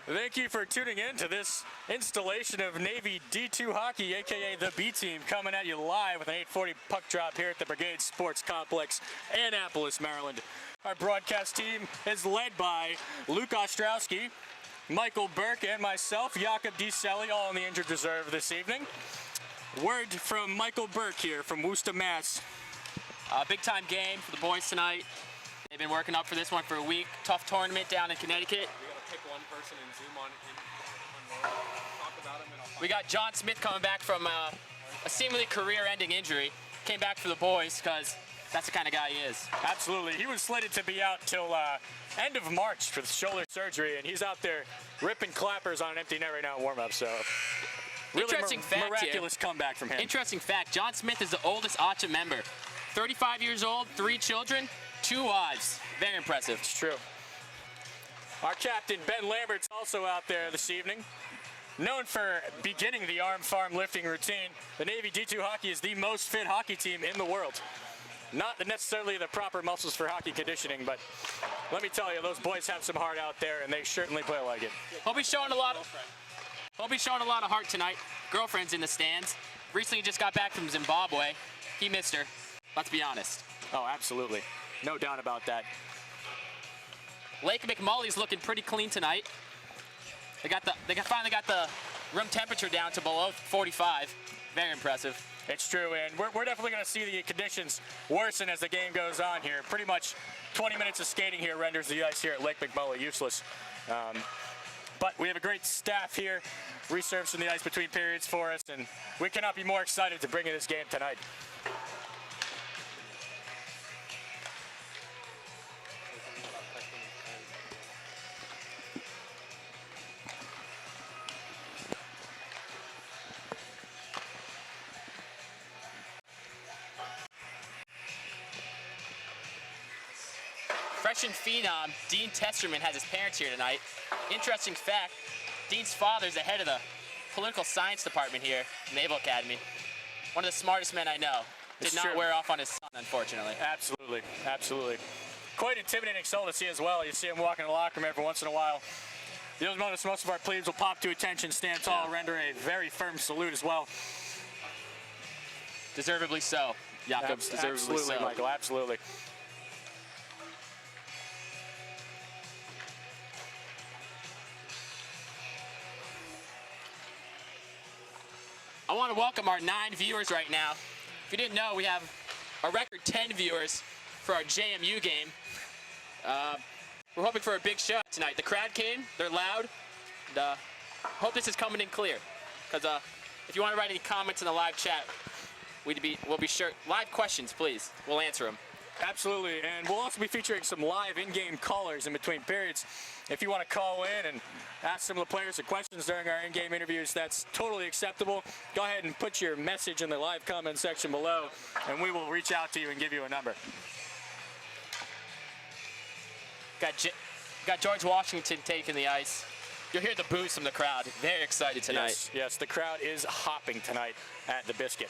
Thank you for tuning in to this installation of Navy D2 Hockey, aka the B Team, coming at you live with an 8:40 puck drop here at the Brigade Sports Complex, Annapolis, Maryland. Our broadcast team is led by Luke Ostrowski, Michael Burke, and myself, Jakob DeCelli, all on the injured reserve this evening. Word from Michael Burke here from Worcester, Mass. Big time game for the boys tonight. They've been working up for this one for a week. Tough tournament down in Connecticut. We gotta pick one person and zoom on more. Talk about him and I'll We got John Smith coming back from a seemingly career-ending injury. Came back for the boys because that's the kind of guy he is. Absolutely. He was slated to be out till end of March for the shoulder surgery, and he's out there ripping clappers on an empty net right now in warm-up. So really Interesting fact miraculous comeback from him. Interesting fact, John Smith is the oldest ACHA member. 35 years old, 3 children, 2 wives. Very impressive. It's true. Our captain, Ben Lambert's also out there this evening. Known for beginning the arm farm lifting routine, the Navy D2 Hockey is the most fit hockey team in the world. Not necessarily the proper muscles for hockey conditioning, but let me tell you, those boys have some heart out there, and they certainly play like it. He'll be showing a lot of heart tonight. Girlfriend's in the stands. Recently just got back from Zimbabwe. He missed her. Let's be honest. Oh, absolutely. No doubt about that. Lake McMully's looking pretty clean tonight. They finally got the room temperature down to below 45. Very impressive. It's true, and we're definitely going to see the conditions worsen as the game goes on here. Pretty much 20 minutes of skating here renders the ice here at Lake McMully useless. But we have a great staff here resurfacing the ice between periods for us, and we cannot be more excited to bring you this game tonight. Freshman phenom Dean Testerman has his parents here tonight. Interesting fact, Dean's father's the head of the political science department here at Naval Academy. One of the smartest men I know. Did not wear off on his son, unfortunately. Absolutely, absolutely. Quite intimidating soul to see as well. You see him walking in the locker room every once in a while. You'll notice most of our plebes will pop to attention, stand tall, render a very firm salute as well. Deservedly so, Jakobs. Deservedly absolutely, so. Michael, absolutely. I want to welcome our 9 viewers right now. If you didn't know, we have a record 10 viewers for our JMU game. We're hoping for a big show tonight. The crowd came, they're loud, and hope this is coming in clear. Because if you want to write any comments in the live chat, we'll be sure. Live questions, please. We'll answer them. Absolutely, and we'll also be featuring some live in-game callers in between periods. If you want to call in and ask some of the players some questions during our in-game interviews, that's totally acceptable. Go ahead and put your message in the live comment section below, and we will reach out to you and give you a number. Got George Washington taking the ice. You'll hear the boos from the crowd. Very excited tonight. Yes, the crowd is hopping tonight at the Biscuit.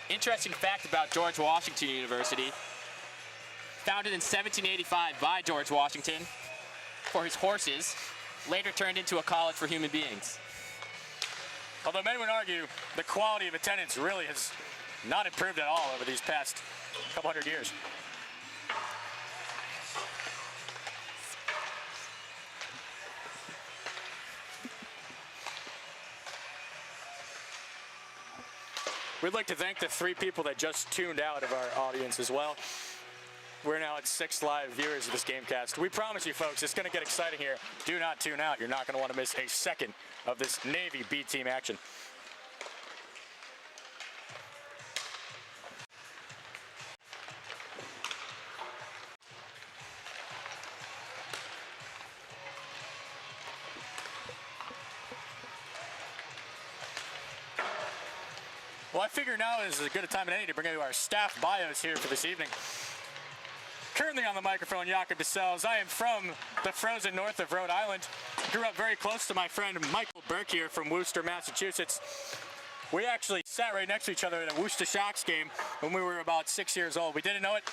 Interesting fact about George Washington University. Founded in 1785 by George Washington for his horses, later turned into a college for human beings. Although many would argue the quality of attendance really has not improved at all over these past couple hundred years. We'd like to thank the 3 people that just tuned out of our audience as well. We're now at 6 live viewers of this Gamecast. We promise you folks, it's going to get exciting here. Do not tune out. You're not going to want to miss a second of this Navy B team action. Well, I figure now is as good a time as any to bring you our staff bios here for this evening. Currently on the microphone, Jakob DeSales. I am from the frozen north of Rhode Island. Grew up very close to my friend Michael Burke here from Worcester, Massachusetts. We actually sat right next to each other at a Worcester Sharks game when we were about 6 years old. We didn't know it,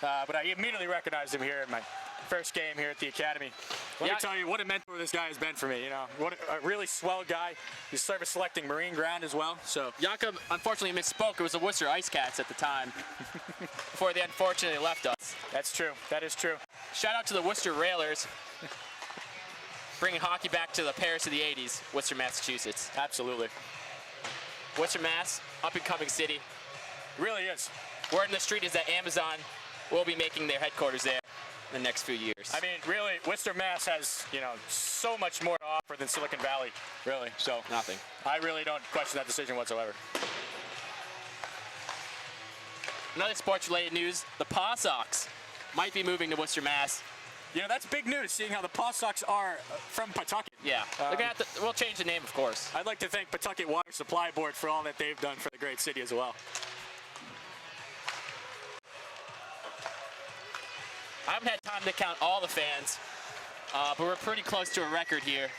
but I immediately recognized him here at my first game here at the Academy. Let me tell you what a mentor this guy has been for me. You know, what a really swell guy. He's service selecting Marine ground as well. So Jakob unfortunately misspoke. It was the Worcester Ice Cats at the time before they unfortunately left us. that's true. That is true. Shout out to the Worcester Railers, bringing hockey back to the Paris of the 80s, Worcester, Massachusetts. Absolutely. Worcester, Mass, up-and-coming city. It really is. Word in the street is that Amazon will be making their headquarters there in the next few years. I mean, really, Worcester, Mass has, you know, so much more to offer than Silicon Valley, really. So Nothing. I really don't question that decision whatsoever. Another sports-related news, the Paw Sox might be moving to Worcester, Mass. You know, that's big news, seeing how the Paw Sox are from Pawtucket. Yeah, they're gonna have to, we'll change the name, of course. I'd like to thank Pawtucket Water Supply Board for all that they've done for the great city as well. I haven't had time to count all the fans, but we're pretty close to a record here.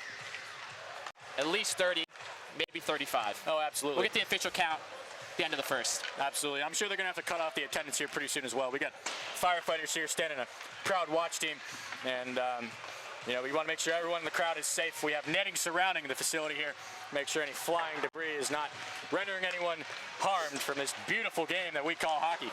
At least 30, maybe 35. Oh, absolutely. We'll get the official count at the end of the first. Absolutely. I'm sure they're going to have to cut off the attendance here pretty soon as well. We got firefighters here standing a proud watch team, and you know, we want to make sure everyone in the crowd is safe. We have netting surrounding the facility here. Make sure any flying debris is not rendering anyone harmed from this beautiful game that we call hockey.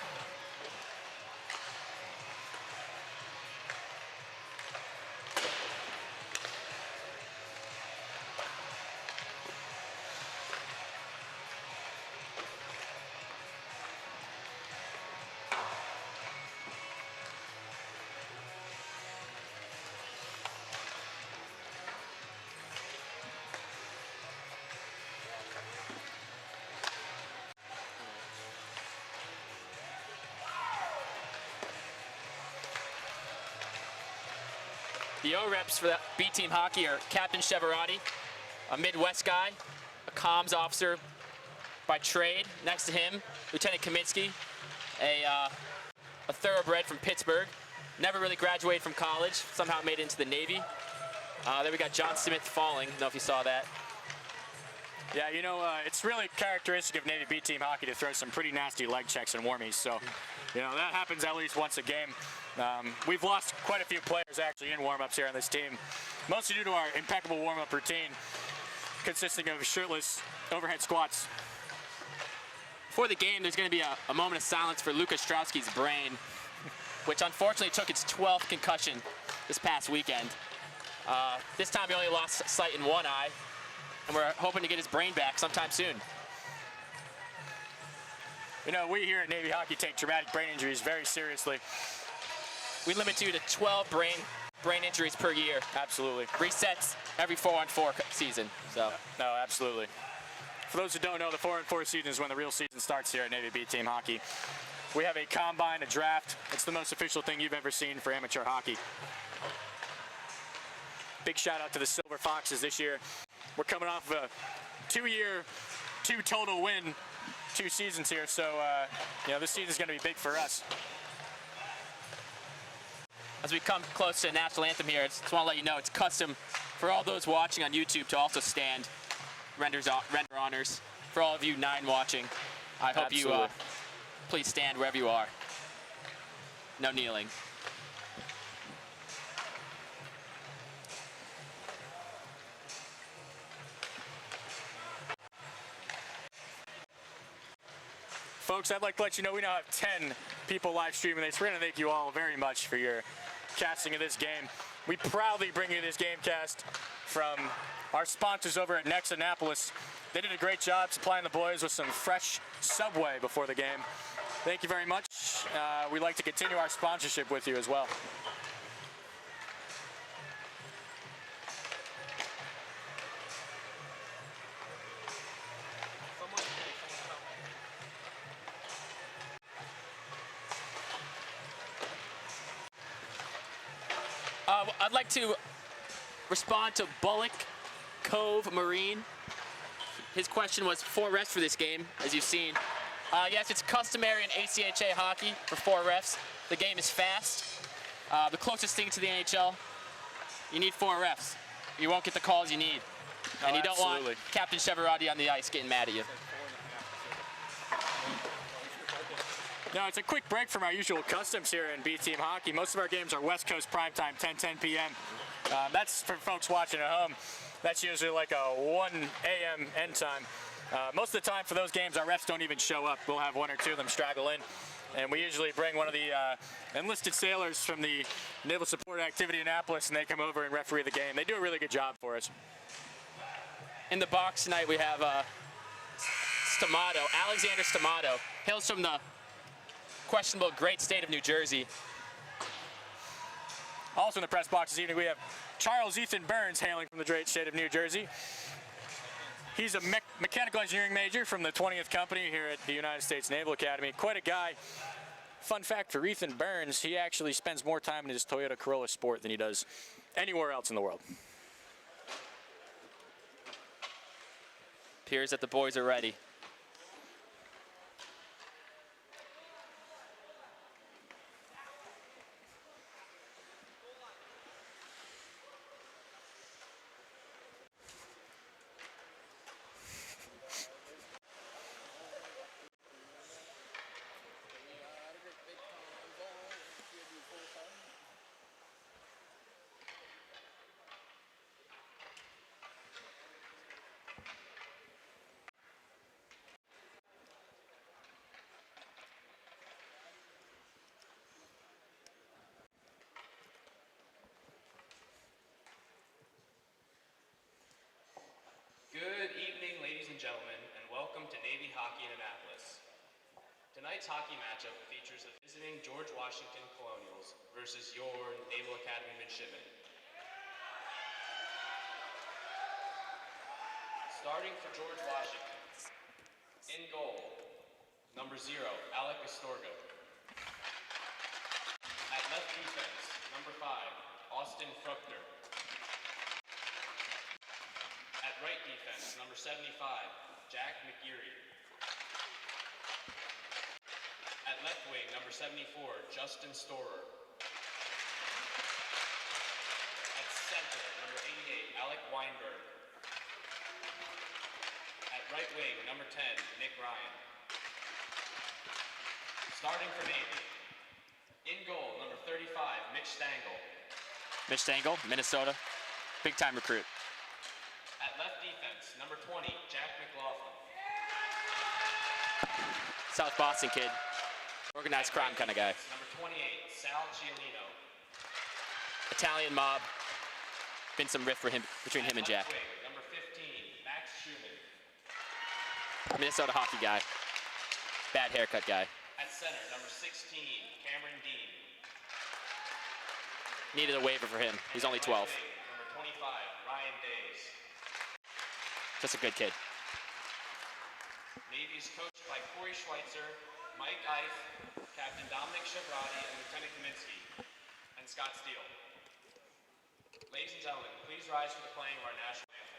The O-reps for the B-team hockey are Captain Cheverati, a Midwest guy, a comms officer by trade. Next to him, Lieutenant Kaminsky, a thoroughbred from Pittsburgh. Never really graduated from college, somehow made it into the Navy. Then we got John Smith falling, I don't know if you saw that. Yeah, you know, it's really characteristic of Navy B-team hockey to throw some pretty nasty leg checks and warmies. So, you know, that happens at least once a game. We've lost quite a few players actually in warm-ups here on this team, mostly due to our impeccable warm-up routine consisting of shirtless overhead squats. Before the game, there's going to be a moment of silence for Lukas Strowski's brain, which unfortunately took its 12th concussion this past weekend. This time he only lost sight in one eye, and we're hoping to get his brain back sometime soon. You know, we here at Navy Hockey take traumatic brain injuries very seriously. We limit you to 12 brain injuries per year. Absolutely. Resets every 4-on-4 season. So No, absolutely. For those who don't know, the 4-on-4 season is when the real season starts here at Navy B-team hockey. We have a combine, a draft. It's the most official thing you've ever seen for amateur hockey. Big shout out to the Silver Foxes this year. We're coming off of a 2-year, 2 total win, 2 seasons here. So, you know, this season's going to be big for us. as we come close to the national anthem here, I just want to let you know it's custom for all those watching on YouTube to also stand, render honors. For all of you 9 watching, I hope you please stand wherever you are. No kneeling. Folks, I'd like to let you know we now have 10 people live streaming this. We're going to thank you all very much for your casting of this game. We proudly bring you this game cast from our sponsors over at Nex Annapolis. They did a great job supplying the boys with some fresh Subway before the game. Thank you very much. We'd like to continue our sponsorship with you as well. I'd like to respond to Bullock Cove Marine. His question was 4 refs for this game, as you've seen. Yes, it's customary in ACHA hockey for 4 refs. The game is fast. The closest thing to the NHL, you need 4 refs. You won't get the calls you need. And you don't want Captain Chevarati on the ice getting mad at you. Now, it's a quick break from our usual customs here in B-Team Hockey. Most of our games are West Coast primetime, 10 p.m. That's for folks watching at home. That's usually like a 1 a.m. end time. Most of the time for those games, our refs don't even show up. We'll have 1 or 2 of them straggle in. And we usually bring one of the enlisted sailors from the Naval Support Activity Annapolis, and they come over and referee the game. They do a really good job for us. In the box tonight, we have Stamato, Alexander Stamato. Hails from the questionable great state of New Jersey. Also in the press box this evening, we have Charles Ethan Burns, hailing from the great state of New Jersey. He's a mechanical engineering major from the 20th Company here at the United States Naval Academy. Quite a guy. Fun fact for Ethan Burns, he actually spends more time in his Toyota Corolla Sport than he does anywhere else in the world. Appears that the boys are ready. Good evening, ladies and gentlemen, and welcome to Navy Hockey in Annapolis. Tonight's hockey matchup features the visiting George Washington Colonials versus your Naval Academy midshipmen. Starting for George Washington, in goal, number 0, Alec Astorga. At left defense, number 5, Austin Fruchter. At right defense, number 75, Jack McGeary. At left wing, number 74, Justin Storer. At center, number 88, Alec Weinberg. At right wing, number 10, Nick Ryan. Starting for Navy. In goal, number 35, Mitch Stangl. Mitch Stangl, Minnesota. Big time recruit. At left defense, number 20, Jack McLaughlin. South Boston kid. Organized crime kind of guy. Number 28, Sal Cialino. Italian mob. Been some rift for him between him and Jack. Wing, number 15, Max Schumann. Minnesota hockey guy. Bad haircut guy. At center, number 16, Cameron Dean. Needed a waiver for him. He's only 12. Number 25, Ryan Days. Just a good kid. Navy is coached by Corey Schweitzer, Mike Eif, Captain Dominic Chevrati, and Lieutenant Kaminsky, and Scott Steele. Ladies and gentlemen, please rise for the playing of our national anthem.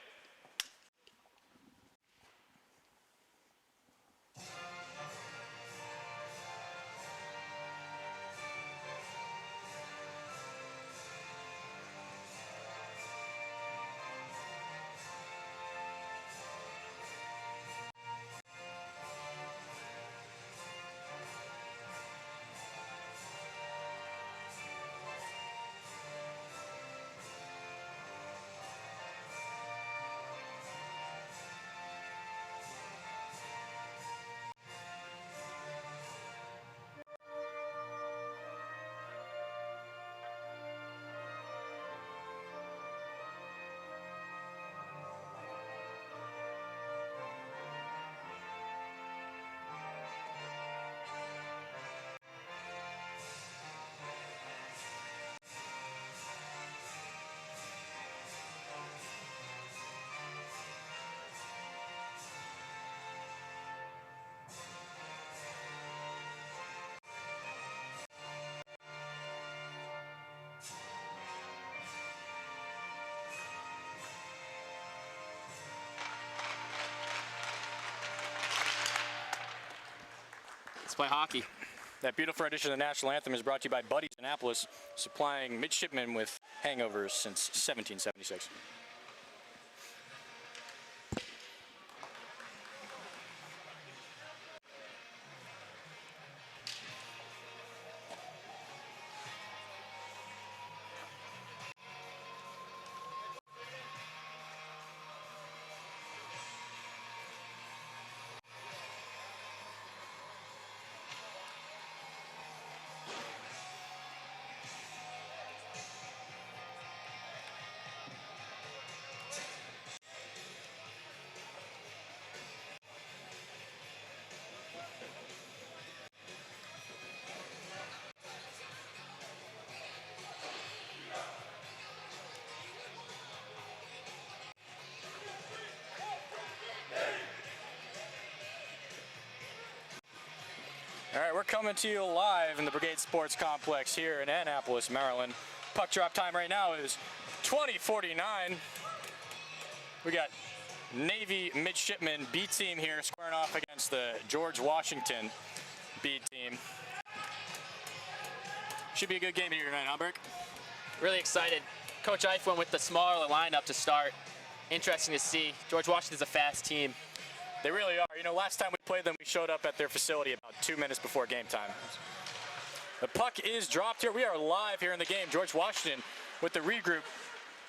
Let's play hockey. That beautiful rendition of the national anthem is brought to you by Buddy's Annapolis, supplying midshipmen with hangovers since 1776. All right, we're coming to you live in the Brigade Sports Complex here in Annapolis, Maryland. Puck drop time right now is 20:49. We got Navy Midshipman B team here squaring off against the George Washington B team. Should be a good game here tonight, huh, Burke? Really excited. Coach Ife went with the smaller lineup to start. Interesting to see. George Washington's a fast team. They really are. You know, last time we played them, we showed up at their facility about 2 minutes before game time. The puck is dropped here. We are live here in the game. George Washington with the regroup.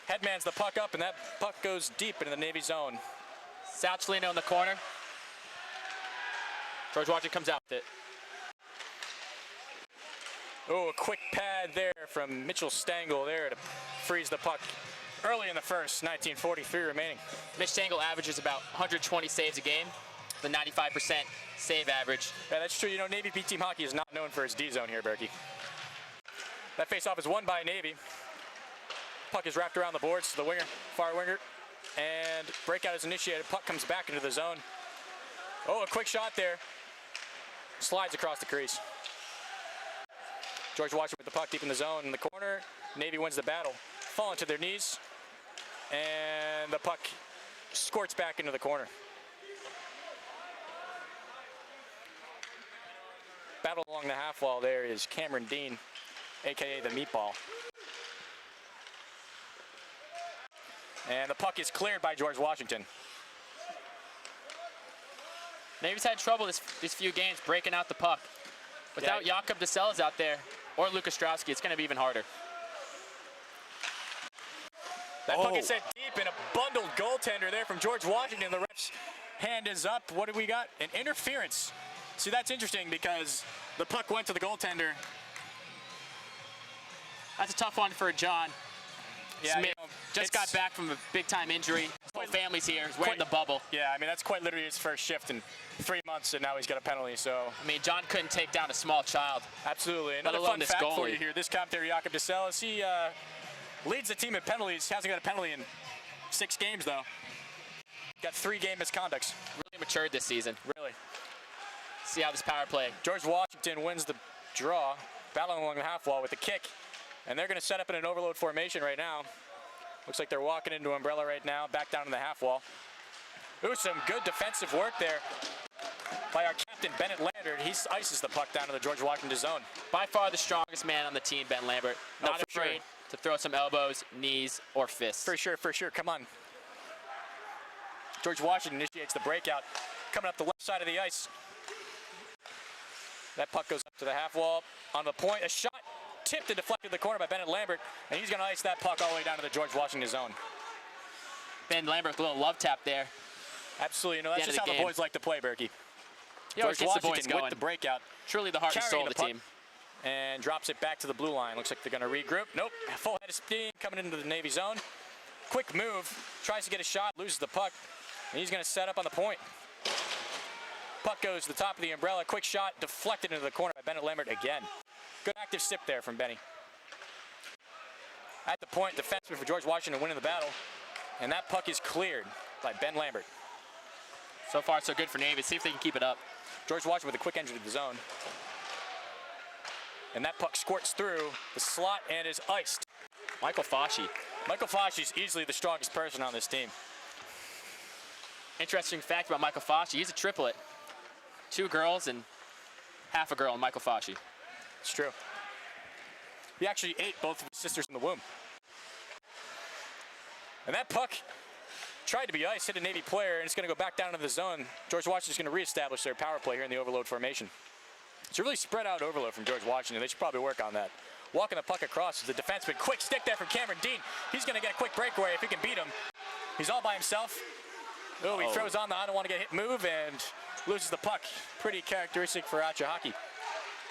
Headmans the puck up, and that puck goes deep into the Navy zone. Sauchelino in the corner. George Washington comes out with it. Oh, a quick pad there from Mitchell Stengel there to freeze the puck early in the first, 19:43 remaining. Mitch Stengel averages about 120 saves a game, the 95% save average. Yeah, that's true. You know, Navy B team hockey is not known for its D zone here, Berkey. That faceoff is won by Navy. Puck is wrapped around the boards to the winger, far winger, and breakout is initiated. Puck comes back into the zone. Oh, a quick shot there. Slides across the crease. George Washington with the puck deep in the zone in the corner. Navy wins the battle. Falling to their knees, and the puck squirts back into the corner. Battle along the half wall there is Cameron Dean, aka the Meatball. And the puck is cleared by George Washington. Navy's had trouble these few games breaking out the puck. Without Jakob DeSellas out there, or Lucas Strowski, it's going to be even harder. That puck is sent deep, and a bundled goaltender there from George Washington. The ref's hand is up. What do we got? An interference. See, that's interesting because the puck went to the goaltender. That's a tough one for John Yeah, Smith. you know, Just got back from a big-time injury. His whole family's here. He's wearing the bubble. Yeah, I mean, that's quite literally his first shift in 3 months, and now he's got a penalty, so. I mean, John couldn't take down a small child. Absolutely. Another alone fun this fact for goalie. you here. This commentator, Jakob DeSellas, he leads the team in penalties. Hasn't got a penalty in 6 games, though. Got 3 game misconducts. Really matured this season. Really. See how this power play. George Washington wins the draw, battling along the half wall with the kick. And they're going to set up in an overload formation right now. Looks like they're walking into umbrella right now, back down to the half wall. Ooh, some good defensive work there by our captain, Bennett Lambert. He ices the puck down to the George Washington zone. By far the strongest man on the team, Ben Lambert. Not for afraid to throw some elbows, knees, or fists. For sure, for sure. Come on. George Washington initiates the breakout. Coming up the left side of the ice. That puck goes up to the half wall. On the point, a shot tipped and deflected to the corner by Bennett Lambert. And he's going to ice that puck all the way down to the George Washington zone. Ben Lambert, a little love tap there. Absolutely. You know, that's End just of how the the game. boys like to play, Berkey. He always George gets the boys Washington going. with the breakout. Truly the heart and soul Carrying of the the team. And drops it back to the blue line. Looks like they're going to regroup. Nope. Full head of steam coming into the Navy zone. Quick move. Tries to get a shot. Loses the puck. And he's going to set up on the point. Puck goes to the top of the umbrella. Quick shot. Deflected into the corner by Bennett Lambert again. Good active sip there from Benny. At the point, defenseman for George Washington winning the battle. And that puck is cleared by Ben Lambert. So far, so good for Navy. See if they can keep it up. George Washington with a quick entry to the zone. And that puck squirts through the slot and is iced. Michael Fasci. Michael Fasci is easily the strongest person on this team. Interesting fact about Michael Fasci. He's a triplet. 2 girls and half a girl in Michael Fasci. It's true. He actually ate both of his sisters in the womb. And that puck tried to be ice, hit a Navy player, and it's going to go back down into the zone. George Washington's going to reestablish their power play here in the overload formation. It's a really spread out overload from George Washington. They should probably work on that. Walking the puck across is the defenseman. Quick stick there from Cameron Dean. He's going to get a quick breakaway if he can beat him. He's all by himself. Oh, he throws on the I don't want to get hit move and loses the puck. Pretty characteristic for Acha Hockey.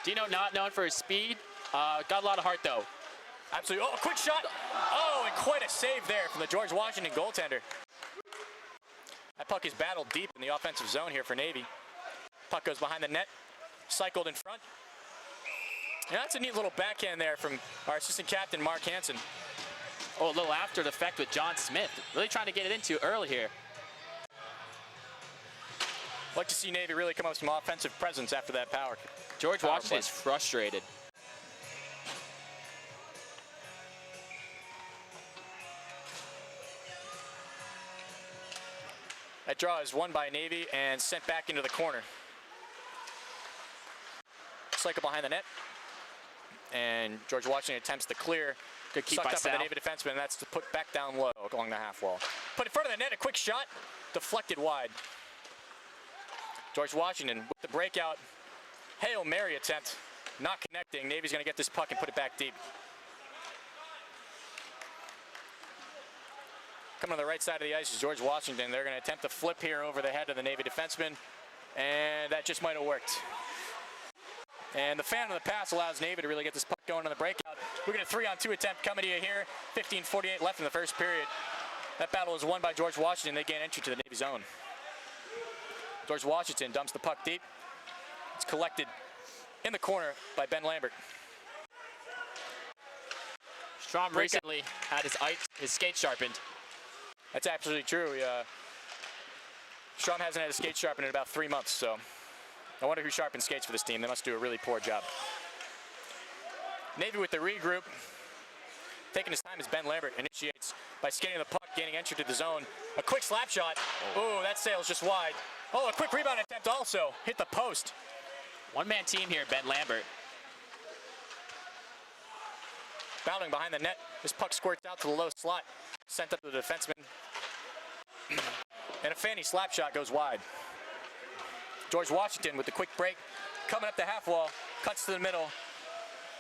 Dino not known for his speed. Got a lot of heart though. Absolutely. Oh, a quick shot. Oh, and quite a save there from the George Washington goaltender. That puck is battled deep in the offensive zone here for Navy. Puck goes behind the net, cycled in front. And that's a neat little backhand there from our assistant captain, Mark Hansen. Oh, a little after the effect with John Smith. Really trying to get it into early here. Like to see Navy really come up with some offensive presence after that power. George Washington is frustrated. That draw is won by Navy and sent back into the corner. Cycle behind the net. And George Washington attempts to clear. Good keep Sucked by up by Sal. the Navy defenseman, and that's to put back down low along the half wall. Put in front of the net, a quick shot, deflected wide. George Washington with the breakout Hail Mary attempt, not connecting. Navy's going to get this puck and put it back deep. Coming on the right side of the ice is George Washington. They're going to attempt to flip here over the head of the Navy defenseman, and that just might have worked. And the fan of the pass allows Navy to really get this puck going on the breakout. We're going to 3-on-2 attempt coming to you here. 15:48 left in the first period. That battle is won by George Washington. They gain entry to the Navy zone. George Washington dumps the puck deep. It's collected in the corner by Ben Lambert. Strom recently had his skate sharpened. That's absolutely true. Strom hasn't had his skate sharpened in about 3 months, so I wonder who sharpens skates for this team. They must do a really poor job. Navy with the regroup. Taking his time as Ben Lambert initiates by skating the puck, gaining entry to the zone. A quick slap shot. Oh, that sails just wide. Oh, a quick rebound attempt also. Hit the post. One-man team here, Ben Lambert. Bounding behind the net. This puck squirts out to the low slot. Sent up to the defenseman. And a fanny slap shot goes wide. George Washington with the quick break. Coming up the half wall. Cuts to the middle.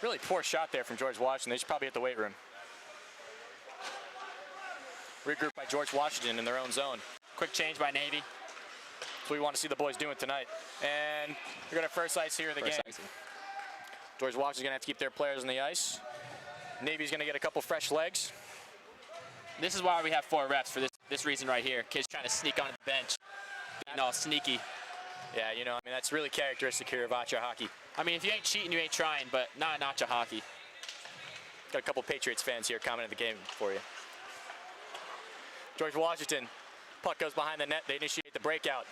Really poor shot there from George Washington. They should probably hit the weight room. Regrouped by George Washington in their own zone. Quick change by Navy. That's what we want to see the boys doing tonight. And we're going to first ice here in the game. George Washington's going to have to keep their players on the ice. Navy's going to get a couple fresh legs. This is why we have 4 refs, for this reason right here. Kids trying to sneak onto the bench. Being all sneaky. Yeah, you know, I mean, that's really characteristic here of Acha Hockey. I mean, if you ain't cheating, you ain't trying, but not in Acha Hockey. Got a couple Patriots fans here commenting the game for you. George Washington, puck goes behind the net. They initiate the breakout.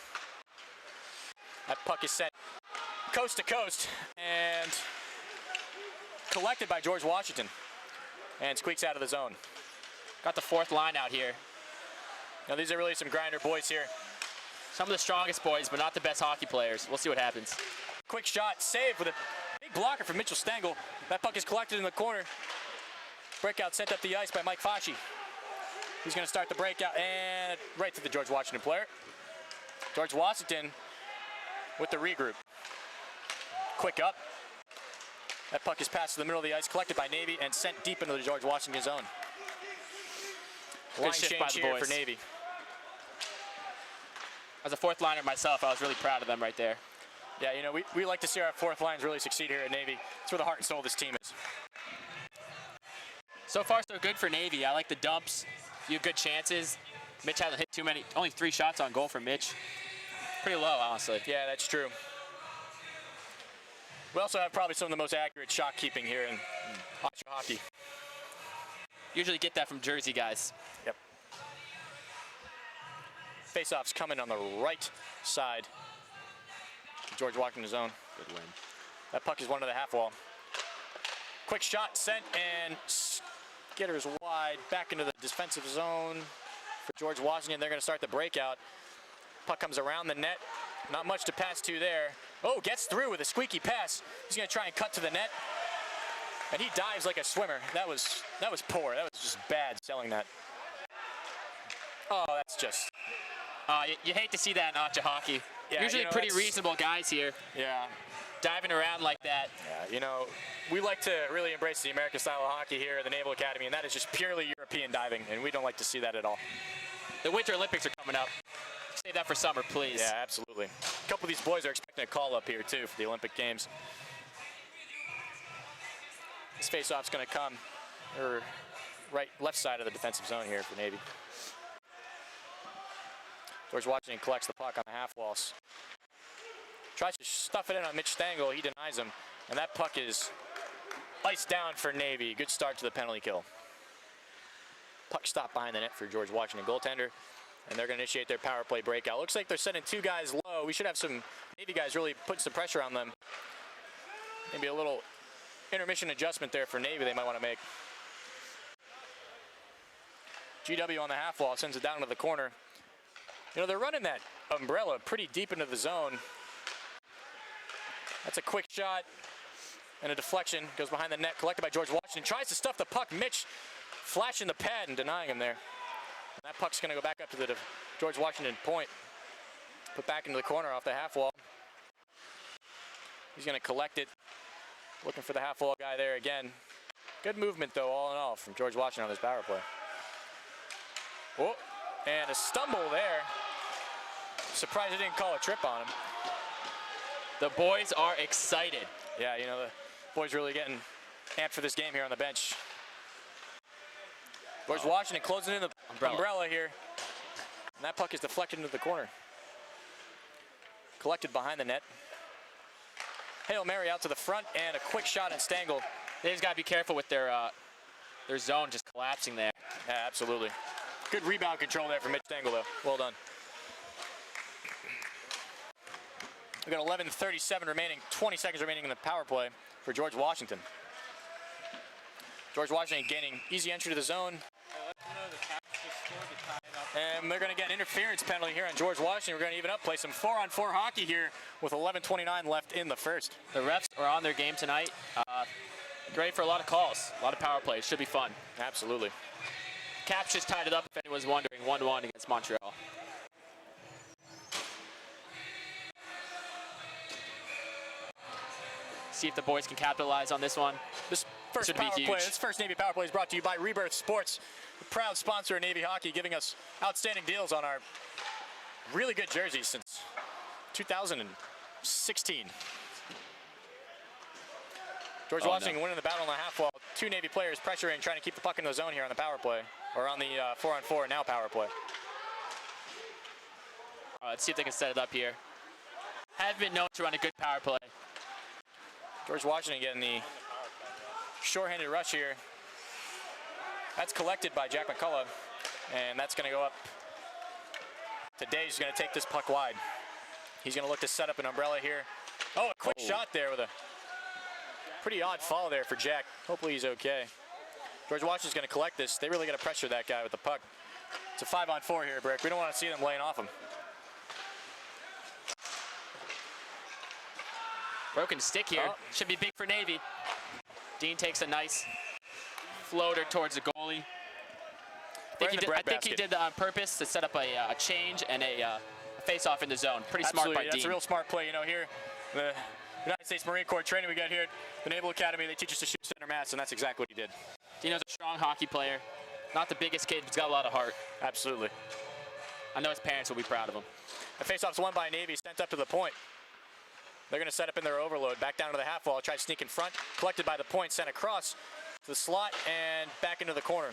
That puck is sent coast to coast and collected by George Washington and squeaks out of the zone. Got the 4th line out here. Now, these are really some grinder boys here. Some of the strongest boys, but not the best hockey players. We'll see what happens. Quick shot, save with a big blocker from Mitchell Stengel. That puck is collected in the corner. Breakout sent up the ice by Mike Fasci. He's going to start the breakout and right to the George Washington player. George Washington with the regroup. Quick up. That puck is passed to the middle of the ice, collected by Navy and sent deep into the George Washington zone. Line shift by change the here boys. for Navy. As a 4th liner myself, I was really proud of them right there. Yeah, you know, we like to see our 4th lines really succeed here at Navy. It's where the heart and soul of this team is. So far, so good for Navy. I like the dumps. Few good chances. Mitch hasn't hit too many. Only 3 shots on goal for Mitch. Pretty low, honestly. Yeah, that's true. We also have probably some of the most accurate shot keeping here in Acha Hockey. Usually get that from Jersey guys. Yep. Face-off's coming on the right side. George walking his zone. Good win. That puck is one to the half wall. Quick shot sent and skitters wide back into the defensive zone for George Washington. They're going to start the breakout. Puck comes around the net. Not much to pass to there. Oh, gets through with a squeaky pass. He's going to try and cut to the net. And he dives like a swimmer. That was poor. That was just bad selling that. Oh, that's just... You hate to see that in Acha hockey. Yeah, Usually pretty reasonable guys here. Yeah. Diving around like that. Yeah, we like to really embrace the American style of hockey here at the Naval Academy, and that is just purely European diving, and we don't like to see that at all. The Winter Olympics are coming up. Save that for summer, please. Yeah, absolutely. A couple of these boys are expecting a call up here, too, for the Olympic Games. This face-off's going to come left side of the defensive zone here for Navy. George Washington collects the puck on the half walls. Tries to stuff it in on Mitch Stengel. He denies him. And that puck is iced down for Navy. Good start to the penalty kill. Puck stopped behind the net for George Washington, goaltender. And they're going to initiate their power play breakout. Looks like they're sending 2 guys low. We should have some Navy guys really putting some pressure on them. Maybe a little intermission adjustment there for Navy they might want to make. GW on the half wall sends it down to the corner. They're running that umbrella pretty deep into the zone. That's a quick shot and a deflection. Goes behind the net, collected by George Washington. Tries to stuff the puck. Mitch flashing the pad and denying him there. And that puck's going to go back up to the George Washington point. Put back into the corner off the half wall. He's going to collect it. Looking for the half wall guy there again. Good movement, though, all in all, from George Washington on this power play. Oh, and a stumble there. Surprised they didn't call a trip on him. The boys are excited. Yeah, the boys really getting amped for this game here on the bench. George Washington closing in the umbrella here. And that puck is deflected into the corner. Collected behind the net. Hail Mary out to the front and a quick shot on Stengel. They just got to be careful with their zone just collapsing there. Yeah, absolutely. Good rebound control there from Mitch Stengel, though. Well done. We've got 11:37 remaining, 20 seconds remaining in the power play for George Washington. George Washington gaining easy entry to the zone. And they're going to get an interference penalty here on George Washington. We're going to even up, play some 4-on-4 hockey here with 11:29 left in the first. The refs are on their game tonight. Great for a lot of calls, a lot of power plays. Should be fun. Absolutely. Caps just tied it up, if anyone's wondering, 1-1 against Montreal. See if the boys can capitalize on this one. This first Navy power play is brought to you by Rebirth Sports, the proud sponsor of Navy hockey, giving us outstanding deals on our really good jerseys since 2016. George Washington winning the battle on the half wall. 2 Navy players pressuring, trying to keep the puck in the zone here on the power play, or on the 4-on-4 now power play. Let's see if they can set it up here. Have been known to run a good power play. George Washington getting the shorthanded rush here. That's collected by Jack McCullough, and that's going to go up. Today he's going to take this puck wide. He's going to look to set up an umbrella here. Oh, a quick shot there with a pretty odd fall there for Jack. Hopefully he's okay. George Washington's going to collect this. They really got to pressure that guy with the puck. It's a 5-on-4 here, Brick. We don't want to see them laying off him. Broken stick here. Oh. Should be big for Navy. Dean takes a nice floater towards the goalie. I think he did that on purpose to set up a change and a face-off in the zone. Pretty smart by Dean. That's a real smart play. Here, the United States Marine Corps training we got here at the Naval Academy, they teach us to shoot center mass, and that's exactly what he did. Dino's a strong hockey player. Not the biggest kid, but he's got a lot of heart. Absolutely. I know his parents will be proud of him. The face-off's won by Navy, sent up to the point. They're going to set up in their overload. Back down to the half wall, try to sneak in front. Collected by the point, sent across to the slot and back into the corner.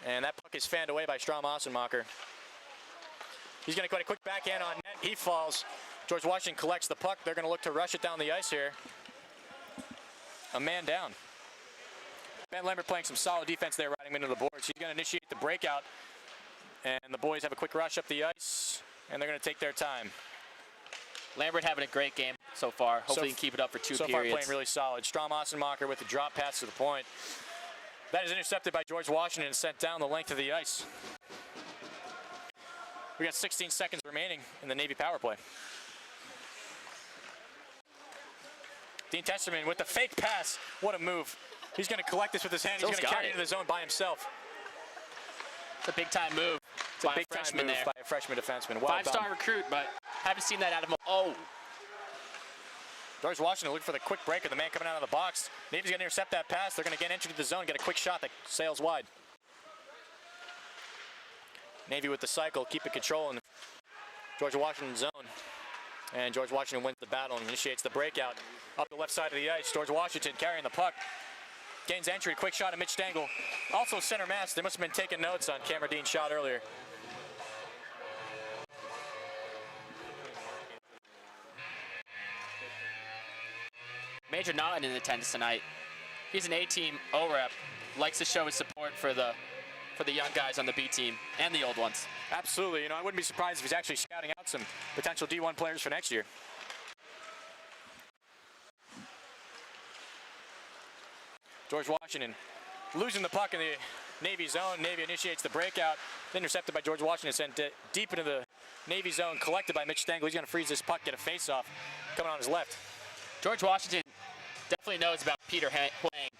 And that puck is fanned away by Strom Ossenmacher. He's going to get a quick backhand on net. He falls. George Washington collects the puck. They're going to look to rush it down the ice here. A man down. Ben Lambert playing some solid defense there, riding him into the boards. He's going to initiate the breakout. And the boys have a quick rush up the ice. And they're going to take their time. Lambert having a great game so far. Hopefully he can keep it up for 2 periods. So far playing really solid. Strom Ossenmacher with the drop pass to the point. That is intercepted by George Washington and sent down the length of the ice. We got 16 seconds remaining in the Navy power play. Dean Testerman with the fake pass. What a move. He's going to collect this with his hand. He's going to carry it into the zone by himself. It's a big-time move. It's a big-time move by a freshman defenseman. Well Five-star recruit, but haven't seen that out of him. Oh. George Washington looking for the quick break of the man coming out of the box. Navy's going to intercept that pass. They're going to get entry to the zone, get a quick shot that sails wide. Navy with the cycle, keeping control in George Washington's zone. And George Washington wins the battle and initiates the breakout. Up the left side of the ice, George Washington carrying the puck. Gains entry, quick shot at Mitch Stengel. Also center mass. They must have been taking notes on Cameron Dean's shot earlier. Major Naughton in attendance tonight. He's an A-team O-rep. Likes to show his support for the young guys on the B team and the old ones. Absolutely. You know, I wouldn't be surprised if he's actually scouting out some potential D1 players for next year. George Washington losing the puck in the Navy zone. Navy initiates the breakout. Intercepted by George Washington, sent deep into the Navy zone, collected by Mitch Stengel. He's going to freeze this puck, get a face-off coming on his left. George Washington definitely knows about Peter Huang.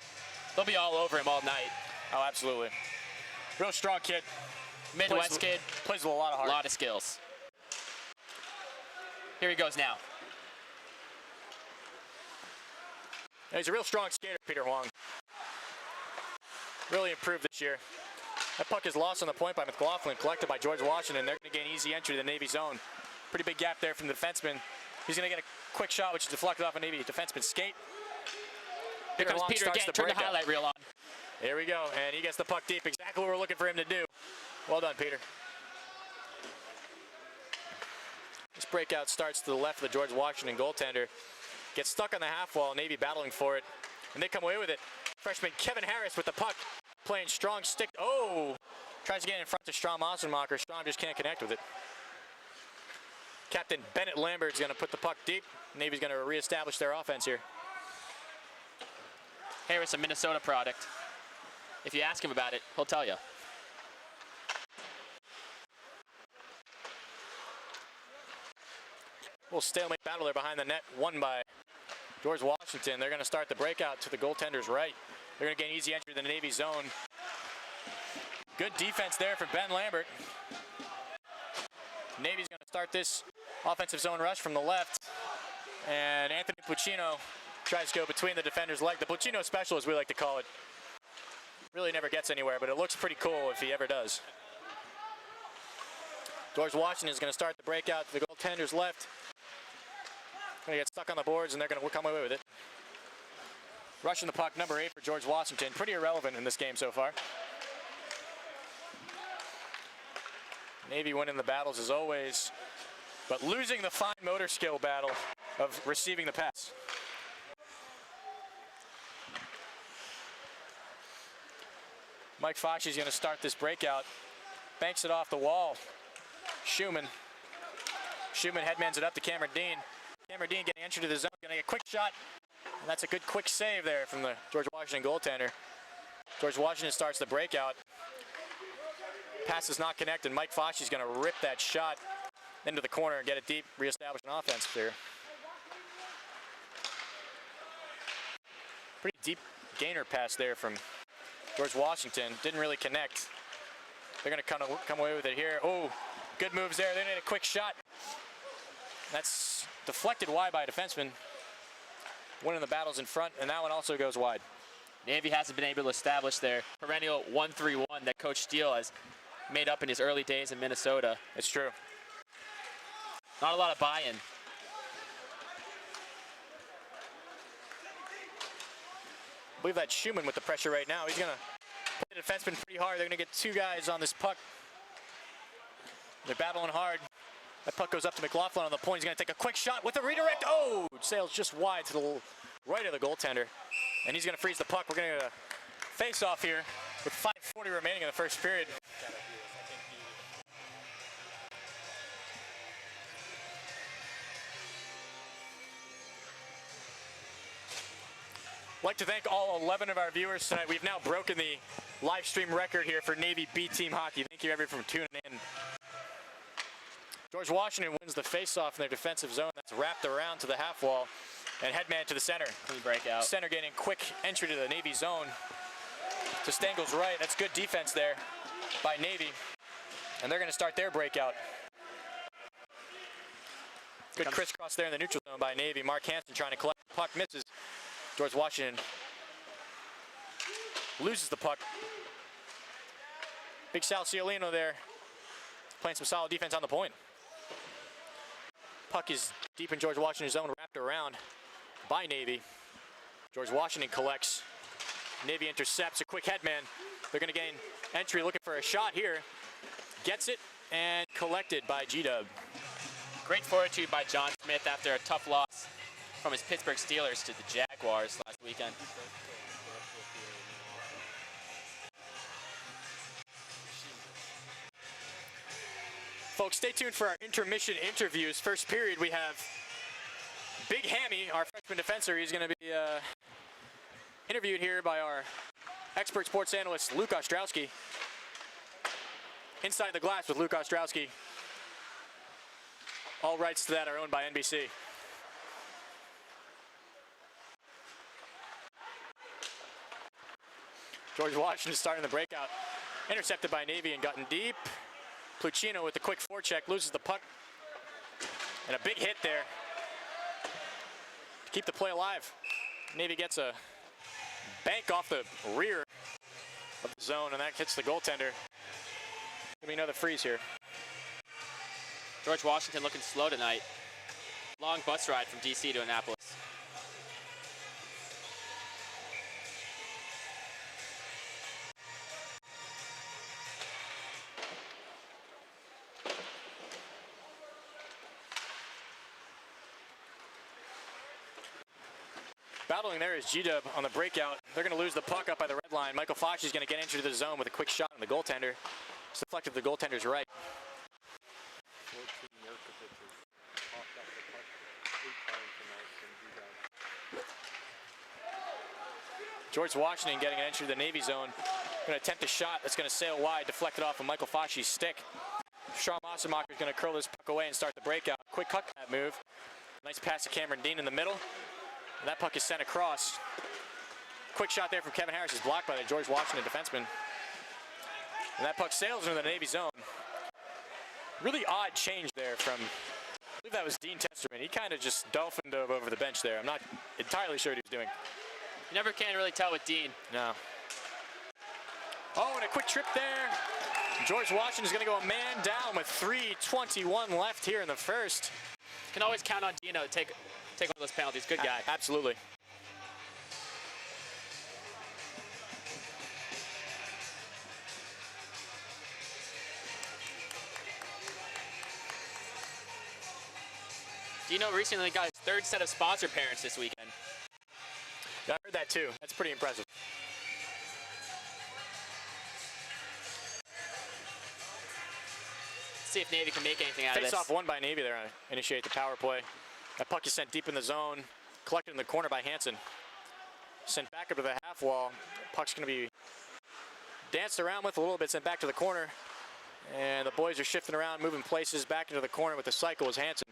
They'll be all over him all night. Oh, absolutely. Real strong kid. Midwest kid. Plays with a lot of heart. A lot of skills. Here he goes now. He's a real strong skater, Peter Huang. Really improved this year. That puck is lost on the point by McLaughlin, collected by George Washington. They're going to gain easy entry to the Navy zone. Pretty big gap there from the defenseman. He's going to get a quick shot, which is deflected off a Navy defenseman's skate. Here comes Peter again. Turn the highlight reel on. Here we go, and he gets the puck deep. Exactly what we're looking for him to do. Well done, Peter. This breakout starts to the left of the George Washington goaltender. Gets stuck on the half wall, Navy battling for it, and they come away with it. Freshman Kevin Harris with the puck, playing strong stick. Oh! Tries to get in front to Strom Ossenmacher. Strom just can't connect with it. Captain Bennett Lambert's going to put the puck deep. Navy's going to reestablish their offense here. Harris, a Minnesota product. If you ask him about it, he'll tell you. Little stalemate battle there behind the net, won by George Washington. They're going to start the breakout to the goaltender's right. They're going to gain easy entry to the Navy zone. Good defense there from Ben Lambert. Navy's going to start this offensive zone rush from the left. And Anthony Puccino tries to go between the defender's leg. The Puccino special, as we like to call it. Really never gets anywhere, but it looks pretty cool if he ever does. George Washington is going to start the breakout to the goaltender's left. Going to get stuck on the boards, and they're going to come away with it. Rushing the puck, number 8 for George Washington. Pretty irrelevant in this game so far. Navy winning the battles as always, but losing the fine motor skill battle of receiving the pass. Mike Foshee is going to start this breakout. Banks it off the wall. Schumann headmans it up to Cameron Dean. Cameron Dean getting entry to the zone, going to get a quick shot. And that's a good quick save there from the George Washington goaltender. George Washington starts the breakout. Pass is not connected. Mike Foshee is going to rip that shot into the corner and get it deep, reestablish an offense there. Pretty deep gainer pass there from George Washington. Didn't really connect. They're going to come away with it here. Oh, good moves there. They need a quick shot. That's deflected wide by a defenseman. Winning the battles in front, and that one also goes wide. Navy hasn't been able to establish their perennial 1-3-1 that Coach Steele has made up in his early days in Minnesota. It's true. Not a lot of buy-in. I believe that's Schumann with the pressure right now. He's going to play the defenseman pretty hard. They're going to get 2 guys on this puck. They're battling hard. That puck goes up to McLaughlin on the point. He's going to take a quick shot with a redirect. Oh, sails just wide to the right of the goaltender. And he's going to freeze the puck. We're going to get a face-off here with 5:40 remaining in the first period. I'd like to thank all 11 of our viewers tonight. We've now broken the live stream record here for Navy B Team Hockey. Thank you everyone for tuning in. George Washington wins the face-off in their defensive zone. That's wrapped around to the half wall. And headman to the center. Clean breakout. Center getting quick entry to the Navy zone. To Stengel's right. That's good defense there by Navy. And they're going to start their breakout. Good crisscross there in the neutral zone by Navy. Mark Hansen trying to collect the puck. Misses. George Washington loses the puck. Big Sal Ciolino there. Playing some solid defense on the point. Puck is deep in George Washington's zone, wrapped around by Navy. George Washington collects. Navy intercepts a quick headman. They're going to gain entry, looking for a shot here. Gets it and collected by G-Dub. Great fortitude by John Smith after a tough loss from his Pittsburgh Steelers to the Jaguars last weekend. Folks, stay tuned for our intermission interviews. First period, we have Big Hammy, our freshman defensor. He's going to be interviewed here by our expert sports analyst, Luke Ostrowski. Inside the Glass with Luke Ostrowski. All rights to that are owned by NBC. George Washington starting the breakout. Intercepted by Navy and gotten deep. Pluchino with the quick forecheck, loses the puck. And a big hit there to keep the play alive. Navy gets a bank off the rear of the zone, and that hits the goaltender. Gonna be another freeze here. George Washington looking slow tonight. Long bus ride from DC to Annapolis. Battling there is G-Dub on the breakout. They're going to lose the puck up by the red line. Michael Fox is going to get into the zone with a quick shot on the goaltender. It's deflected to the goaltender's right. 14 Yerkovich has popped up the puck 8 times tonight from G-Dub. George Washington getting an entry to the Navy zone. Going to attempt a shot that's going to sail wide, deflected off of Michael Fox's stick. Sean Mossenmacher is going to curl this puck away and start the breakout. Quick cut that move. Nice pass to Cameron Dean in the middle. And that puck is sent across. Quick shot there from Kevin Harris is blocked by the George Washington defenseman. And that puck sails into the Navy zone. Really odd change there from, I believe that was Dean Testerman. He kind of just dolphined over the bench there. I'm not entirely sure what he was doing. You never can really tell with Dean. No. Oh, and a quick trip there. George Washington's going to go a man down with 3:21 left here in the first. Can always count on Dino to take one of those penalties. Good guy. Absolutely. Dino recently got his 3rd set of sponsor parents this weekend. Yeah, I heard that too. That's pretty impressive. Let's see if Navy can make anything out of this. Face off won by Navy there to initiate the power play. That puck is sent deep in the zone, collected in the corner by Hansen. Sent back up to the half wall. Puck's going to be danced around with a little bit, sent back to the corner. And the boys are shifting around, moving places back into the corner with the cycle as Hansen.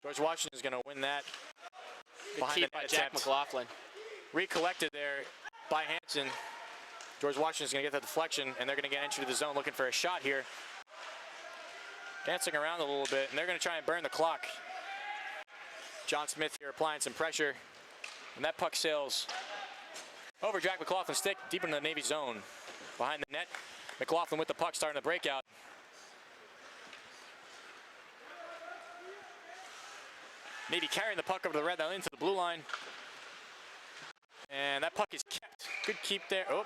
George Washington is going to win that. Good keep by Jack McLaughlin. Recollected there by Hansen. George Washington's going to get the deflection, and they're going to get entry to the zone looking for a shot here. Dancing around a little bit, and they're going to try and burn the clock. John Smith here applying some pressure, and that puck sails over Jack McLaughlin's stick, deep into the Navy zone. Behind the net, McLaughlin with the puck starting the breakout. Navy carrying the puck over the red line into the blue line. And that puck is kept. Good keep there. Oh.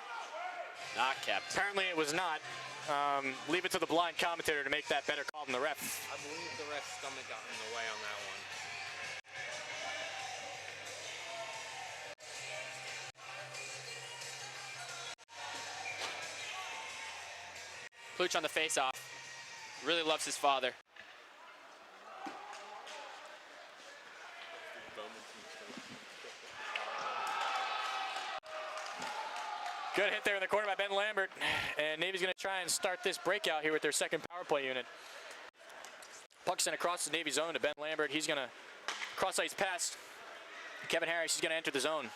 Not kept. Apparently it was not. Leave it to the blind commentator to make that better call than the ref. I believe the ref's stomach got in the way on that one. Pluch on the face-off. Really loves his father. Good hit there in the corner by Ben Lambert. And Navy's going to try and start this breakout here with their second power play unit. Puck sent across the Navy zone to Ben Lambert. He's going to cross-ice pass. Kevin Harris is going to enter the zone.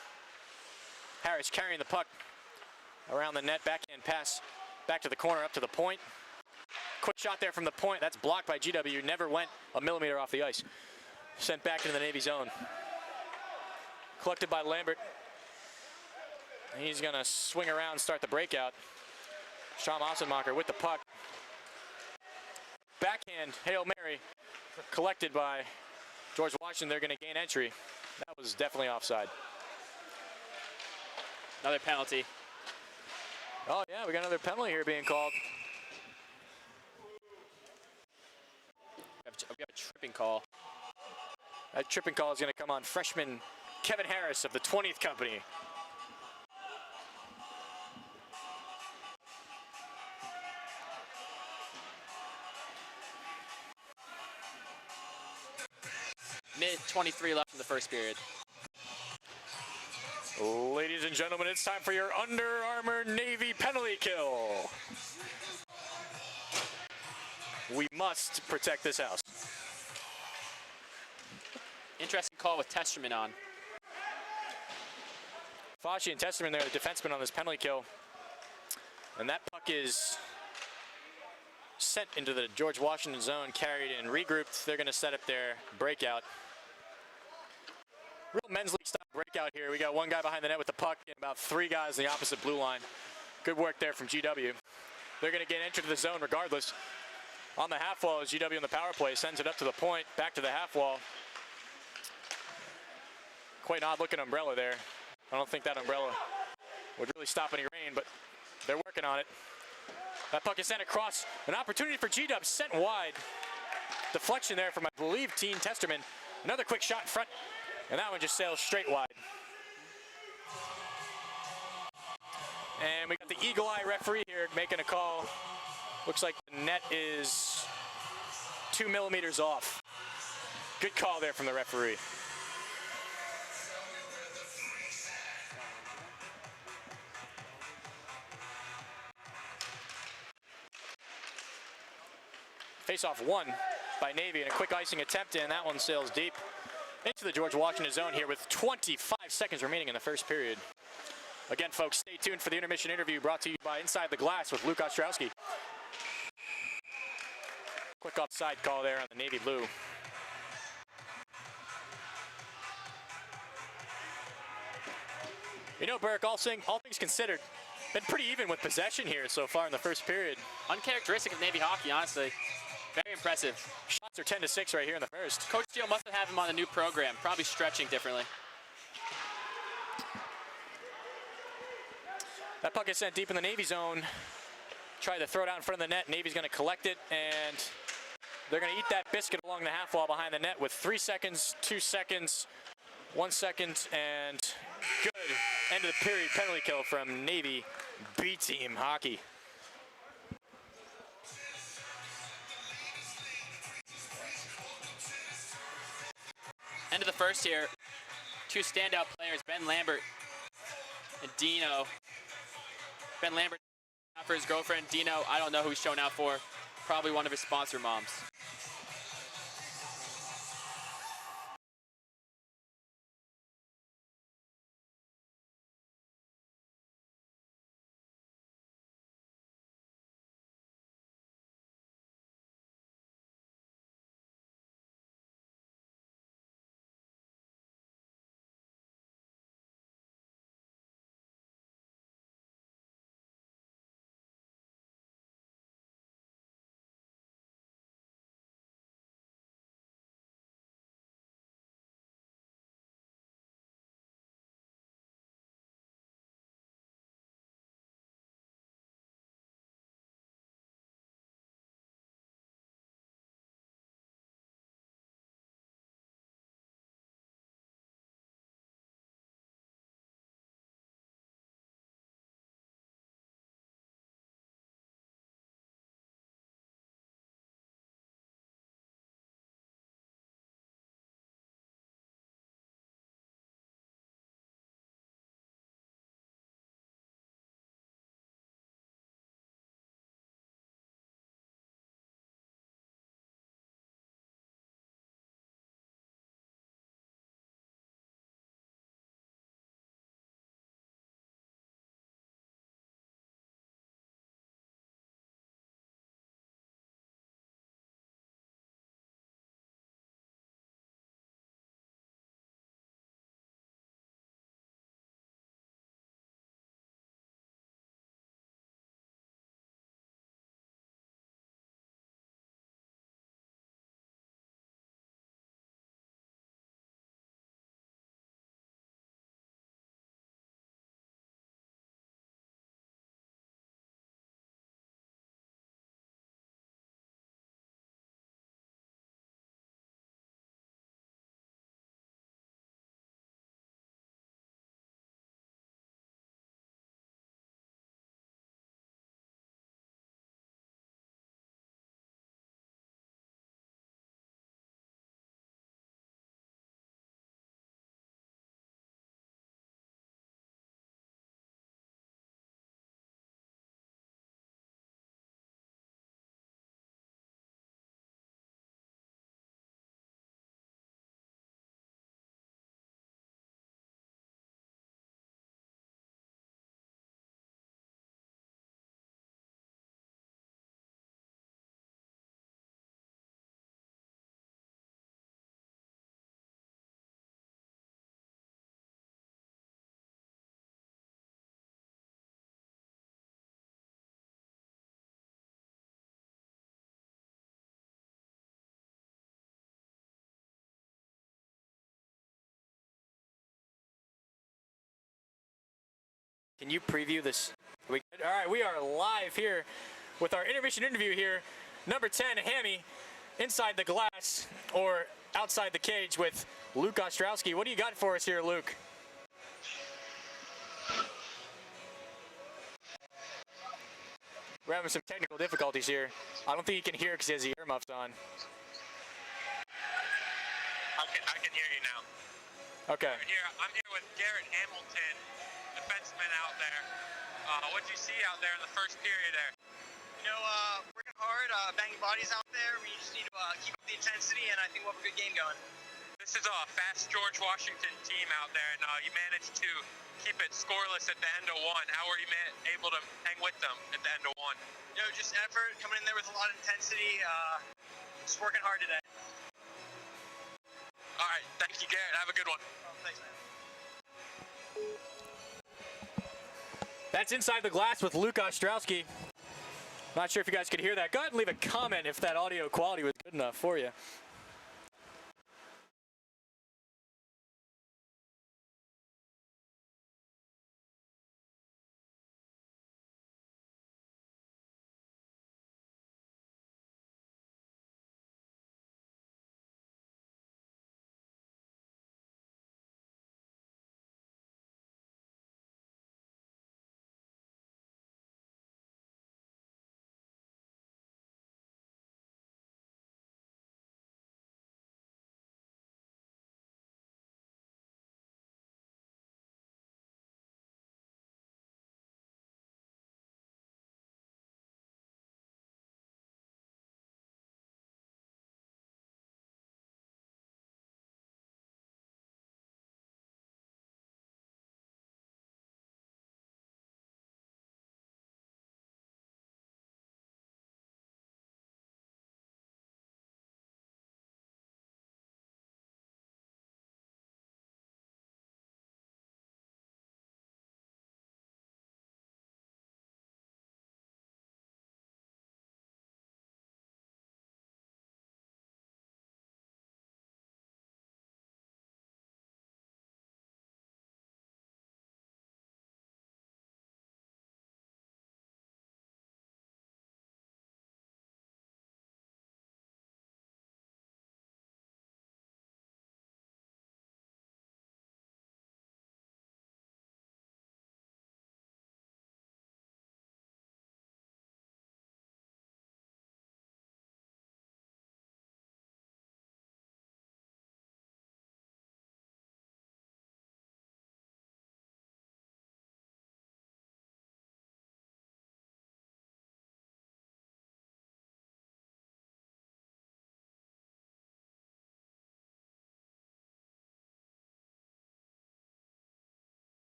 Harris carrying the puck around the net. Backhand pass back to the corner, up to the point. Quick shot there from the point. That's blocked by GW. Never went a millimeter off the ice. Sent back into the Navy zone. Collected by Lambert. He's going to swing around and start the breakout. Sean Ossenmacher with the puck. Backhand Hail Mary collected by George Washington. They're going to gain entry. That was definitely offside. Another penalty. Oh yeah, we got another penalty here being called. We've got a tripping call. That tripping call is going to come on freshman Kevin Harris of the 20th Company. Mid-23 left in the first period. Ladies and gentlemen, it's time for your Under Armour Navy penalty kill. We must protect this house. Interesting call with Testerman on. Fauci and Testerman there, the defenseman on this penalty kill. And that puck is sent into the George Washington zone, carried and regrouped. They're going to set up their breakout. Real men's league style breakout here. We got one guy behind the net with the puck and about 3 guys in the opposite blue line. Good work there from GW. They're going to get entered to the zone regardless. On the half wall is GW in the power play, sends it up to the point, back to the half wall. Quite an odd looking umbrella there. I don't think that umbrella would really stop any rain, but they're working on it. That puck is sent across. An opportunity for GW sent wide. Deflection there from, I believe, Teen Testerman. Another quick shot in front, and that one just sails straight wide. And we got the Eagle Eye referee here making a call. Looks like the net is 2 millimeters off. Good call there from the referee. Face-off won by Navy and a quick icing attempt, and that one sails deep into the George Washington zone here with 25 seconds remaining in the first period. Again, folks, stay tuned for the intermission interview brought to you by Inside the Glass with Luke Ostrowski. Quick offside call there on the Navy blue. You know, Burke, all things considered, been pretty even with possession here so far in the first period. Uncharacteristic of Navy hockey, honestly. Very impressive. Shots are 10-6 right here in the first. Coach Steele must have him on the new program, probably stretching differently. That puck is sent deep in the Navy zone. Try to throw it out in front of the net. Navy's going to collect it, and they're going to eat that biscuit along the half wall behind the net with 3 seconds, 2 seconds, 1 second, and good end of the period penalty kill from Navy B-team hockey. End of the first here. 2 standout players, Ben Lambert and Dino. Ben Lambert out for his girlfriend. Dino, I don't know who he's showing out for. Probably one of his sponsor moms. Can you preview this? All right, we are live here with our intermission interview here. Number 10, Hammy, inside the glass or outside the cage with Luke Ostrowski. What do you got for us here, Luke? We're having some technical difficulties here. I don't think he can hear because he has the earmuffs on. I can hear you now. Okay. I'm here with Garrett Hamilton, defenseman out there. What did you see out there in the first period there? You know, working hard, banging bodies out there. We just need to keep up the intensity, and I think we'll have a good game going. This is a fast George Washington team out there, and you managed to keep it scoreless at the end of one. How were you able to hang with them at the end of one? You know, just effort, coming in there with a lot of intensity, just working hard today. All right, thank you, Garrett. Have a good one. Thanks, man. That's Inside the Glass with Luke Ostrowski. Not sure if you guys could hear that. Go ahead and leave a comment if that audio quality was good enough for you.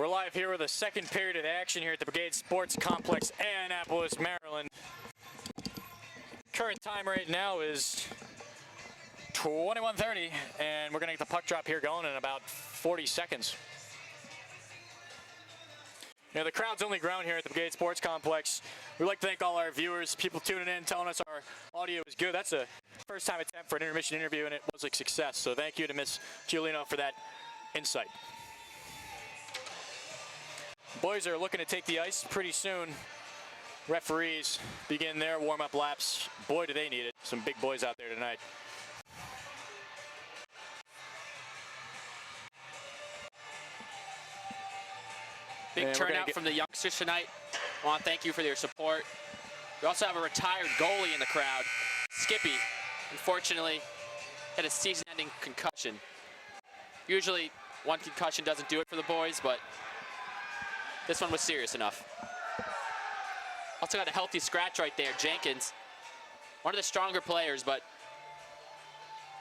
We're live here with the second period of action here at the Brigade Sports Complex, Annapolis, Maryland. Current time right now is 21:30, and we're going to get the puck drop here going in about 40 seconds. You know, the crowd's only grown here at the Brigade Sports Complex. We'd like to thank all our viewers, people tuning in, telling us our audio is good. That's a first-time attempt for an intermission interview, and it was a success. So thank you to Miss Giolino for that insight. Boys are looking to take the ice pretty soon. Referees begin their warm-up laps. Boy, do they need it. Some big boys out there tonight. Big turnout from the youngsters tonight. I want to thank you for your support. We also have a retired goalie in the crowd, Skippy. Unfortunately, had a season-ending concussion. Usually, one concussion doesn't do it for the boys, but this one was serious enough. Also got a healthy scratch right there, Jenkins. One of the stronger players, but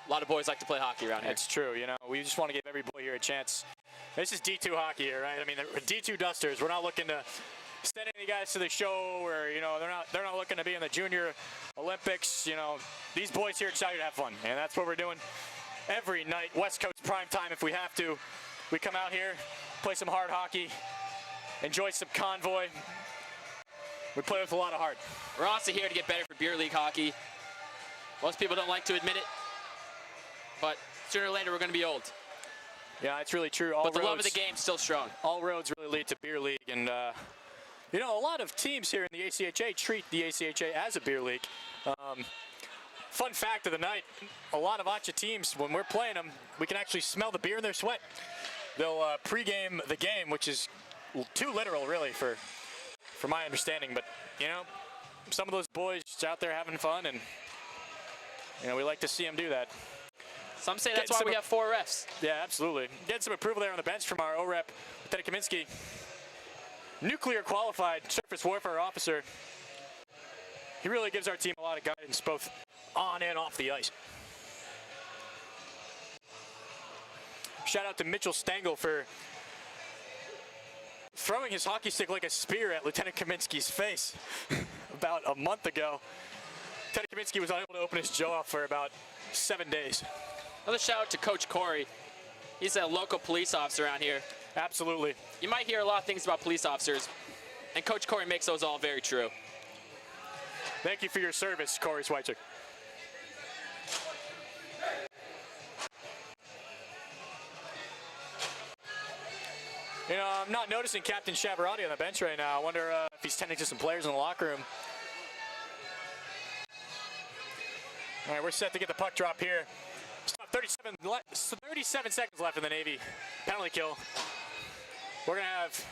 a lot of boys like to play hockey around here. That's true. You know, we just want to give every boy here a chance. This is D2 hockey here, right? I mean, the D2 Dusters. We're not looking to send any guys to the show, or you know, they're not looking to be in the Junior Olympics. You know, these boys here are excited to have fun, and that's what we're doing every night. West Coast prime time, if we have to. We come out here, play some hard hockey, enjoy some convoy. We play with a lot of heart. We're also here to get better for beer league hockey. Most people don't like to admit it, but sooner or later we're going to be old. Yeah, it's really true. But the love of the game's still strong. All roads really lead to beer league, and you know, a lot of teams here in the ACHA treat the ACHA as a beer league. Fun fact of the night, a lot of ACHA teams, when we're playing them, we can actually smell the beer in their sweat. They'll pregame the game, which is too literal, really, for my understanding. But, you know, some of those boys out there having fun, and, you know, we like to see them do that. Some say that's why we have 4 refs. Yeah, absolutely. Getting some approval there on the bench from our OREP, Lieutenant Kaminsky. Nuclear qualified surface warfare officer. He really gives our team a lot of guidance, both on and off the ice. Shout out to Mitchell Stengel for throwing his hockey stick like a spear at Lieutenant Kaminsky's face about a month ago. Lieutenant Kaminsky was unable to open his jaw for about 7 days. Another shout out to Coach Corey. He's a local police officer around here. Absolutely. You might hear a lot of things about police officers, and Coach Corey makes those all very true. Thank you for your service, Corey Schweitzer. You know, I'm not noticing Captain Chavarati on the bench right now. I wonder if he's tending to some players in the locker room. All right, we're set to get the puck drop here. Still 37 seconds left in the Navy penalty kill. We're going to have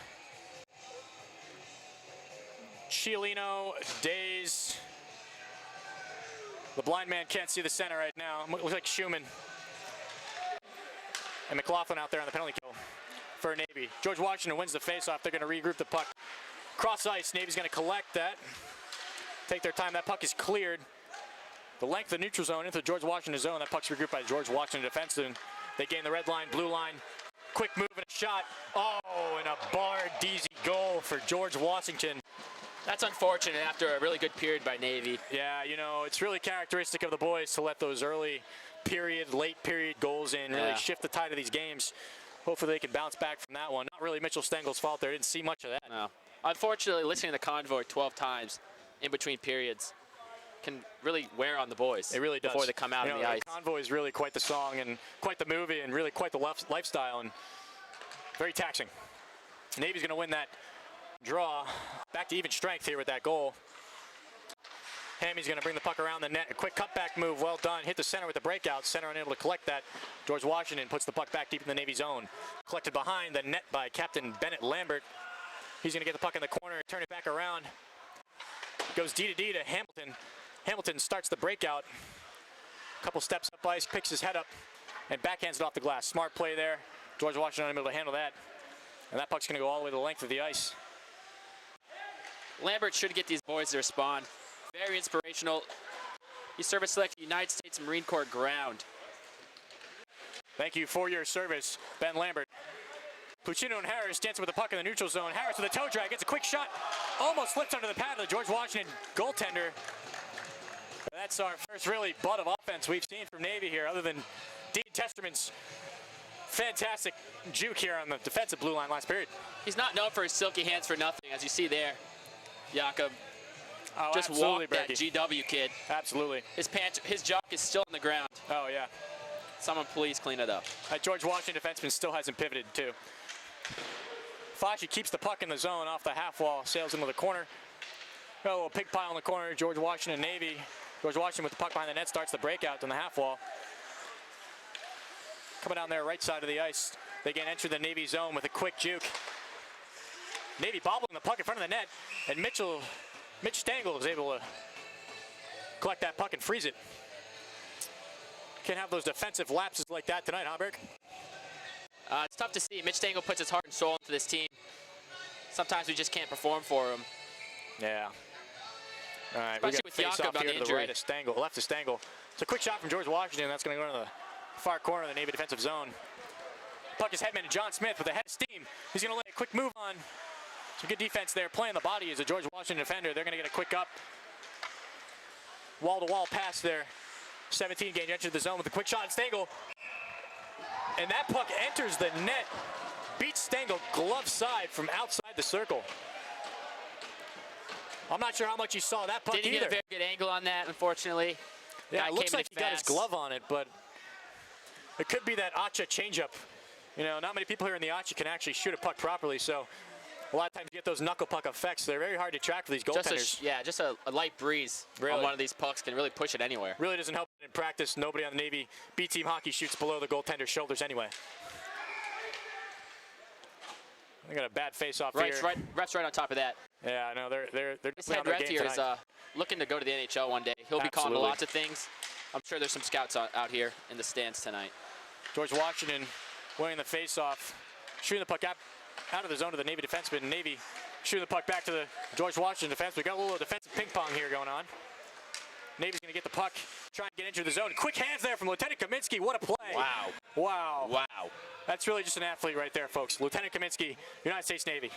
Chiolino, Days. The blind man can't see the center right now. Looks like Schumann and McLaughlin out there on the penalty kill for Navy. George Washington wins the faceoff. They're going to regroup the puck. Cross ice, Navy's going to collect that. Take their time. That puck is cleared. The length of the neutral zone into the George Washington zone. That puck's regrouped by the George Washington defenseman. They gain the red line, blue line. Quick move and a shot. Oh, and a barred DZ goal for George Washington. That's unfortunate after a really good period by Navy. Yeah, you know, it's really characteristic of the boys to let those early period, late period goals in, really shift the tide of these games. Hopefully they can bounce back from that one. Not really Mitchell Stengel's fault there. Didn't see much of that. No. Unfortunately, listening to Convoy 12 times in between periods can really wear on the boys. It really does. Before they come out on the ice. Convoy is really quite the song and quite the movie and really quite the lifestyle and very taxing. Navy's going to win that draw. Back to even strength here with that goal. Hammy's going to bring the puck around the net. A quick cutback move, well done. Hit the center with the breakout. Center unable to collect that. George Washington puts the puck back deep in the Navy zone. Collected behind the net by Captain Bennett Lambert. He's going to get the puck in the corner and turn it back around. Goes D-to-D to Hamilton. Hamilton starts the breakout. Couple steps up ice, picks his head up, and backhands it off the glass. Smart play there. George Washington unable to handle that. And that puck's going to go all the way to the length of the ice. Lambert should get these boys to respond. Very inspirational. He service selected United States Marine Corps ground. Thank you for your service, Ben Lambert. Puccino and Harris dancing with the puck in the neutral zone. Harris with a toe drag, gets a quick shot. Almost slips under the pad of the George Washington goaltender. That's our first really butt of offense we've seen from Navy here, other than Dean Testerman's fantastic juke here on the defensive blue line last period. He's not known for his silky hands for nothing, as you see there. Jakob just absolutely, walked that Berkey. GW kid. Absolutely. His jock is still on the ground. Oh, yeah. Someone please clean it up. That George Washington defenseman still hasn't pivoted, too. Fashi keeps the puck in the zone off the half wall, sails into the corner. Got a little pig pile in the corner. George Washington, Navy. George Washington with the puck behind the net starts the breakout on the half wall. Coming down there, right side of the ice. They again enter the Navy zone with a quick juke. Navy bobbling the puck in front of the net, and Mitch Stengel is able to collect that puck and freeze it. Can't have those defensive lapses like that tonight, huh, Burke? It's tough to see. Mitch Stengel puts his heart and soul into this team. Sometimes we just can't perform for him. Yeah. All right, Especially we got with face Jakob off on here the to the injury. right of Stengel, left of Stengel. It's a quick shot from George Washington. That's going to go into the far corner of the Navy defensive zone. Puck is headman to John Smith with a head of steam. He's going to lay a quick move on. Some good defense there. Playing the body is a George Washington defender. They're going to get a quick up. Wall-to-wall pass there. 17 gauge entered the zone with a quick shot. Stengel. And that puck enters the net. Beats Stengel glove side from outside the circle. I'm not sure how much you saw that puck Didn't either. get a very good angle on that, unfortunately. Yeah, Guy it looks came in like he got his fast. glove on it, but it could be that Acha changeup. You know, not many people here in the Acha can actually shoot a puck properly, so a lot of times you get those knuckle puck effects. They're very hard to track for these goaltenders. Just a light breeze Really? on one of these pucks can really push it anywhere. Really doesn't help in practice. Nobody on the Navy B team hockey shoots below the goaltender's shoulders anyway. They got a bad face-off here. Ref's right on top of that. Yeah, I know they're This definitely on head their ref game here is tonight. looking to go to the NHL one day. He'll be calling Absolutely. lots of things. I'm sure there's some scouts out here in the stands tonight. George Washington winning the face-off, shooting the puck out of the zone to the Navy defenseman. Navy shooting the puck back to the George Washington defenseman. We got a little defensive ping pong here going on. Navy's going to get the puck, try and get into the zone. Quick hands there from Lieutenant Kaminsky. What a play. Wow. Wow. Wow. That's really just an athlete right there, folks. Lieutenant Kaminsky, United States Navy.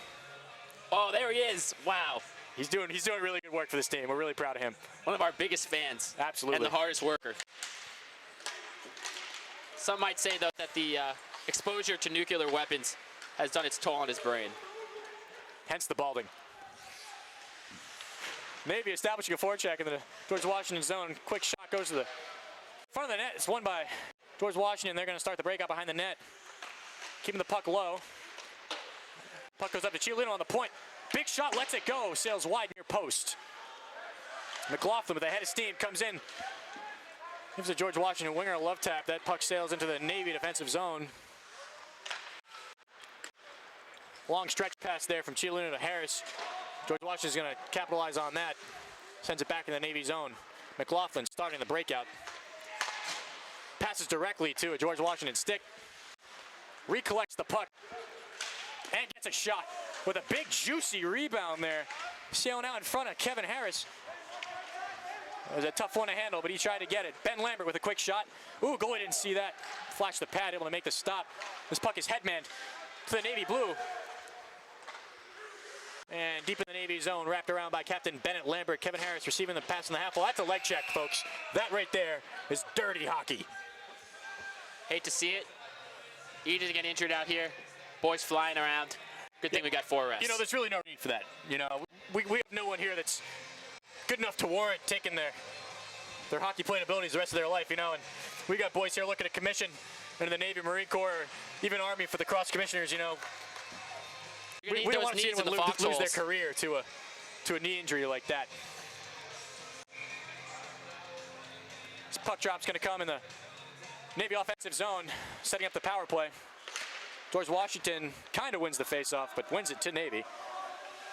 Oh, there he is. Wow. He's doing really good work for this team. We're really proud of him. One of our biggest fans. Absolutely. And the hardest worker. Some might say, though, that the exposure to nuclear weapons has done its toll on his brain. Hence the balding. Navy establishing a forecheck in the George Washington zone. Quick shot goes to the front of the net. It's won by George Washington. They're going to start the breakout behind the net. Keeping the puck low. Puck goes up to Chiolino on the point. Big shot, lets it go. Sails wide near post. McLaughlin with a head of steam comes in. Gives the George Washington winger a love tap. That puck sails into the Navy defensive zone. Long stretch pass there from Chiolino to Harris. George Washington's going to capitalize on that. Sends it back in the Navy zone. McLaughlin starting the breakout. Passes directly to a George Washington stick. Recollects the puck. And gets a shot with a big juicy rebound there. Sailing out in front of Kevin Harris. It was a tough one to handle, but he tried to get it. Ben Lambert with a quick shot. Ooh, goalie didn't see that. Flashed the pad, able to make the stop. This puck is headman to the Navy blue. And deep in the Navy zone, wrapped around by Captain Bennett Lambert. Kevin Harris receiving the pass in the half wall. That's a leg check, folks. That right there is dirty hockey. Hate to see it. Edith to get injured out here. Boys flying around. Good thing we got 4 arrests. You know, there's really no need for that. You know, we have no one here that's good enough to warrant taking their hockey playing abilities the rest of their life, you know. And we got boys here looking to commission into the Navy, Marine Corps, or even Army for the cross commissioners, you know. We don't want to see anyone lose their career to a knee injury like that. This puck drop's going to come in the Navy offensive zone, setting up the power play. George Washington kind of wins the faceoff, but wins it to Navy.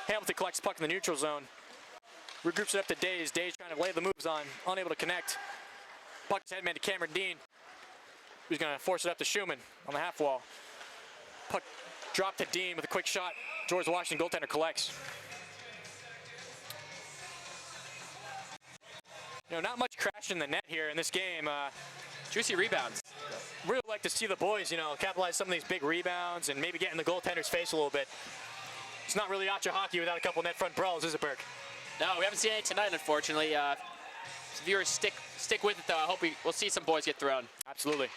Hamilton collects the puck in the neutral zone. Regroups it up to Days. Days trying to lay the moves on, unable to connect. Puck's headman to Cameron Dean, who's going to force it up to Schumann on the half wall. Puck dropped to Dean with a quick shot. George Washington goaltender collects. You know, not much crash in the net here in this game. Juicy rebounds. really like to see the boys, capitalize some of these big rebounds and maybe get in the goaltender's face a little bit. It's not really Acha hockey without a couple net front brawls, is it, Burke? No, we haven't seen any tonight, unfortunately. Viewers, stick with it, though. I hope we'll see some boys get thrown. Absolutely.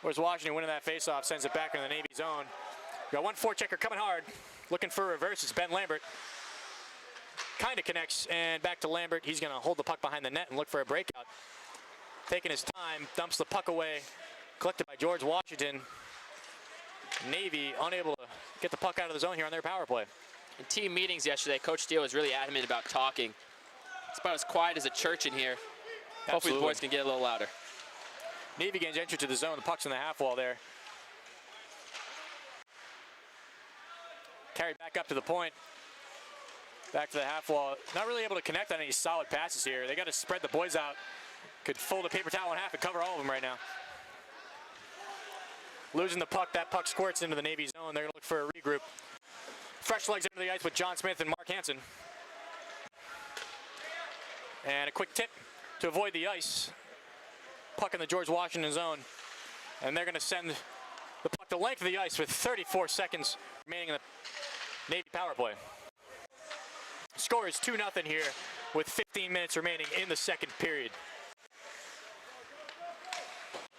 Whereas Washington winning that faceoff sends it back in the Navy zone. We got one forechecker coming hard, looking for a reverse. It's Ben Lambert. Kind of connects, and back to Lambert. He's going to hold the puck behind the net and look for a breakout. Taking his time, dumps the puck away, collected by George Washington. Navy unable to get the puck out of the zone here on their power play. In team meetings yesterday, Coach Steele was really adamant about talking. It's about as quiet as a church in here. Hopefully Absolutely. the boys can get a little louder. Navy gains entry to the zone. The puck's in the half wall there. Carried back up to the point. Back to the half wall. Not really able to connect on any solid passes here. They got to spread the boys out. Could fold a paper towel in half and cover all of them right now. Losing the puck. That puck squirts into the Navy zone. They're going to look for a regroup. Fresh legs under the ice with John Smith and Mark Hansen. And a quick tip to avoid the ice. Puck in the George Washington zone. And they're going to send the puck the length of the ice with 34 seconds remaining in the Navy power play. Score is 2-0 here with 15 minutes remaining in the second period.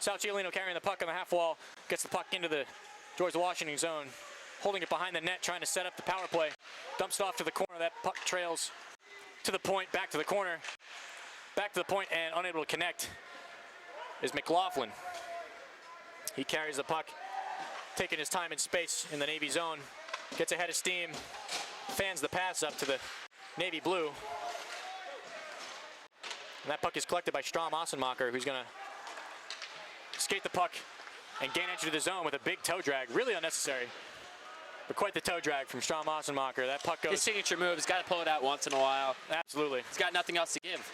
Sal Ciolino carrying the puck on the half wall. Gets the puck into the George Washington zone. Holding it behind the net, trying to set up the power play. Dumps it off to the corner. That puck trails to the point, back to the corner. Back to the point and unable to connect is McLaughlin. He carries the puck, taking his time and space in the Navy zone. Gets ahead of steam, fans the pass up to the Navy blue. And that puck is collected by Strom Ossenmacher, who's going to skate the puck and gain entry to the zone with a big toe drag. Really unnecessary, but quite the toe drag from Strom Ossenmacher. That puck goes. His signature move, he's got to pull it out once in a while. Absolutely. He's got nothing else to give.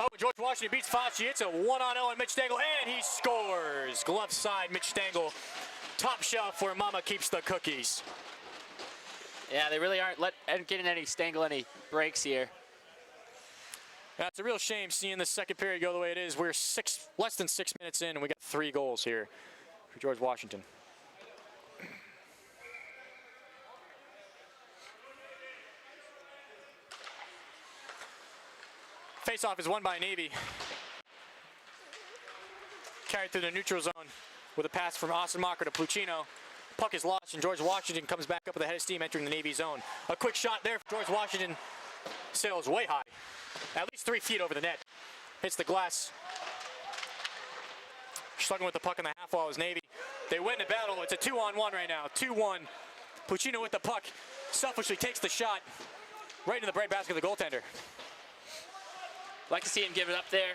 Oh, George Washington beats Facci. It's a 1-on-0 on Mitch Stengel, and he scores. Glove side, Mitch Stengel. Top shelf where Mama keeps the cookies. Yeah, they really aren't getting any Stengel any breaks here. It's a real shame seeing the second period go the way it is. We're less than 6 minutes in, and we got 3 goals here for George Washington. Face-off is won by Navy. Carried through the neutral zone with a pass from Ossenmacher to Pluchino. Puck is lost, and George Washington comes back up with a head of steam entering the Navy zone. A quick shot there for George Washington. Sails way high, at least 3 feet over the net. Hits the glass. Slugging with the puck in the half wall is Navy. They win the battle. It's a 2-on-1 right now. 2-1. Pluchino with the puck. Selfishly takes the shot right into the bread basket of the goaltender. Like to see him give it up there.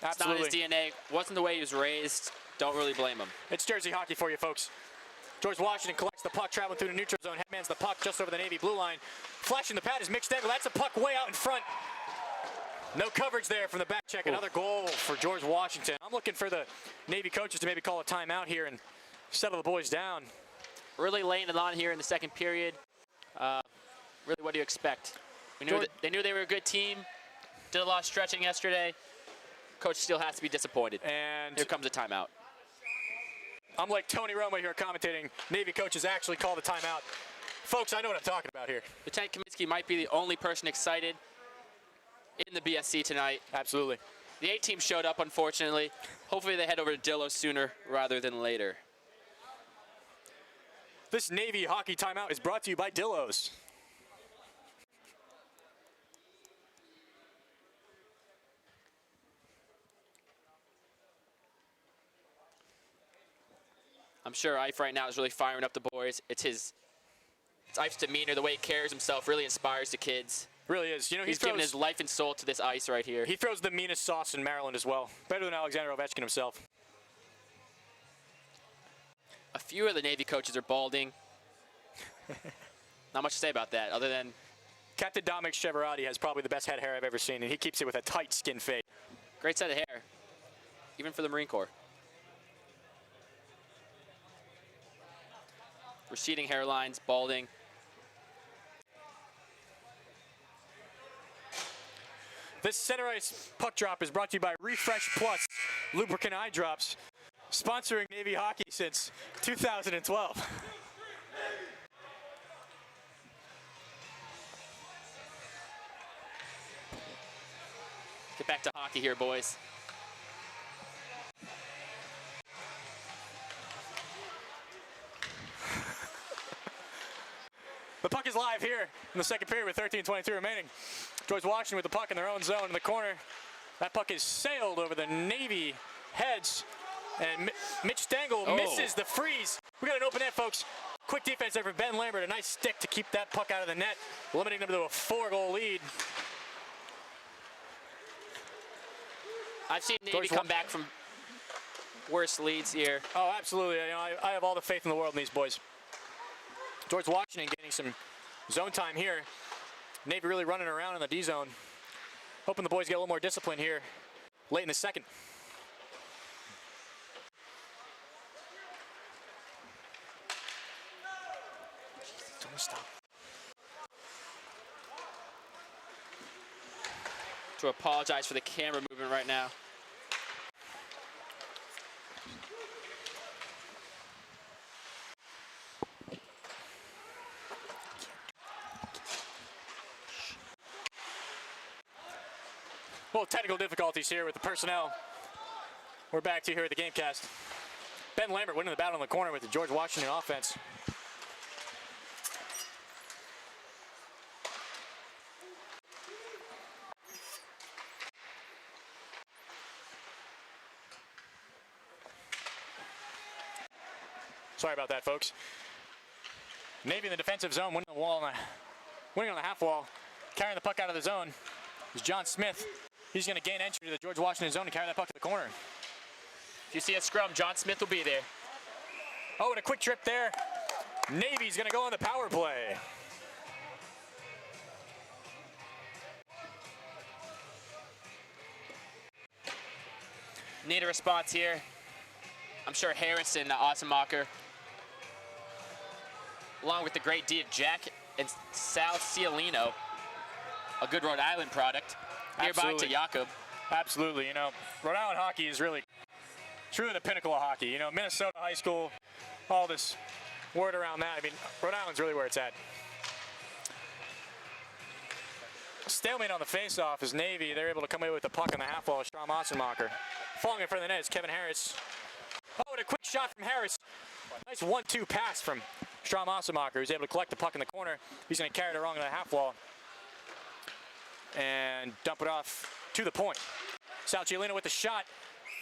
Absolutely. It's not his DNA. Wasn't the way he was raised. Don't really blame him. It's Jersey hockey for you, folks. George Washington collects the puck, traveling through the neutral zone. Headmans the puck just over the Navy blue line. Flashing the pad is Mitch Stengel. That's a puck way out in front. No coverage there from the back check. Another goal for George Washington. I'm looking for the Navy coaches to maybe call a timeout here and settle the boys down. Really laying it on here in the second period. Really, what do you expect? They knew they were a good team. Did a lot of stretching yesterday. Coach Steele has to be disappointed. And here comes a timeout. I'm like Tony Romo here commentating. Navy coaches actually call the timeout. Folks, I know what I'm talking about here. Lieutenant Kaminsky might be the only person excited in the BSC tonight. Absolutely. The 8 team showed up, unfortunately. Hopefully they head over to Dillo sooner rather than later. This Navy hockey timeout is brought to you by Dillo's. I'm sure Ife right now is really firing up the boys. It's Ife's demeanor, the way he carries himself, really inspires the kids. Really is. You know, he's given his life and soul to this ice right here. He throws the meanest sauce in Maryland as well. Better than Alexander Ovechkin himself. A few of the Navy coaches are balding. Not much to say about that, other than Captain Dominic Cheverati has probably the best head hair I've ever seen, and he keeps it with a tight skin fade. Great set of hair, even for the Marine Corps. Receding hairlines, balding. This center ice puck drop is brought to you by Refresh Plus lubricant eye drops. sponsoring Navy hockey since 2012. Get back to hockey here, boys. The puck is live here in the second period with 13:23 remaining. George Washington with the puck in their own zone in the corner. That puck is sailed over the Navy heads, and Mitch Stengel misses the freeze. We got an open net, folks. Quick defense there for Ben Lambert. A nice stick to keep that puck out of the net, limiting them to a 4-goal lead. I've seen Navy come back from worse leads here. Oh, absolutely. You know, I have all the faith in the world in these boys. George Washington getting some zone time here. Navy really running around in the D zone. Hoping the boys get a little more discipline here late in the second. Don't stop. To apologize for the camera movement right now. Well, technical difficulties here with the personnel. We're back to here at the Gamecast. Ben Lambert winning the battle in the corner with the George Washington offense. Sorry about that, folks. Navy in the defensive zone, winning on the half wall, carrying the puck out of the zone is John Smith. He's going to gain entry to the George Washington zone and carry that puck to the corner. If you see a scrum, John Smith will be there. Oh, and a quick trip there. Navy's going to go on the power play. Need a response here. I'm sure Harris and Ossenmacher, along with the great D of Jack and Sal Cialino, a good Rhode Island product, nearby to Jakob. Absolutely. You know, Rhode Island hockey is really, truly the pinnacle of hockey. You know, Minnesota high school, all this word around that. I mean, Rhode Island's really where it's at. Stalemate on the face-off is Navy. They're able to come away with the puck on the half wall. Strom Ossenmacher. Falling in front of the net is Kevin Harris. Oh, and a quick shot from Harris. Nice 1-2 pass from Strom Ossenmacher, who's able to collect the puck in the corner. He's going to carry it along the half wall and dump it off to the point. Sal Cialino with the shot,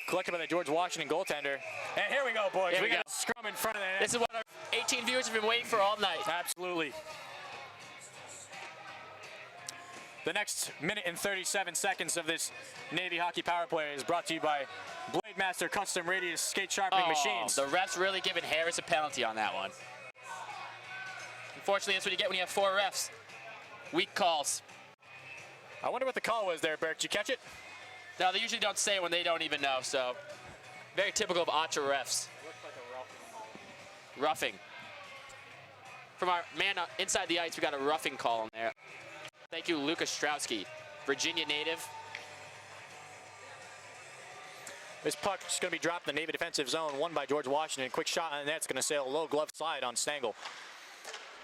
collected by the George Washington goaltender. And here we go, boys. We got a scrum in front of the net. This is what our 18 viewers have been waiting for all night. Absolutely. The next minute and 37 seconds of this Navy hockey power play is brought to you by Blade Master Custom Radius Skate Sharpening Machines. The refs really giving Harris a penalty on that one. Unfortunately, that's what you get when you have 4 refs. Weak calls. I wonder what the call was there, Bert. Did you catch it? No, they usually don't say it when they don't even know, so very typical of Otra refs. Looks like a roughing. Roughing. From our man inside the ice, we got a roughing call in there. Thank you, Lucas Strowski, Virginia native. This puck is going to be dropped in the Navy defensive zone, won by George Washington. Quick shot on the net. It's going to sail low glove side on Stengel.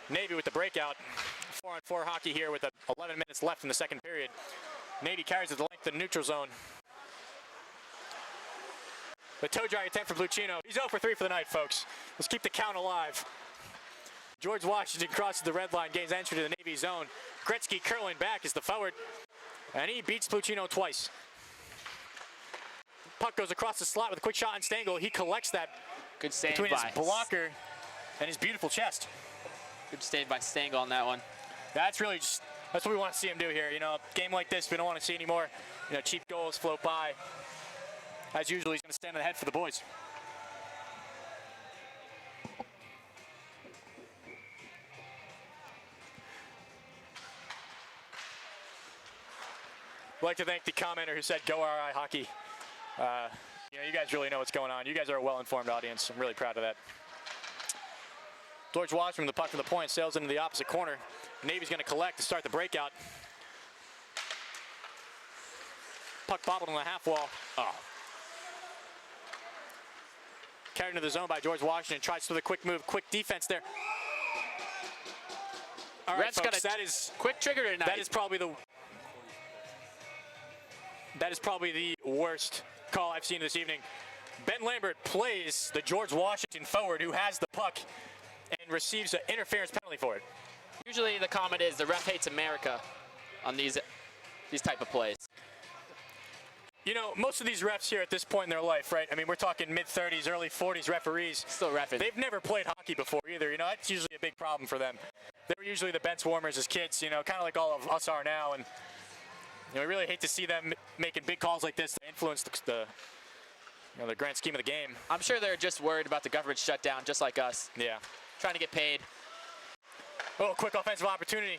Navy with the breakout. 4-on-4 hockey here with 11 minutes left in the second period. Navy carries it the length of the neutral zone. The toe drag attempt for Bluchino. He's 0 for 3 for the night, folks. Let's keep the count alive. George Washington crosses the red line, gains entry to the Navy zone. Gretzky curling back is the forward, and he beats Bluchino twice. Puck goes across the slot with a quick shot on Stengel. He collects that Good save between his by blocker and his beautiful chest. Good save by Stengel on that one. That's really just, that's what we want to see him do here. You know, a game like this, we don't want to see any more, you know, cheap goals float by. As usual, he's going to stand on the head for the boys. I'd like to thank the commenter who said, "Go RI hockey." You know, you guys really know what's going on. You guys are a well-informed audience. I'm really proud of that. George Washington, the puck from the point, sails into the opposite corner. Navy's going to collect to start the breakout. Puck bobbled on the half wall. Oh. Carried into the zone by George Washington. Tries for the quick move, quick defense there. All right, Ref's got folks, a that is quick trigger tonight. that is probably the worst call I've seen this evening. Ben Lambert plays the George Washington forward who has the puck and receives an interference penalty for it. Usually the comment is the ref hates America on these type of plays. You know, most of these refs here at this point in their life, right? I mean, we're talking mid-30s, early 40s referees. Still reffing. They've never played hockey before either. You know, that's usually a big problem for them. They were usually the bench warmers as kids, you know, kind of like all of us are now. And, you know, we really hate to see them making big calls like this to influence the grand scheme of the game. I'm sure they're just worried about the government shutdown, just like us. Yeah. Trying to get paid. Oh, quick offensive opportunity.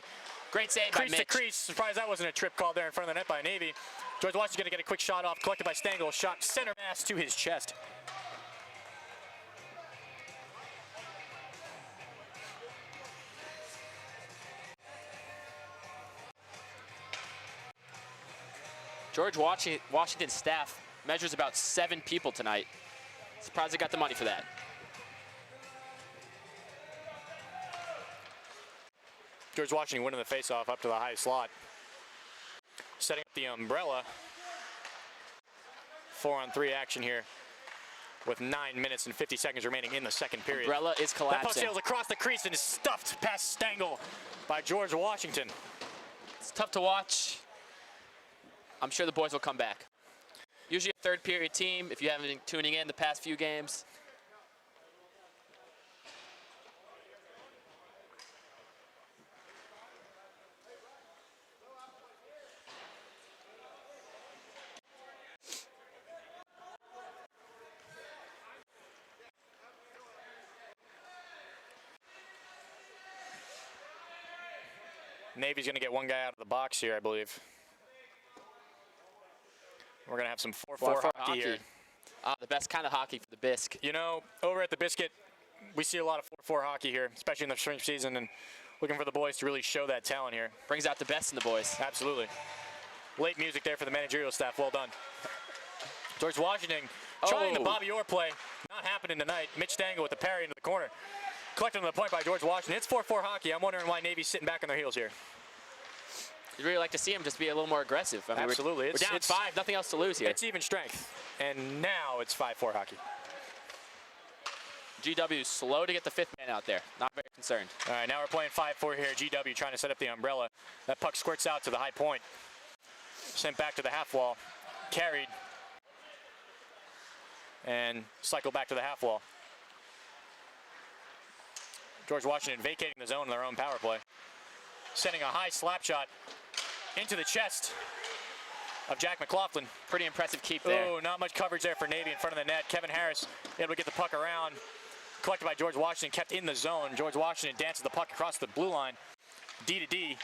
Great save by Crease to Mitch. crease. Surprised that wasn't a trip call there in front of the net by Navy. George Washington's going to get a quick shot off, collected by Stengel. Shot center mass to his chest. George Washington's staff measures about 7 people tonight. Surprised they got the money for that. George Washington winning the faceoff up to the high slot. Setting up the umbrella. 4-on-3 action here with 9 minutes and 50 seconds remaining in the second period. Umbrella is That puck collapsing. sails across the crease and is stuffed past Stengel by George Washington. It's tough to watch. I'm sure the boys will come back. Usually a third period team, if you haven't been tuning in the past few games. Navy's going to get one guy out of the box here, I believe. We're going to have some 4-4 hockey here. The best kind of hockey for the Bisque. You know, over at the Biscuit, we see a lot of 4-4 hockey here, especially in the spring season, and looking for the boys to really show that talent here. Brings out the best in the boys. Absolutely. Late music there for the managerial staff. Well done. George Washington trying the Bobby Orr play. Not happening tonight. Mitch Stengel with the parry into the corner. Collected on the point by George Washington. It's 4-4 hockey. I'm wondering why Navy's sitting back on their heels here. You'd really like to see him just be a little more aggressive. I mean, Absolutely. We're down 5, nothing else to lose here. It's even strength. And now it's 5-4 hockey. GW slow to get the 5th man out there. Not very concerned. All right, now we're playing 5-4 here. GW trying to set up the umbrella. That puck squirts out to the high point. Sent back to the half wall. Carried. And cycled back to the half wall. George Washington vacating the zone in their own power play. Sending a high slap shot into the chest of Jack McLaughlin. Pretty impressive keep there. Oh, not much coverage there for Navy in front of the net. Kevin Harris able to get the puck around. Collected by George Washington, kept in the zone. George Washington dances the puck across the blue line. D to D.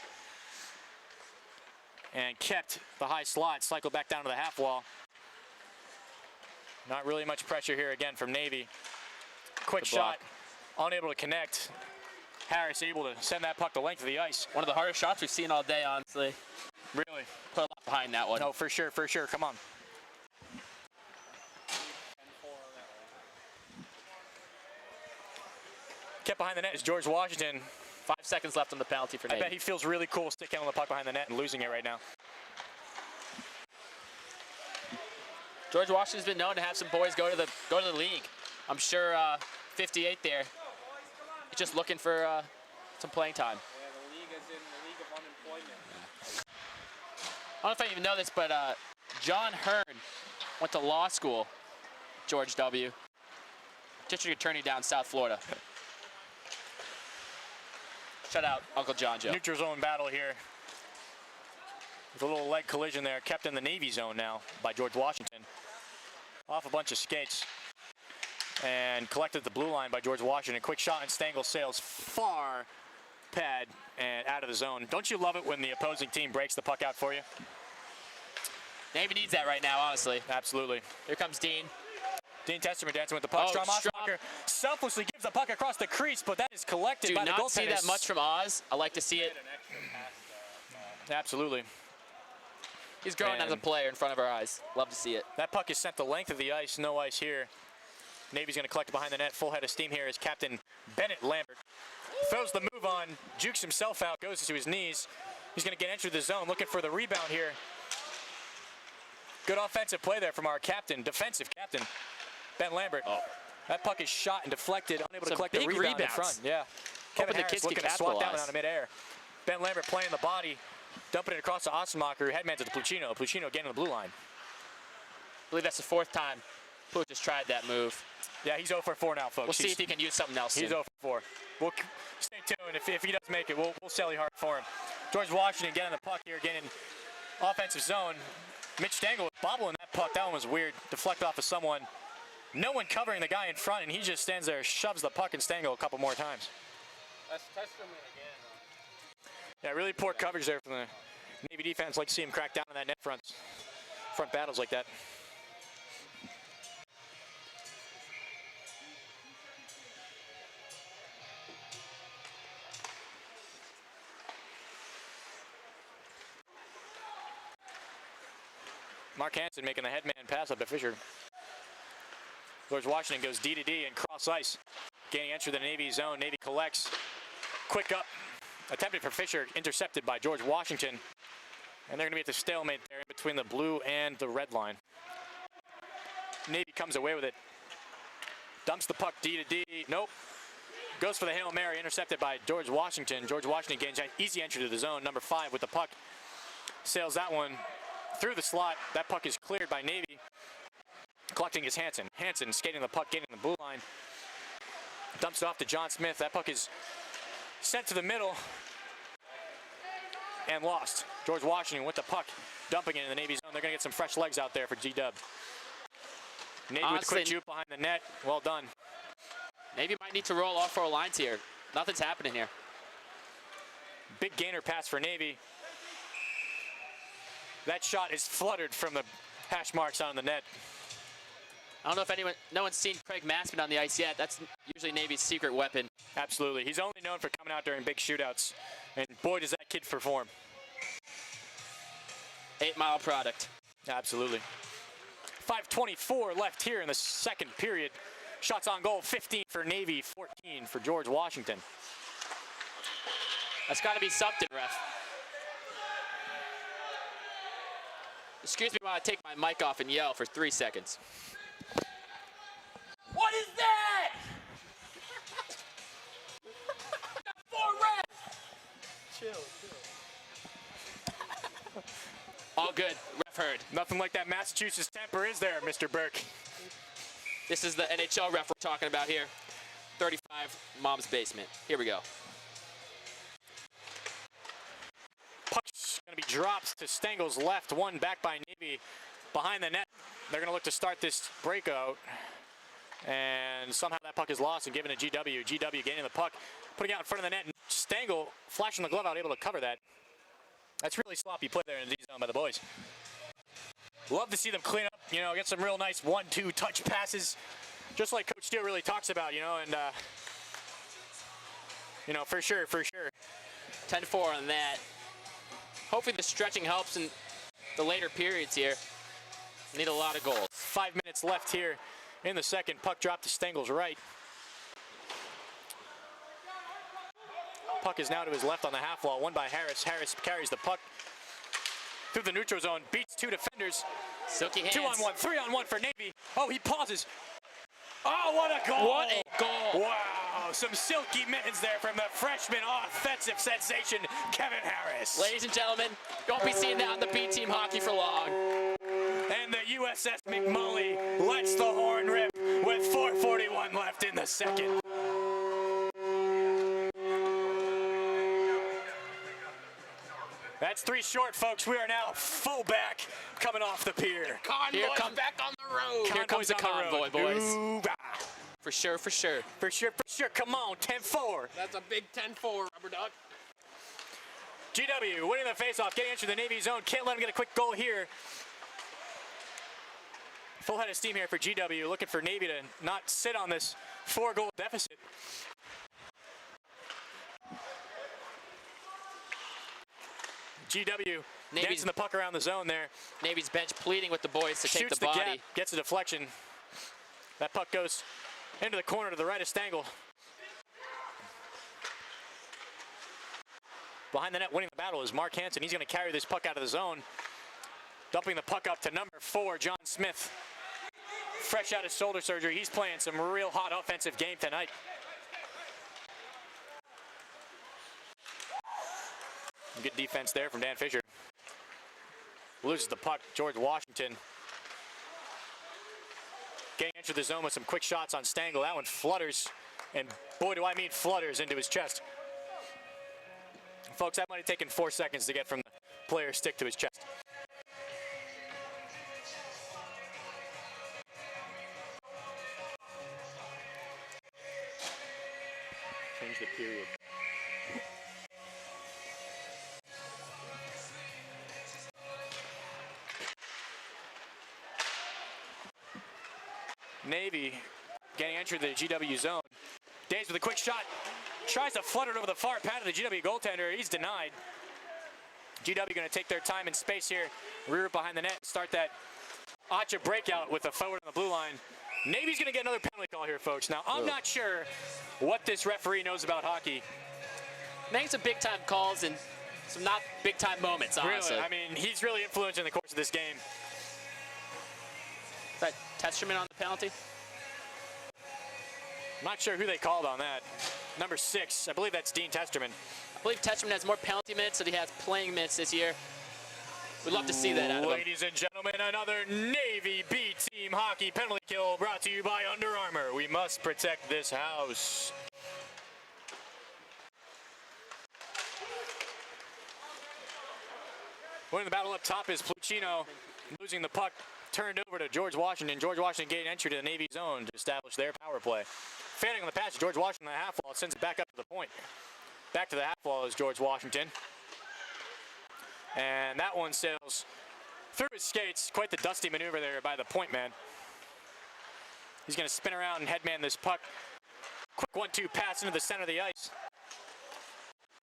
And kept the high slot, cycled back down to the half wall. Not really much pressure here again from Navy. Quick shot, unable to connect. Harris able to send that puck the length of the ice. One of the hardest shots we've seen all day, honestly. Really? Put a lot behind that one. No, for sure, for sure. Come on. Kept behind the net is George Washington. 5 seconds left on the penalty for I Navy. bet he feels really cool sticking on the puck behind the net and losing it right now. George Washington's been known to have some boys go to the league. I'm sure 58 there. He's just looking for some playing time. Yeah, the league is in the league of unemployment. I don't know if I even know this, but John Hearn went to law school. George W. District attorney down South Florida. Shout out Uncle John Joe. Neutral zone battle here. With a little leg collision there, kept in the Navy zone now by George Washington. Off a bunch of skates. And collected the blue line by George Washington. Quick shot and Stengel sails far pad and out of the zone. Don't you love it when the opposing team breaks the puck out for you? Navy needs that right now, honestly. Absolutely. Here comes Dean. Dean Testerman dancing with the puck. Oh, Strom Strom. Osbacher selflessly gives the puck across the crease, but that is collected Do by the not see goaltender. that much from Oz. I like to see it. Absolutely. He's growing as a And- player in front of our eyes. Love to see it. That puck is sent the length of the ice. No ice here. Navy's going to collect behind the net. Full head of steam here is Captain Bennett Lambert. Throws the move on, jukes himself out, goes to his knees. He's going to get entered the zone, looking for the rebound here. Good offensive play there from our captain, defensive captain, Ben Lambert. Oh. That puck is shot and deflected, unable to collect the rebound in front. Yeah. Kevin Harris looking to swat down out of midair. Ben Lambert playing the body, dumping it across to Ostermacher, who headmans it to Pluchino. Pluchino again on the blue line. I believe that's the 4th time Pluch has tried that move. Yeah, he's 0 for 4 now, folks. We'll see if he can use something else. He's 0 for 4. We'll stay tuned. If he does make it, we'll sell you hard for him. George Washington getting the puck here, getting offensive zone. Mitch Stengel was bobbling that puck. That one was weird. Deflect off of someone. No one covering the guy in front, and he just stands there, shoves the puck in Stengel a couple more times. That's testament again. Yeah, really poor coverage there from the Navy defense. Like to see him crack down on that net front battles like that. Mark Hansen making the headman pass up to Fisher. George Washington goes D to D and cross ice. Gaining entry to the Navy zone. Navy collects. Quick up. Attempted for Fisher. Intercepted by George Washington. And they're going to be at the stalemate there in between the blue and the red line. Navy comes away with it. Dumps the puck D to D. Nope. Goes for the Hail Mary. Intercepted by George Washington. George Washington gains easy entry to the zone. Number 5 with the puck. Sails that one through the slot. That puck is cleared by Navy. Collecting is Hansen. Hansen skating the puck, getting the blue line. Dumps it off to John Smith. That puck is sent to the middle and lost. George Washington with the puck, dumping it in the Navy zone. They're going to get some fresh legs out there for G-Dub. Navy with quick juke behind the net. Well done. Navy might need to roll all 4 lines here. Nothing's happening here. Big gainer pass for Navy. That shot is fluttered from the hash marks on the net. I don't know if no one's seen Craig Massman on the ice yet. That's usually Navy's secret weapon. Absolutely. He's only known for coming out during big shootouts. And boy, does that kid perform. 8-mile product. Absolutely. 5:24 left here in the second period. Shots on goal, 15 for Navy, 14 for George Washington. That's got to be something, ref. Excuse me while I take my mic off and yell for 3 seconds. What is that? 4 red. Chill. All good. Ref heard. Nothing like that Massachusetts temper, is there, Mr. Burke? This is the NHL ref we're talking about here. 35, Mom's Basement. Here we go. Puck's going to be dropped to Stengel's left. One back by Navy behind the net. They're going to look to start this breakout. And somehow that puck is lost and given to GW. GW gaining the puck, putting it out in front of the net. And Stengel flashing the glove out, able to cover that. That's really sloppy play there in the D zone by the boys. Love to see them clean up, get some real nice 1-2 touch passes, just like Coach Steele really talks about, and for sure. 10-4 on that. Hopefully the stretching helps in the later periods here. Need a lot of goals. 5 minutes left here in the second. Puck dropped to Stengel's right. Puck is now to his left on the half wall, won by Harris. Harris carries the puck through the neutral zone, beats 2 defenders. Silky hands. 2-on-1, 3-on-1 for Navy. Oh, he pauses. Oh, what a goal! What a goal! Wow, some silky mittens there from the freshman offensive sensation, Kevin Harris. Ladies and gentlemen, don't be seeing that on the B team hockey for long. And the USS McMully lets the horn rip with 4:41 left in the second. That's 3 short, folks. We are now full back coming off the pier. Here comes back on the road. Here comes the convoy, boys. For sure. For sure. Come on, 10-4. That's a big 10-4, Rubber Duck. GW winning the faceoff, getting into the Navy zone. Can't let him get a quick goal here. Full head of steam here for GW, looking for Navy to not sit on this 4-goal deficit. GW dancing the puck around the zone there. Navy's bench pleading with the boys to take Shoots the body. gap, gets a deflection. That puck goes into the corner to the right of Stengel. Behind the net, winning the battle is Mark Hansen. He's going to carry this puck out of the zone. Dumping the puck up to number 4, John Smith. Fresh out of shoulder surgery, he's playing some real hot offensive game tonight. Good defense there from Dan Fisher. Loses the puck, George Washington. Getting into the zone with some quick shots on Stengel. That one flutters, and boy do I mean flutters, into his chest. Folks, that might have taken 4 seconds to get from the player's stick to his chest. Change the period. Navy getting entered the GW zone. Days with a quick shot. Tries to flutter it over the far pad of the GW goaltender. He's denied. GW going to take their time and space here. Rear behind the net. Start that Acha breakout with a forward on the blue line. Navy's going to get another penalty call here, folks. Now, I'm not sure what this referee knows about hockey. Making some big-time calls and some not big-time moments, honestly. Really, I mean, he's really influencing the course of this game. Is that Testerman on the penalty? I'm not sure who they called on that. Number 6, I believe that's Dean Testerman. I believe Testerman has more penalty minutes than he has playing minutes this year. We'd love to see that out of him. Ladies and gentlemen, another Navy B Team hockey penalty kill brought to you by Under Armour. We must protect this house. Winning the battle up top is Pluchino, losing the puck, turned over to George Washington. George Washington getting entry to the Navy zone to establish their power play. Fanning on the pass, George Washington on the half wall, sends it back up to the point. Back to the half wall is George Washington. And that one sails through his skates. Quite the dusty maneuver there by the point man. He's going to spin around and headman this puck. Quick 1-2 pass into the center of the ice.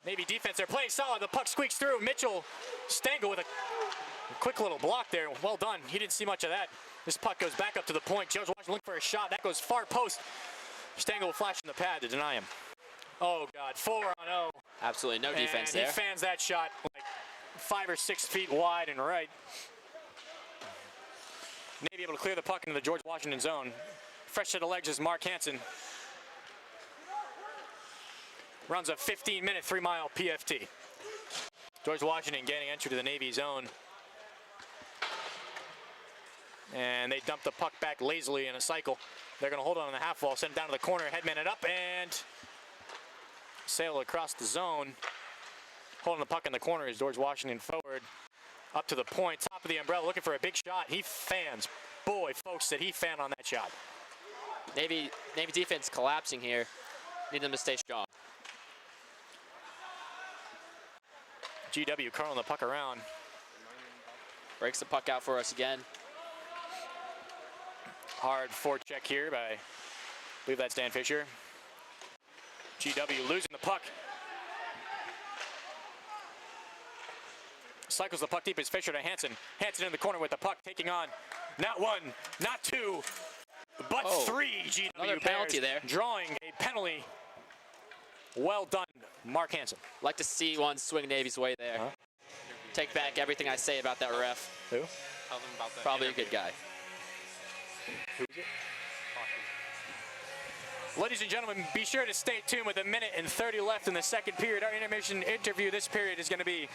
Navy defense, they're playing solid. The puck squeaks through. Mitchell Stengel with a quick little block there. Well done. He didn't see much of that. This puck goes back up to the point. George Washington looking for a shot. That goes far post. Stengel will flash in the pad to deny him. Oh, God. 4-on-0. Absolutely no defense there. He fans that shot like 5 or 6 feet wide and right. Navy able to clear the puck into the George Washington zone. Fresh set of legs is Mark Hansen. Runs a 15-minute 3-mile PFT. George Washington getting entry to the Navy zone. And they dump the puck back lazily in a cycle. They're going to hold it on the half wall, send it down to the corner, headman it up, and sail across the zone. Holding the puck in the corner is George Washington forward. Up to the point, top of the umbrella, looking for a big shot. He fans. Boy, folks, did he fan on that shot. Navy defense collapsing here. Need them to stay strong. GW curling the puck around. Breaks the puck out for us again. Hard forecheck here by, I believe that's Dan Fisher. GW losing the puck. Cycles the puck deep as Fisher to Hansen. Hansen in the corner with the puck, taking on not 1, not 2, but 3 GW Another penalty Bears, there. drawing a penalty. Well done, Mark Hansen. Like to see one swing Navy's way there. Take back everything I say about that ref. Who? Tell them about that. Probably a good guy. Who is it? Ladies and gentlemen, be sure to stay tuned with 1 minute and 30 left in the second period. Our intermission interview this period is going to be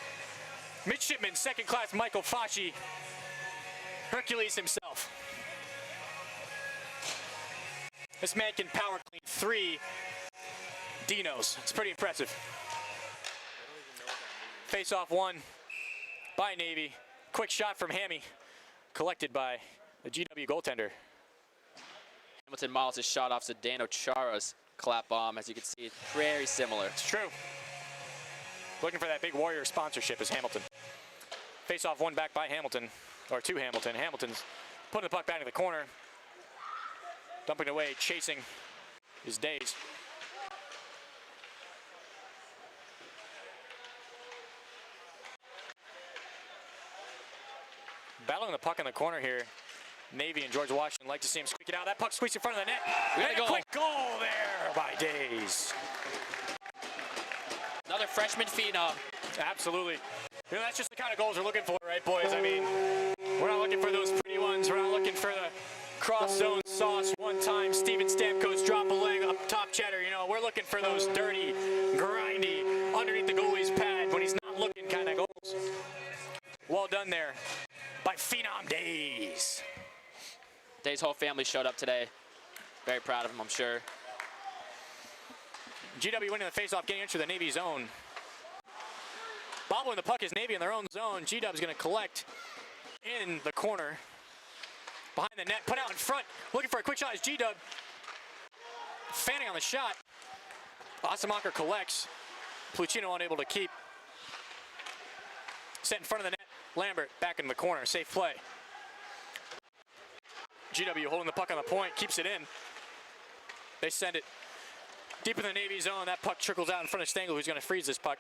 Midshipman, second class Michael Fasci, Hercules himself. This man can power clean 3 Dinos. It's pretty impressive. Face off 1 by Navy. Quick shot from Hammy, collected by the GW goaltender. Hamilton models his shot off Zdeno Chara's clap bomb. As you can see, it's very similar. It's true. Looking for that big Warrior sponsorship is Hamilton. Face off 1 back by Hamilton, or to Hamilton. Hamilton's putting the puck back in the corner. Dumping away, chasing his days. Battling the puck in the corner here Navy and George Washington like to see him squeak it out. That puck squeaks in front of the net. We got And a a goal. quick goal there by Days. Another freshman phenom. Absolutely. You know, that's just the kind of goals we're looking for, right, boys? I mean, we're not looking for those pretty ones. We're not looking for the cross-zone sauce one-time Steven Stamkos drop a leg up top cheddar. You know, we're looking for those dirty, grindy, underneath the goalie's pad when he's not looking kind of goals. Well done there by Phenom Days. Dave's whole family showed up today. Very proud of him, I'm sure. GW winning the faceoff, getting into the Navy zone. Bobbling the puck is Navy in their own zone. GW's going to collect in the corner. Behind the net, put out in front. Looking for a quick shot is GW. Fanning on the shot. Osamacher collects. Pluchino unable to keep. Set in front of the net. Lambert back in the corner. Safe play. GW holding the puck on the point. Keeps it in. They send it deep in the Navy zone. That puck trickles out in front of Stengel, who's going to freeze this puck.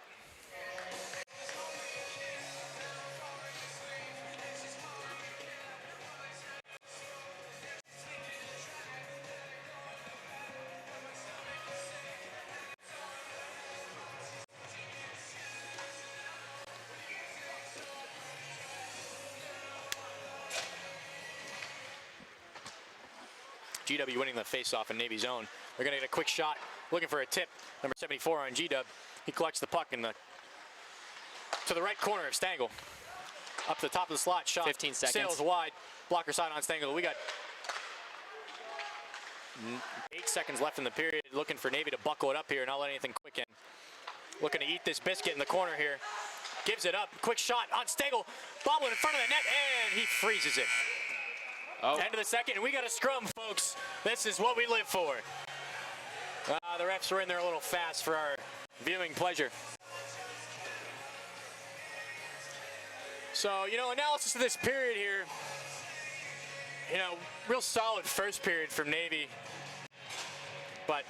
GW winning the face-off in Navy zone. They're going to get a quick shot, looking for a tip. Number 74 on GW. He collects the puck to the right corner of Stengel. Up to the top of the slot, shot. 15 seconds. Sails wide, blocker side on Stengel. We got 8 seconds left in the period. Looking for Navy to buckle it up here, not let anything quick in. Looking to eat this biscuit in the corner here. Gives it up, quick shot on Stengel. Bobble in front of the net, and he freezes it. Oh. End of the second, and we got a scrum, folks. This is what we live for. The refs were in there a little fast for our viewing pleasure. So, you know, analysis of this period here. You know, real solid first period from Navy. But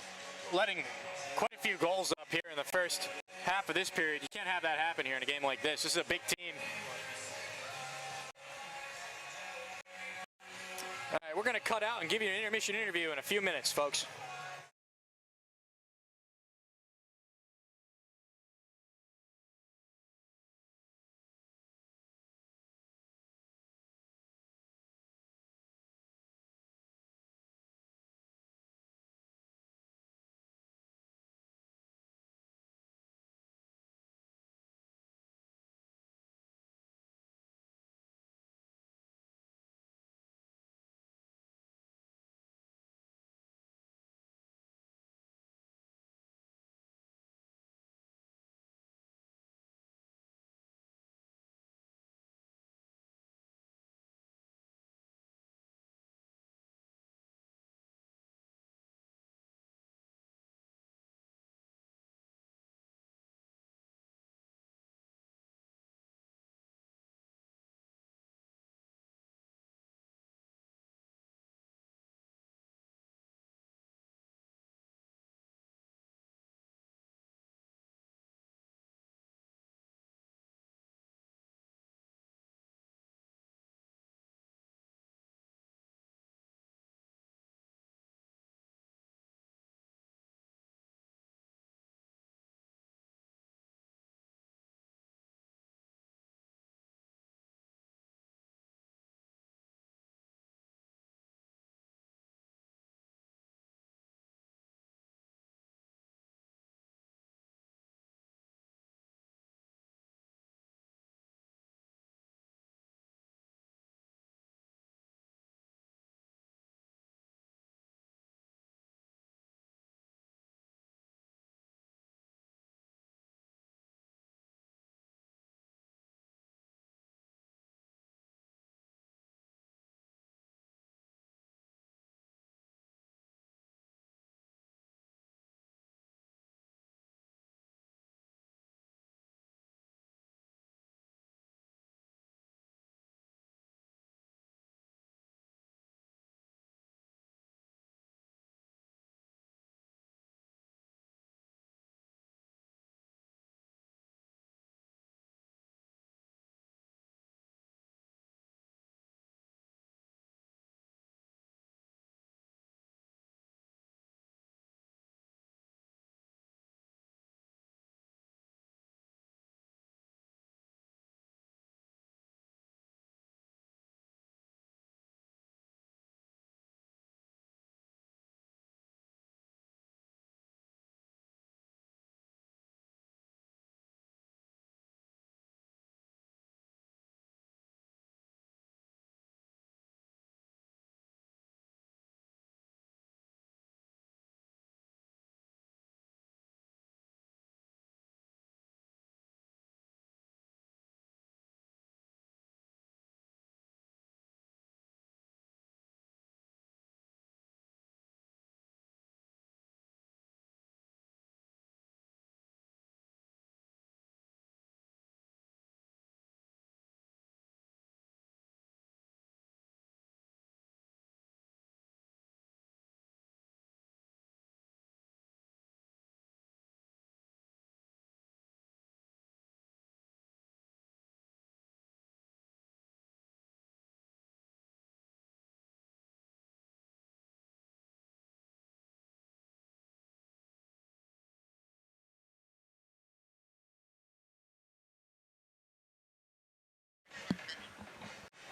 letting quite a few goals up here in the first half of this period. You can't have that happen here in a game like this. This is a big team. All right, we're going to cut out and give you an intermission interview in a few minutes, folks.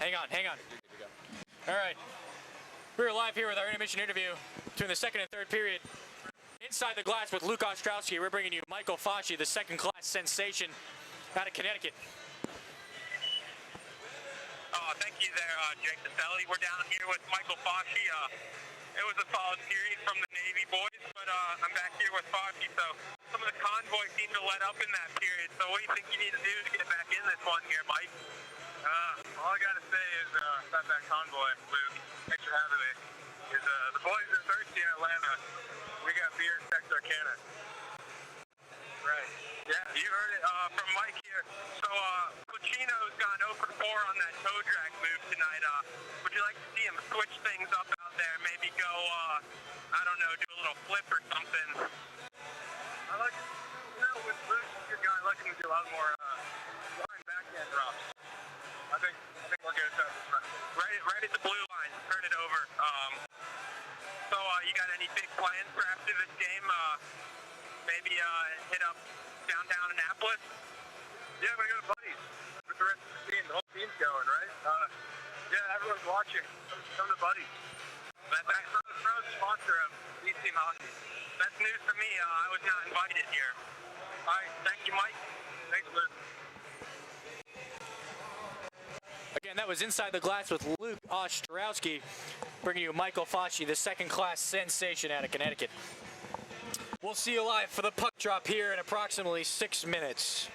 Hang on. All right. We're live here with our intermission interview between the second and third period. Inside the glass with Luke Ostrowski, we're bringing you Michael Fasci, the second-class sensation out of Connecticut. Thank you there, Jake Caselli. We're down here with Michael Fasci. It was a solid series from the Navy boys, but I'm back here with Fasci. So some of the convoy seemed to let up in that period. So what do you think you need to do to get back in this one here, Mike? All I gotta say is about that convoy, Luke. Thanks for having me. Is the boys are thirsty in Atlanta. We got beer in Texarkana. Right. Yeah, you heard it from Mike here. So Puccino's gone 0 for 4 on that toe drag move tonight. Would you like to see him switch things up out there? Maybe go, I don't know, do a little flip or something. I like, with Luke, your guy, I like him to do a lot more line backhand drops. I think we'll get it done. Right at the blue line, turn it over. So you got any big plans for after this game? Maybe hit up downtown Annapolis? Yeah, we got buddies. With the rest of the team, the whole team's going, right? Yeah, everyone's watching. Come to buddies. That's Proud sponsor of Beat Team Hockey. That's news to me. I was not invited here. All right, thank you, Mike. Thanks, Luke. Again, that was Inside the Glass with Luke Ostrowski, bringing you Michael Fasci, the second-class sensation out of Connecticut. We'll see you live for the puck drop here in approximately 6 minutes.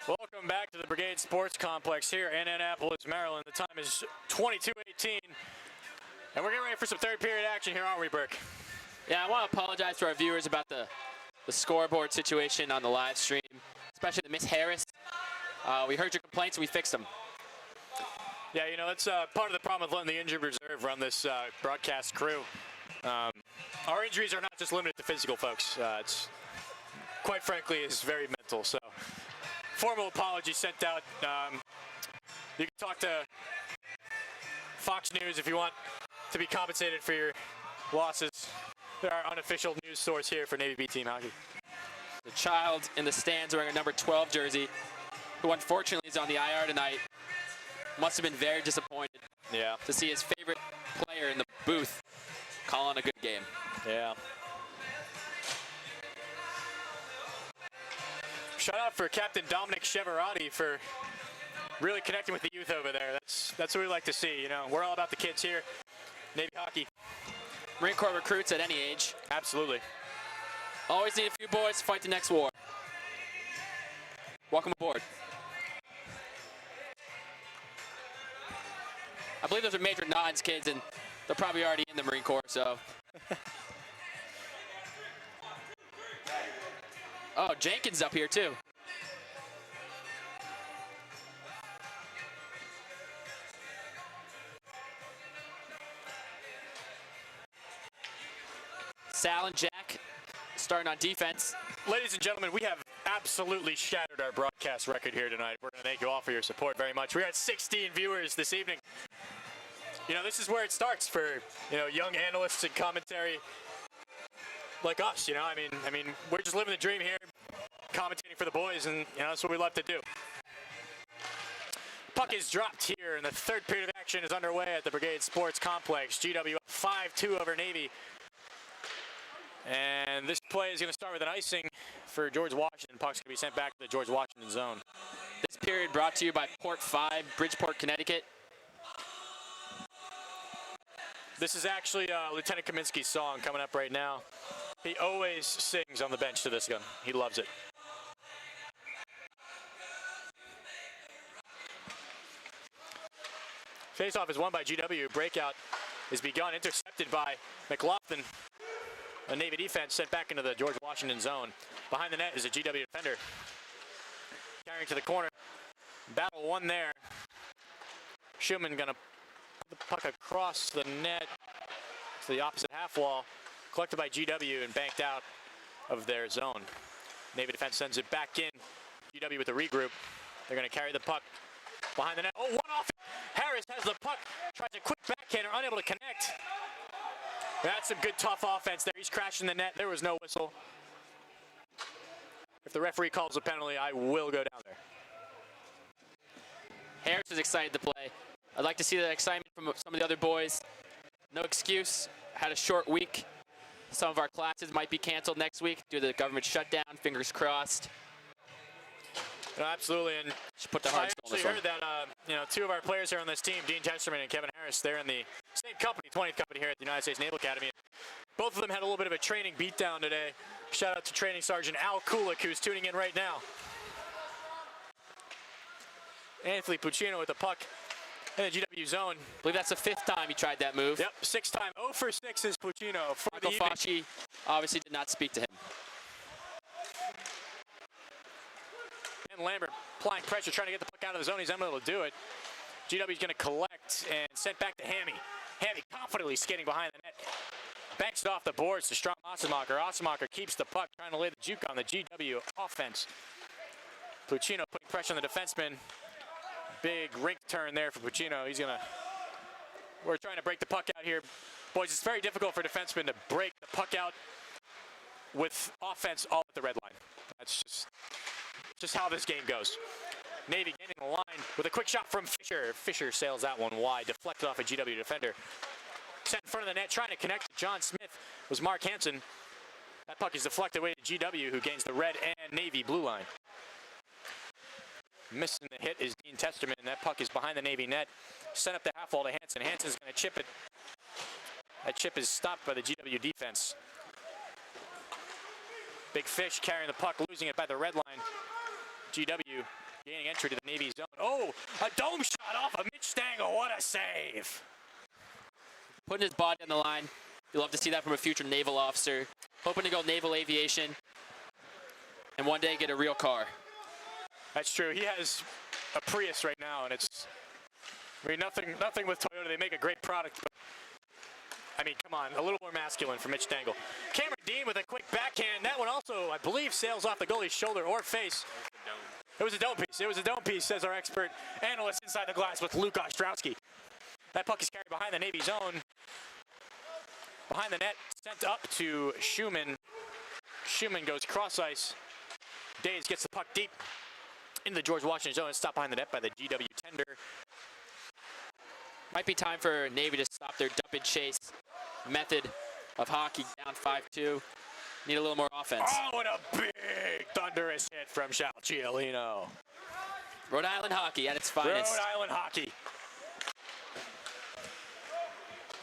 Welcome back to the Brigade Sports Complex here in Annapolis, Maryland. The time is 22:18, and we're getting ready for some third period action here, aren't we, Burke? Yeah, I want to apologize to our viewers about the scoreboard situation on the live stream, especially the Miss Harris. We heard your complaints, we fixed them. Yeah, you know, that's part of the problem with letting the injured reserve run this broadcast crew. Our injuries are not just limited to physical, folks. It's quite frankly, is very mental. So, formal apology sent out. You can talk to Fox News if you want to be compensated for your losses. They're our unofficial news source here for Navy B team hockey. The child in the stands wearing a number 12 jersey, who unfortunately is on the IR tonight, must have been very disappointed to see his favorite player in the booth calling a good game. Yeah. Shout out for Captain Dominic Cheverati for really connecting with the youth over there. That's what we like to see. You know, we're all about the kids here. Navy hockey. Marine Corps recruits at any age. Absolutely. Always need a few boys to fight the next war. Welcome aboard. I believe those are Major Nod's kids, and they're probably already in the Marine Corps, so. Oh, Jenkins up here, too. Sal and Jack starting on defense. Ladies and gentlemen, we have absolutely shattered our broadcast record here tonight. We're going to thank you all for your support very much. We're at 16 viewers this evening. You know, this is where it starts for, you know, young analysts and commentary like us, you know. I mean, we're just living the dream here, commentating for the boys, and, you know, that's what we love to do. Puck is dropped here, and the third period of action is underway at the Brigade Sports Complex. GW up 5-2 over Navy. And this play is going to start with an icing for George Washington. Puck's going to be sent back to the George Washington zone. This period brought to you by Port 5, Bridgeport, Connecticut. This is actually Lieutenant Kaminsky's song coming up right now. He always sings on the bench to this gun. He loves it. Faceoff is won by GW. Breakout is begun, intercepted by McLaughlin. A Navy defense sent back into the George Washington zone. Behind the net is a GW defender. Carrying to the corner. Battle won there. Schumann gonna put the puck across the net to the opposite half wall. Collected by GW and banked out of their zone. Navy defense sends it back in. GW with the regroup. They're gonna carry the puck behind the net. Oh, one off. Harris has the puck. Tries a quick backhander, unable to connect. That's some good tough offense there. He's crashing the net. There was no whistle. If the referee calls a penalty, I will go down there. Harris is excited to play. I'd like to see that excitement from some of the other boys. No excuse. Had a short week. Some of our classes might be canceled next week due to the government shutdown. Fingers crossed. No, absolutely, and should put the I hard actually heard that you know, two of our players here on this team, Dean Testerman and Kevin Harris, they're in the same company, 20th company here at the United States Naval Academy. Both of them had a little bit of a training beatdown today. Shout out to Training Sergeant Al Kulik, who's tuning in right now. Anthony Puccino with the puck in the GW zone. I believe that's the 5th time he tried that move. Yep, 6th time. 0 for 6 is Puccino for Michael the evening. Fasci obviously did not speak to him. And Lambert applying pressure, trying to get the puck out of the zone. He's unable to do it. GW's going to collect and sent back to Hammy. Hammy confidently skating behind the net. Banks it off the boards to Strom Ossenmacher. Ossenmacher keeps the puck, trying to lay the juke on the GW offense. Puccino putting pressure on the defenseman. Big rink turn there for Puccino. We're trying to break the puck out here. Boys, it's very difficult for defensemen to break the puck out with offense all at the red line. That's just how this game goes. Navy gaining the line with a quick shot from Fisher. Fisher sails that one wide, deflected off a GW defender. Sent in front of the net, trying to connect to John Smith was Mark Hansen. That puck is deflected away to GW, who gains the red and Navy blue line. Missing the hit is Dean Testerman, and that puck is behind the Navy net. Sent up the half wall to Hansen. Hansen's going to chip it. That chip is stopped by the GW defense. Big Fish carrying the puck, losing it by the red line. GW Gaining entry to the Navy zone. Oh, a dome shot off of Mitch Stangle. What a save. Putting his body on the line. You'd love to see that from a future naval officer. Hoping to go naval aviation and one day get a real car. That's true. He has a Prius right now, and it's, I mean, nothing with Toyota. They make a great product, but I mean, come on, a little more masculine for Mitch Stangle. Cameron Dean with a quick backhand. That one also, I believe, sails off the goalie's shoulder or face. It was a dome piece. It was a dome piece, says our expert analyst inside the glass with Luke Ostrowski. That puck is carried behind the Navy zone. Behind the net, sent up to Schumann. Schumann goes cross ice. Days gets the puck deep in the George Washington zone and stopped behind the net by the GW tender. Might be time for Navy to stop their dump and chase method of hockey, down 5-2. Need a little more offense. Oh, and a big thunderous hit from Shal Ciolino. Rhode Island hockey at its finest. Rhode Island hockey.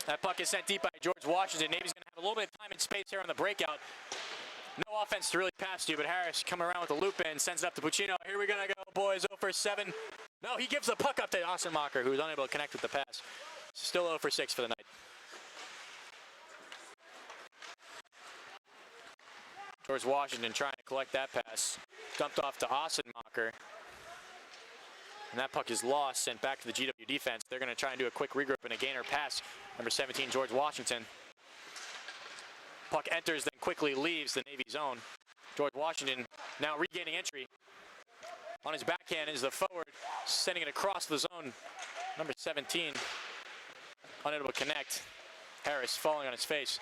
That puck is sent deep by George Washington. Navy's going to have a little bit of time and space here on the breakout. No offense to really pass to you, but Harris coming around with the loop in, sends it up to Puccino. Here we're going to go, boys. 0 for 7. No, he gives the puck up to Ossenmacher, who was unable to connect with the pass. Still 0 for 6 for the night. George Washington trying to collect that pass. Dumped off to Ossenmacher. And that puck is lost, sent back to the GW defense. They're going to try and do a quick regroup and a gainer pass. Number 17, George Washington. Puck enters, then quickly leaves the Navy zone. George Washington now regaining entry. On his backhand is the forward, sending it across the zone. Number 17, unable to connect. Harris falling on his face.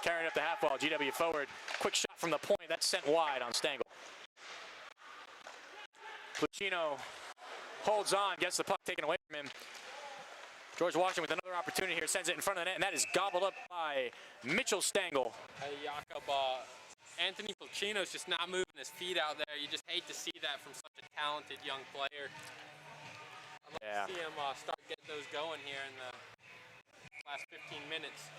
Carrying up the half wall, GW forward. Quick shot from the point, that's sent wide on Stangle. Puccino holds on, gets the puck taken away from him. George Washington with another opportunity here, sends it in front of the net, and that is gobbled up by Mitchell Stangle. Hey, Jakob, Anthony Puccino's just not moving his feet out there. You just hate to see that from such a talented young player. I'd like to see him start getting those going here in the last 15 minutes.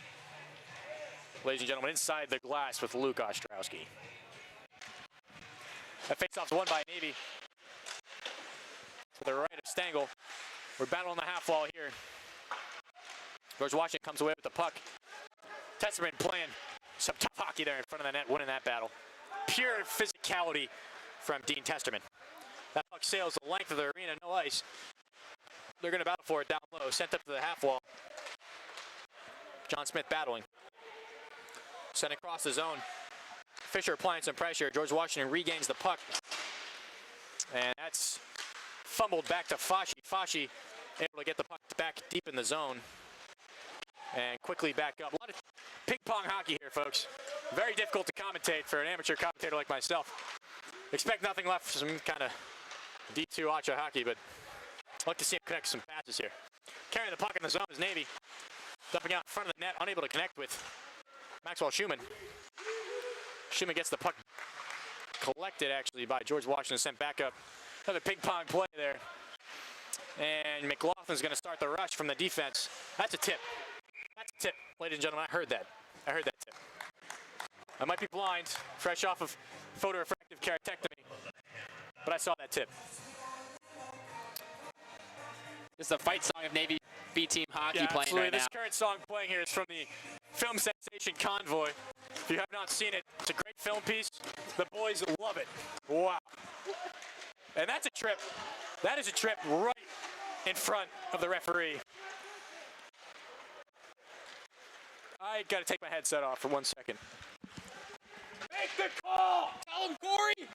Ladies and gentlemen, inside the glass with Luke Ostrowski. That faceoff's won by Navy. To the right of Stangle. We're battling the half wall here. George Washington comes away with the puck. Testerman playing some tough hockey there in front of the net, winning that battle. Pure physicality from Dean Testerman. That puck sails the length of the arena, no ice. They're going to battle for it down low. Sent up to the half wall. John Smith battling. Sent across the zone. Fisher applying some pressure. George Washington regains the puck. And that's fumbled back to Fashi. Fashi able to get the puck back deep in the zone. And quickly back up. A lot of ping-pong hockey here, folks. Very difficult to commentate for an amateur commentator like myself. Expect nothing left for some kind of D2 Acha hockey, but I'd like to see him connect some passes here. Carrying the puck in the zone is Navy. Dumping out in front of the net, unable to connect with Maxwell Schumann. Schumann gets the puck collected, actually, by George Washington, sent back up. Another ping-pong play there. And McLaughlin's going to start the rush from the defense. That's a tip. That's a tip, ladies and gentlemen. I heard that. I heard that tip. I might be blind, fresh off of photorefractive keratectomy, but I saw that tip. This is a fight song of Navy B team hockey playing absolutely. right This now. current song playing here is from the film sensation Convoy. If you have not seen it, it's a great film piece. The boys love it. Wow. And that's a trip. That is a trip right in front of the referee. I got to take my headset off for 1 second. Make the call! Tell him, Corey!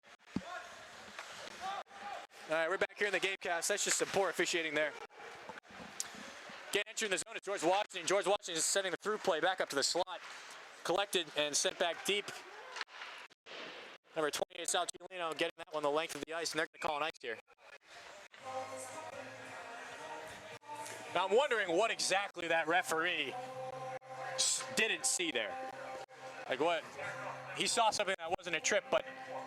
All right, we're back here in the game cast. That's just some poor officiating there. Getting entry in the zone is George Washington. George Washington is sending the through play back up to the slot. Collected and sent back deep. Number 28, Sal Ciolino, getting that one the length of the ice, and they're going to call an ice here. Now, I'm wondering what exactly that referee didn't see there. Like what? He saw something that wasn't a trip, but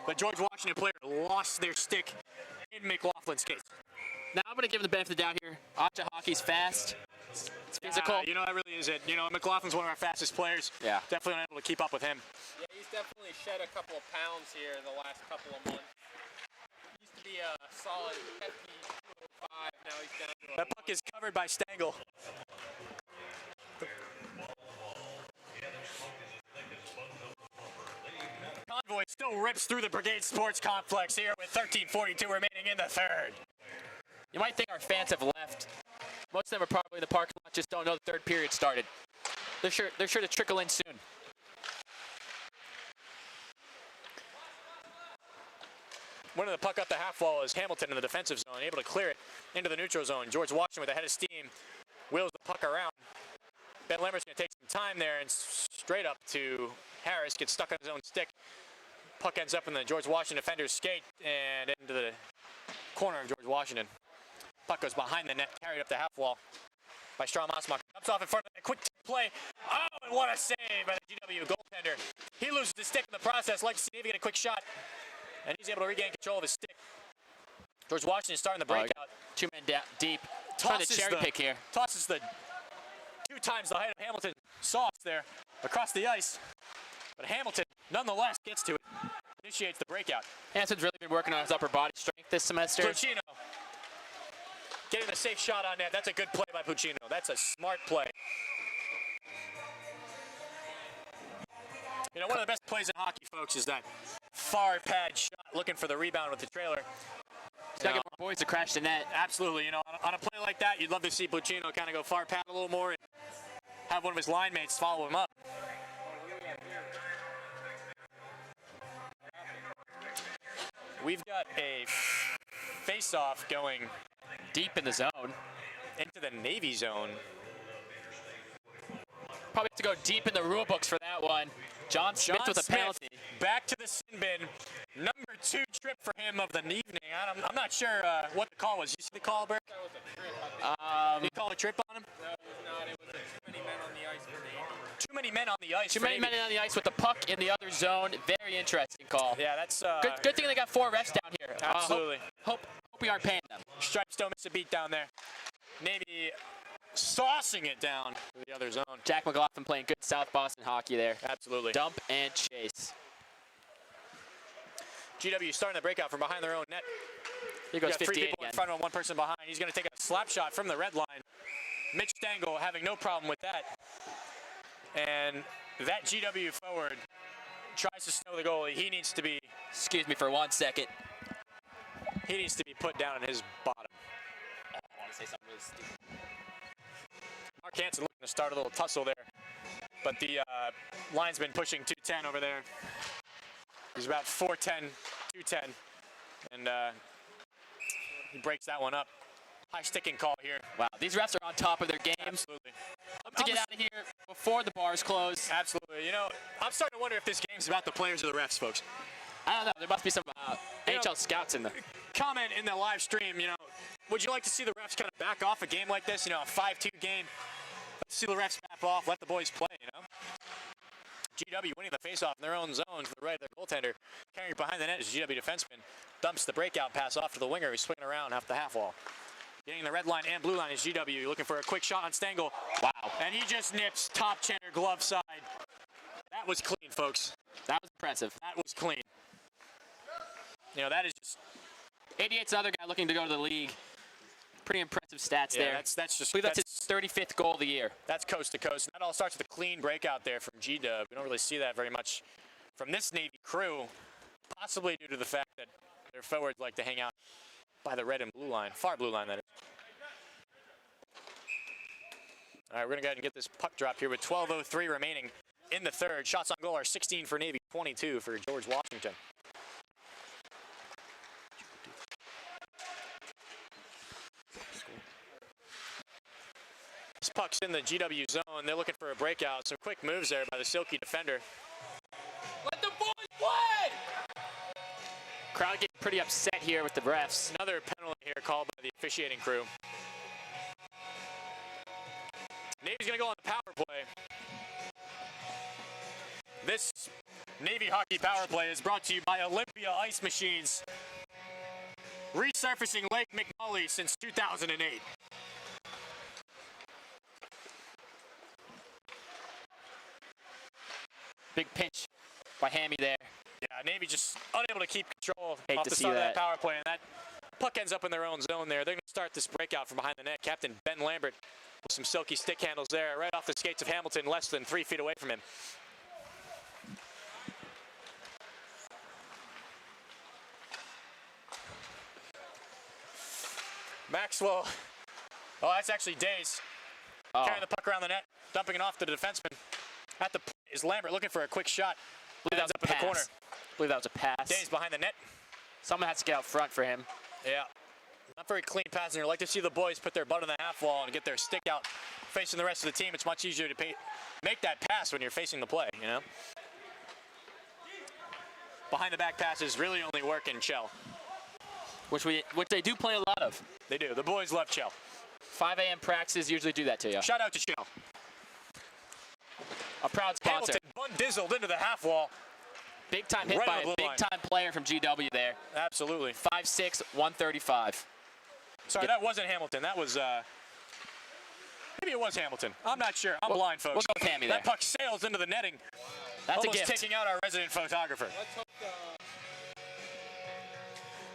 the George Washington player lost their stick in McLaughlin's case. Now I'm going to give him the benefit of the doubt here. Acha hockey's fast. It's physical. You know, that really is it. You know, McLaughlin's one of our fastest players. Yeah. Definitely unable to keep up with him. Yeah, he's definitely shed a couple of pounds here in the last couple of months. be a solid hefty 205. Now he's down to That puck is covered by Stengel. Convoy still rips through the Brigade Sports Complex here with 13:42 remaining in the third. You might think our fans have left. Most of them are probably in the parking lot, just don't know the third period started. They're sure to trickle in soon. Winning the puck up the half wall is Hamilton in the defensive zone, able to clear it into the neutral zone. George Washington with a head of steam wheels the puck around. Ben Lemmer's going to take some time there and straight up to Harris, gets stuck on his own stick. Puck ends up in the George Washington defender's skate and into the corner of George Washington. Puck goes behind the net, carried up the half wall by Strom Osmak. Ups off in front of it, quick play. Oh, and what a save by the GW goaltender. He loses his stick in the process. Like to see Navy get a quick shot, and he's able to regain control of his stick. George Washington starting the breakout. Two men down deep. Trying to cherry pick here. Tosses the 2 times the height of Hamilton sauce there across the ice. But Hamilton, nonetheless, gets to it. Initiates the breakout. Hanson's really been working on his upper body strength this semester. Puccino getting a safe shot on net. That's a good play by Puccino. That's a smart play. You know, one of the best plays in hockey, folks, is that far pad shot, looking for the rebound with the trailer. He's got to get more boys to crash the net. Absolutely. You know, on a play like that, you'd love to see Puccino kind of go far pad a little more and have one of his line mates follow him up. We've got a face-off going Deep in the zone. into the Navy zone. Probably have to go deep in the rule books for that one. John Smith with a penalty. Back to the sin bin. Number 2 trip for him of the evening. I'm not sure what the call was. You see the call, Bert? That was a trip. Did you call a trip on him? No, it was not. It was too many men on the ice for Navy. Too many men on the ice. Too for many Navy. men on the ice with the puck in the other zone. Very interesting call. Yeah, that's Good thing they got 4 refs down here. Absolutely. Hope we aren't paying them. Stripes don't miss a beat down there. Navy saucing it down to the other zone. Jack McLaughlin playing good South Boston hockey there. Absolutely. Dump and chase. GW starting the breakout from behind their own net. Here You goes got 3 58 people in again. front of him, 1 person behind. He's going to take a slap shot from the red line. Mitch Stengel having no problem with that. And that GW forward tries to snow the goalie. He needs to be Excuse me for 1 second. put down on his bottom. I want to say something really stupid. Mark Hansen looking to start a little tussle there. But the linesman pushing 210 over there. He's about 4'10", 210. And he breaks that one up. High sticking call here. Wow, these refs are on top of their game. Absolutely. To get out of here before the bars close. Absolutely. You know, I'm starting to wonder if this game's about the players or the refs, folks. I don't know. There must be some You know, NHL scouts in there. Comment in the live stream, you know, would you like to see the refs kind of back off a game like this? You know, a 5-2 game. Let's see the refs back off, let the boys play, you know? GW winning the faceoff in their own zone to the right of their goaltender. Carrying it behind the net is GW defenseman. Dumps the breakout pass off to the winger who's swinging around half the half wall. Getting the red line and blue line is GW. Looking for a quick shot on Stengel. Wow. And he just nips top cheddar glove side. That was clean, folks. That was impressive. That was clean. You know, that is just 88's another guy looking to go to the league. Pretty impressive stats yeah, there. that's just I believe that's his 35th goal of the year. That's coast to coast. That all starts with a clean breakout there from G-Dub. We don't really see that very much from this Navy crew, possibly due to the fact that their forwards like to hang out by the red and blue line, far blue line that is. All right, we're gonna go ahead and get this puck drop here with 12:03 remaining in the third. Shots on goal are 16 for Navy, 22 for George Washington. This puck's in the GW zone. They're looking for a breakout. Some quick moves there by the Silky defender. Let the boys play! Crowd getting pretty upset here with the refs. Another penalty here called by the officiating crew. Navy's gonna go on the power play. This Navy hockey power play is brought to you by Olympia Ice Machines. Resurfacing Lake McNally since 2008. Big pinch by Hammy there. Yeah, Navy just unable to keep control Hate off to the see side of that that. power play, and that puck ends up in their own zone there. They're going to start this breakout from behind the net. Captain Ben Lambert with some silky stick handles there, right off the skates of Hamilton, less than 3 feet away from him. Maxwell, oh, that's actually Days. Oh, Carrying the puck around the net, dumping it off to the defenseman. At the point is Lambert looking for a quick shot. I believe that was Ends a up in the corner. pass. I believe that was a pass. Days behind the net. Someone has to get out front for him. Yeah. Not very clean passing. I'd like to see the boys put their butt on the half wall and get their stick out facing the rest of the team. It's much easier to make that pass when you're facing the play, you know? Behind the back passes really only work in Chell. Which they do play a lot of. They do. The boys love Chell. 5 a.m. practices usually do that to you. Shout out to Chell. A proud sponsor. Hamilton bun-dizzled into the half wall. Big time hit Right by on the a blue line. big time player from GW there. Absolutely. 5'6", 135. Sorry, that wasn't Hamilton. That was, maybe it was Hamilton. I'm not sure. I'm blind, folks. We'll go with Hammy That there. puck sails into the netting. That's a Almost gift. taking out our resident photographer.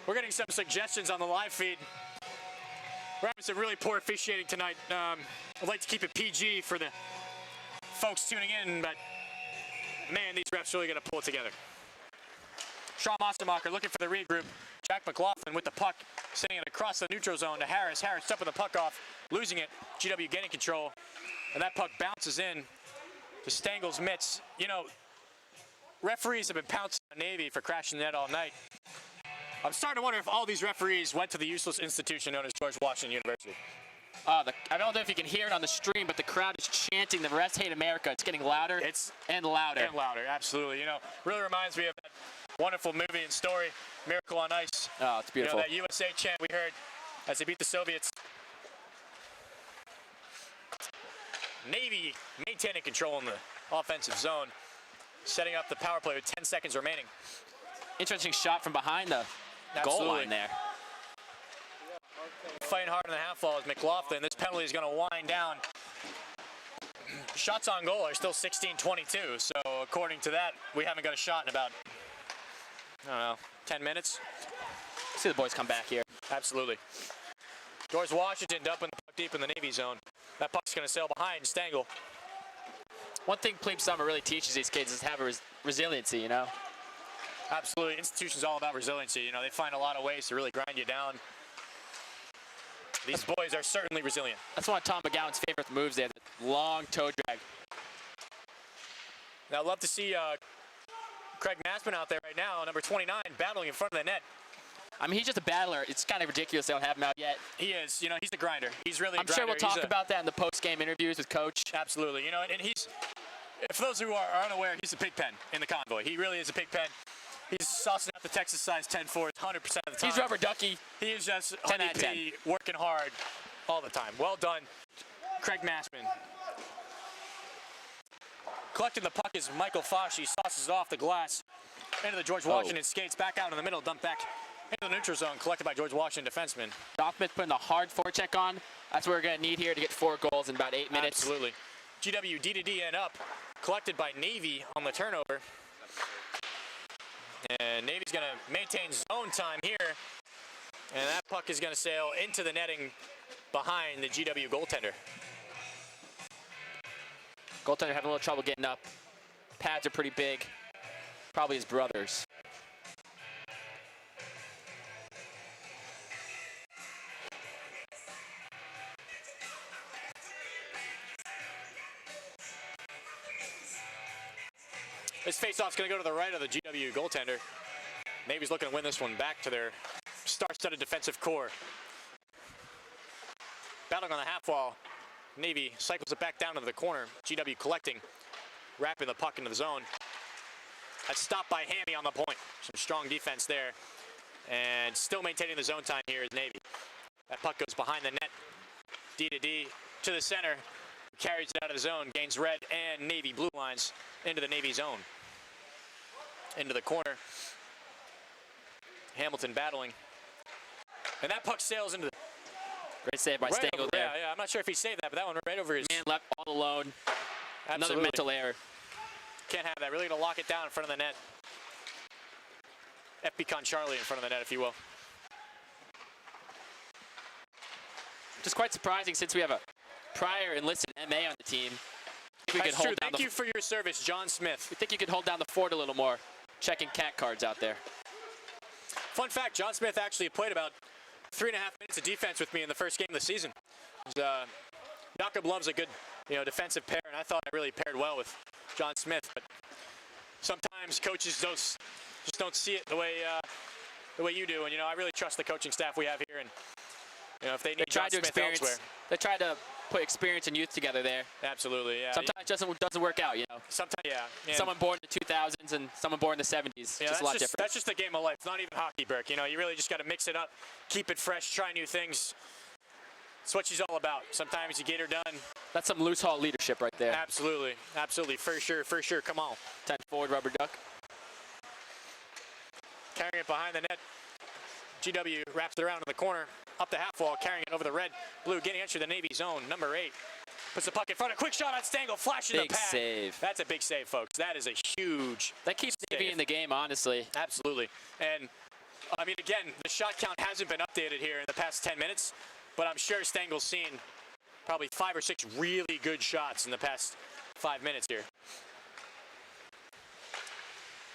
We're getting some suggestions on the live feed. We're having some really poor officiating tonight. I'd like to keep it PG for the folks tuning in, but man, these refs really got to pull it together. Sean Mossemacher looking for the regroup. Jack McLaughlin with the puck, sending it across the neutral zone to Harris. Harris stepping the puck off, losing it. GW getting control, and that puck bounces in to Stangel's mitts. You know, referees have been pouncing on Navy for crashing the net all night. I'm starting to wonder if all these referees went to the useless institution known as George Washington University. I don't know if you can hear it on the stream, but the crowd is chanting, "The refs hate America." It's getting louder and louder. And louder, absolutely. You know, really reminds me of that wonderful movie and story, Miracle on Ice. Oh, it's beautiful. You know, that USA chant we heard as they beat the Soviets. Navy maintaining control in the offensive zone, setting up the power play with 10 seconds remaining. Interesting shot from behind the goal Absolutely. line there. Fighting hard in the half wall is McLaughlin. This penalty is going to wind down. Shots on goal are still 16-22, so according to that, we haven't got a shot in about, I don't know, 10 minutes. See the boys come back here. Absolutely. George Washington dumping the puck deep in the Navy zone. That puck's going to sail behind Stangl. One thing Plebe Summer really teaches these kids is to have a resiliency, you know? Absolutely. Institution's all about resiliency. You know, they find a lot of ways to really grind you down. These boys are certainly resilient. That's one of Tom McGowan's favorite moves there, the long toe drag. Now, I'd love to see Craig Massman out there right now, number 29, battling in front of the net. I mean, he's just a battler. It's kind of ridiculous they don't have him out yet. He is. You know, he's a grinder. He's really a I'm grinder. sure we'll talk about that in the post-game interviews with Coach. Absolutely. You know, and he's, for those who are unaware, he's a pig pen in the convoy. He really is a pig pen. He's saucing out the Texas size 10 forwards 100% of the time. He's rubber ducky. He is just 10 out of 10. working hard all the time. Well done, Craig Massman. Collecting the puck is Michael Fosh. He sauces it off the glass into the George Washington skates, back out in the middle, dumped back into the neutral zone, collected by George Washington defenseman. Doffman putting a hard forecheck on. That's what we're going to need here to get 4 goals in about 8 minutes. Absolutely. GW D-to-D and up, collected by Navy on the turnover. And Navy's going to maintain zone time here. And that puck is going to sail into the netting behind the GW goaltender. Goaltender having a little trouble getting up. Pads are pretty big. Probably his brothers. This faceoff's going to go to the right of the GW goaltender. Navy's looking to win this one back to their star-studded defensive core. Battling on the half wall. Navy cycles it back down into the corner. GW collecting, wrapping the puck into the zone. That's stopped by Hammy on the point. Some strong defense there. And still maintaining the zone time here is Navy. That puck goes behind the net. D-to-D to the center. Carries it out of the zone, gains red and Navy blue lines into the Navy zone. Into the corner. Hamilton battling. And that puck sails into the... Great save by right Stangl over, there. Yeah, I'm not sure if he saved that, but that one right over his... Man left all alone. Another Absolutely. mental error. Can't have that. Really going to lock it down in front of the net. FB Con Charlie in front of the net, if you will. Just quite surprising since we have a prior enlisted MA on the team. We That's could hold true. down Thank you for your service, John Smith. We think you could hold down the fort a little more, checking cat cards out there. Fun fact, John Smith actually played about 3.5 minutes of defense with me in the first game of the season. Jakob loves a good, defensive pair, and I thought I really paired well with John Smith. But sometimes coaches just don't see it the way you do. And I really trust the coaching staff we have here. And if they need John Smith elsewhere, they try to put experience and youth together there. absolutely, yeah. Sometimes it doesn't work out. Sometimes, yeah. And Someone born in the 2000s and someone born in the 70s. yeah, just a lot different. That's just the game of life. It's not even hockey, Burke. You really just got to mix it up, keep it fresh, try new things. That's what she's all about. Sometimes you get her done. That's some loose haul leadership right there. Absolutely, for sure. Come on. 10 forward rubber duck. Carrying it behind the net. GW wraps it around in the corner, up the half wall, carrying it over the red, blue, getting into the Navy zone. Number 8 puts the puck in front. A quick shot on Stengel, flashing the Big pad. save. That's a big save, folks. That is a huge. That keeps Navy in the game, honestly. Absolutely. And I mean, again, the shot count hasn't been updated here in the past 10 minutes, but I'm sure Stengel's seen probably 5 or 6 really good shots in the past 5 minutes here.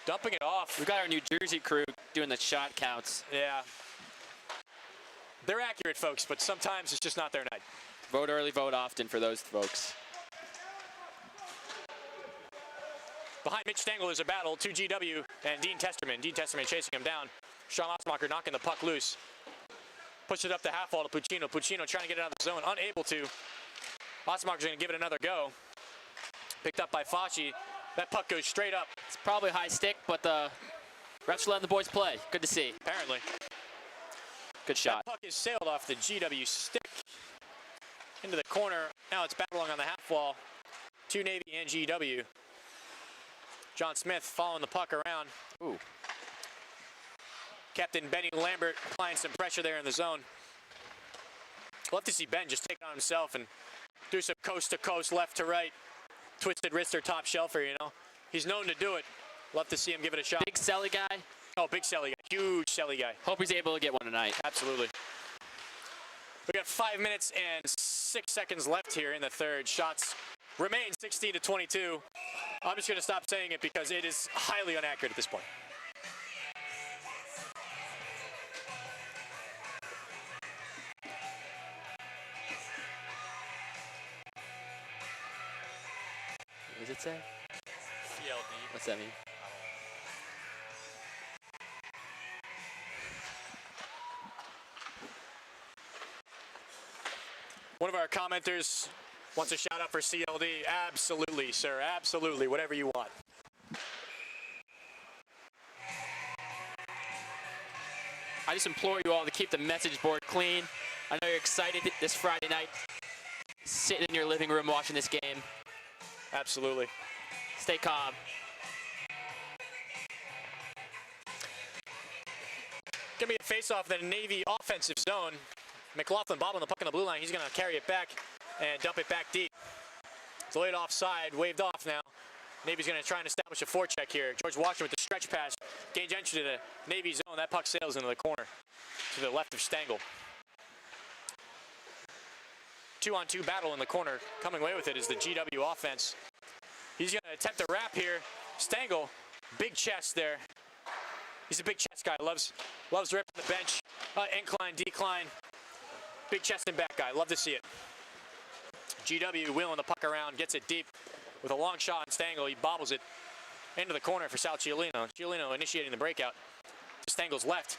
Dumping it off. We got our New Jersey crew doing the shot counts. Yeah. They're accurate, folks, but sometimes it's just not their night. Vote early, vote often for those folks. Behind Mitch Stengel is a battle to GW and Dean Testerman. Dean Testerman chasing him down. Sean Osmacher knocking the puck loose. Push it up the half wall to Puccino. Puccino trying to get it out of the zone, unable to. Osmacher's going to give it another go. Picked up by Fasci. That puck goes straight up. It's probably high stick, but the refs letting the boys play. Good to see. Apparently. Good shot. That puck is sailed off the GW stick into the corner. Now it's battling on the half wall to Navy and GW. John Smith following the puck around. Ooh. Captain Benny Lambert applying some pressure there in the zone. Love to see Ben just take it on himself and do some coast to coast, left to right. Twisted wrist or top shelfer, He's known to do it. Love to see him give it a shot. Big Selly guy. Oh, big Selly guy. Huge Selly guy. Hope he's able to get one tonight. Absolutely. We got 5 minutes and 6 seconds left here in the third. Shots remain 16-22. I'm just going to stop saying it because it is highly inaccurate at this point. What does it say? CLD. What's that mean? One of our commenters wants a shout out for CLD. Absolutely, sir. Absolutely. Whatever you want. I just implore you all to keep the message board clean. I know you're excited this Friday night, sitting in your living room watching this game. Absolutely. Stay calm. Gonna be a face-off in the Navy offensive zone. McLaughlin bobbling the puck on the blue line. He's gonna carry it back and dump it back deep. Delayed offside, waved off now. Navy's gonna try and establish a forecheck here. George Washington with the stretch pass. Gains entry to the Navy zone. That puck sails into the corner to the left of Stengel. 2-on-2 battle in the corner. Coming away with it is the GW offense. He's gonna attempt a wrap here. Stengel, big chest there. He's a big chest guy. Loves ripping the bench. Incline, decline. Big chest and back guy. Love to see it. GW wheeling the puck around, gets it deep with a long shot on Stengel. He bobbles it into the corner for Sal Ciolino. Ciolino initiating the breakout to Stengel's left.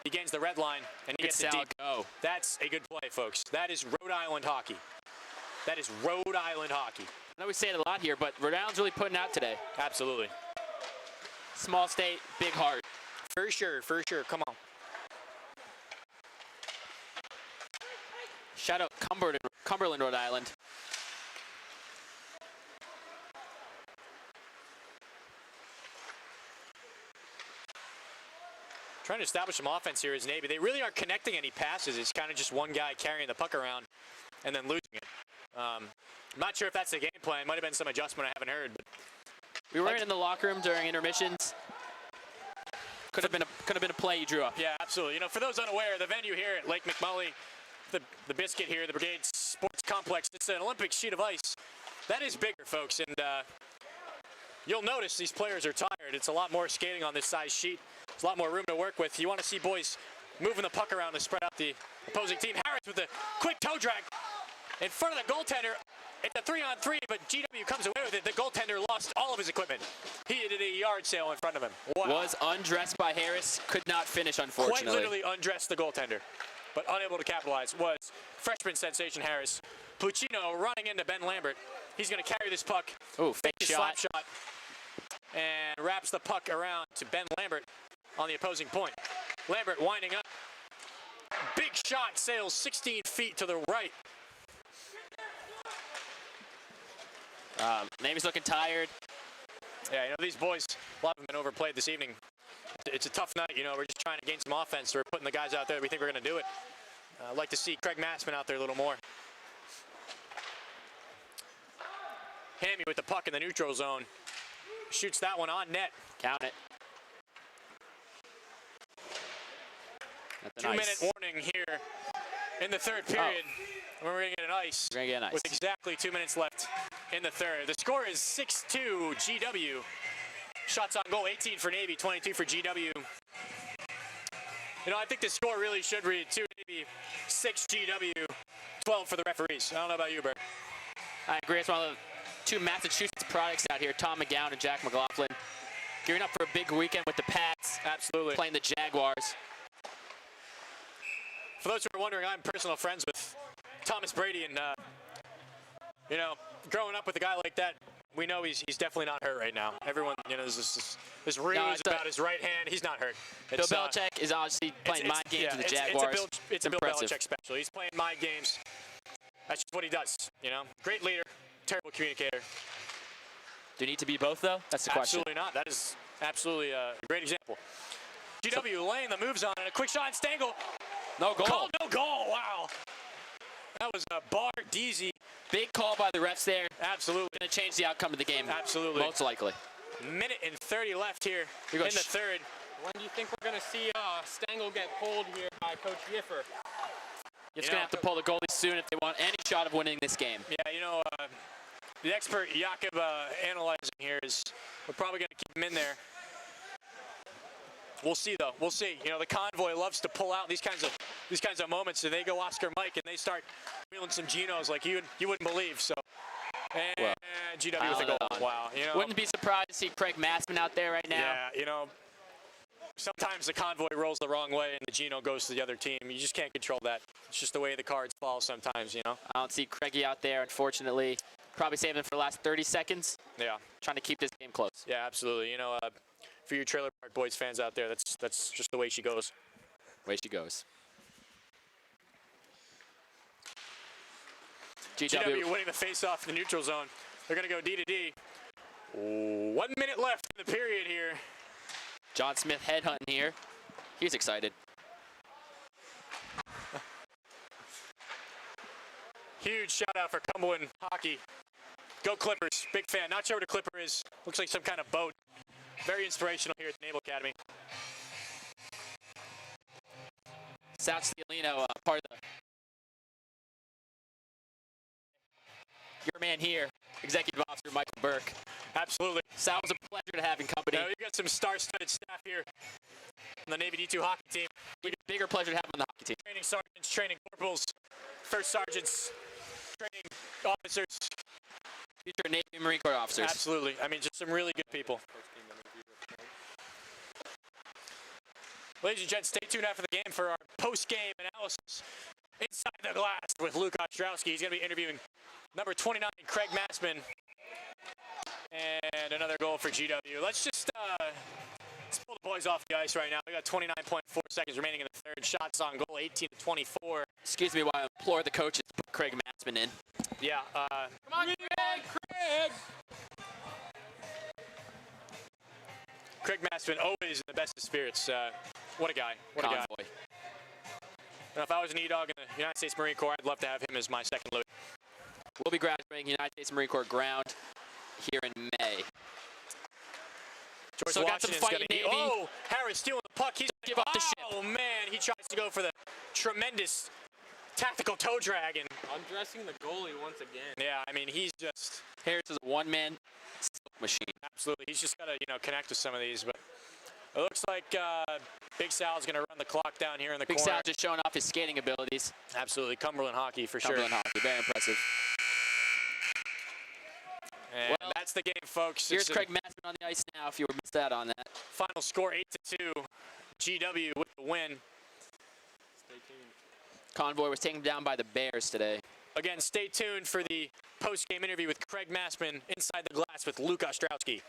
He gains the red line and he gets it deep. Go. That's a good play, folks. That is Rhode Island hockey. That is Rhode Island hockey. I know we say it a lot here, but Rhode Island's really putting out today. Absolutely. Small state, big heart. For sure, for sure. Come on. Shout out Cumberland, Rhode Island. Trying to establish some offense here is Navy. They really aren't connecting any passes. It's kind of just one guy carrying the puck around and then losing it. I'm not sure if that's the game plan. Might have been some adjustment I haven't heard. But we were in the locker room during intermissions. Could have been a play you drew up. Yeah, absolutely. You know, for those unaware, the venue here at Lake McMully, the Biscuit here, the Brigade Sports Complex, it's an Olympic sheet of ice. That is bigger, folks, and you'll notice these players are tired. It's a lot more skating on this size sheet. There's a lot more room to work with. You want to see boys moving the puck around to spread out the opposing team. Harris with the quick toe drag in front of the goaltender. It's a 3-on-3, but GW comes away with it. The goaltender lost all of his equipment. He did a yard sale in front of him. Wow. Was undressed by Harris. Could not finish, unfortunately. Quite literally undressed the goaltender, but unable to capitalize was freshman sensation Harris. Puccino running into Ben Lambert. He's going to carry this puck. Ooh, fake Slap shot. And wraps the puck around to Ben Lambert on the opposing point. Lambert winding up. Big shot, sails 16 feet to the right. Navy's looking tired. Yeah, you know, these boys, a lot of them have been overplayed this evening. It's a tough night, you know. We're just trying to gain some offense. We're putting the guys out there. We think we're going to do it. I'd like to see Craig Massman out there a little more. Hammy with the puck in the neutral zone. Shoots that one on net. Count it. 2-minute warning here in the third period. We're going to get an ice. We're going to get an ice. With exactly 2 minutes left in the third. The score is 6-2 GW. Shots on goal, 18 for Navy, 22 for GW. You know, I think the score really should read 2 Navy, 6 GW, 12 for the referees. I don't know about you, Bert. I agree. It's one of the two Massachusetts products out here, Tom McGowan and Jack McLaughlin. Gearing up for a big weekend with the Pats. Absolutely. Playing the Jaguars. For those who are wondering, I'm personal friends with Thomas Brady, and you know, growing up with a guy like that, we know he's definitely not hurt right now. Everyone, you know, there's this ruse about his right hand. He's not hurt. Bill Belichick is obviously playing mind games with the Jaguars. It's a Bill Belichick special. He's playing mind games. That's just what he does, you know. Great leader, terrible communicator. Do you need to be both, though? That's the question. Absolutely not. That is absolutely a great example. GW laying the moves on, and a quick shot, and Stengel. No goal. Called no goal. Wow. That was a bar Deasy. Big call by the refs there. Absolutely. Going to change the outcome of the game. Absolutely. Most likely. Minute and 30 left here in the third. When do you think we're going to see Stengel get pulled here by Coach Yiffer? It's going to have to pull the goalie soon if they want any shot of winning this game. Yeah, you know, the expert Jakob analyzing here is we're probably going to keep him in there. We'll see, though. We'll see. You know, the convoy loves to pull out these kinds of moments, and they go Oscar Mike, and they start wheeling some Genos like you wouldn't believe. So, and GW with a goal. Wow. You know, wouldn't be surprised to see Craig Massman out there right now. Yeah, you know, sometimes the convoy rolls the wrong way and the Geno goes to the other team. You just can't control that. It's just the way the cards fall sometimes, you know. I don't see Craigie out there, unfortunately. Probably saving him for the last 30 seconds. Yeah. Trying to keep this game close. Yeah, absolutely. You know, for you Trailer Park Boys fans out there, that's just the way she goes. Way she goes. GW winning the face-off in the neutral zone. They're going to go D to D. 1 minute left in the period here. John Smith headhunting here. He's excited. Huge shout-out for Cumberland Hockey. Go Clippers. Big fan. Not sure what a Clipper is. Looks like some kind of boat. Very inspirational here at the Naval Academy. South Steelino, part of the... Your man here, Executive Officer Michael Burke. Absolutely. Sal, was a pleasure to have in company. You got some star-studded staff here on the Navy D2 hockey team. We get bigger pleasure to have on the hockey team. Training sergeants, training corporals, first sergeants, training officers. Future Navy and Marine Corps officers. Absolutely. I mean, just some really good people. Ladies and gents, stay tuned after the game for our post-game analysis. Inside the Glass with Luke Ostrowski. He's going to be interviewing number 29, Craig Massman. And another goal for GW. Let's just let's pull the boys off the ice right now. We got 29.4 seconds remaining in the third. Shots on goal, 18 to 24. Excuse me while I implore the coaches to put Craig Massman in. Yeah. Come on, Craig! Craig Massman, always in the best of spirits. What a guy. What a guy. And if I was an E-Dog in the United States Marine Corps, I'd love to have him as my second lieutenant. We'll be graduating United States Marine Corps ground here in May. George So got some Washington's fighting gonna Navy. Oh, Harris stealing the puck. He's Give up the ship. Oh man, he tries to go for the tremendous tactical toe drag, and Undressing the goalie once again. yeah, I mean he's just Harris is a one-man machine. absolutely. He's just got to connect with some of these, but it looks like Big Sal's going to run the clock down here in the Big corner. Sal just showing off his skating abilities. Absolutely, Cumberland hockey for Cumberland sure. hockey, very impressive. And Well, that's the game, folks. Here's It's a Craig Massman on the ice now, if you missed out on that. final score 8-2. GW with the win. Stay tuned. Convoy was taken down by the Bears today. Again, stay tuned for the post-game interview with Craig Massman inside the glass with Luke Ostrowski.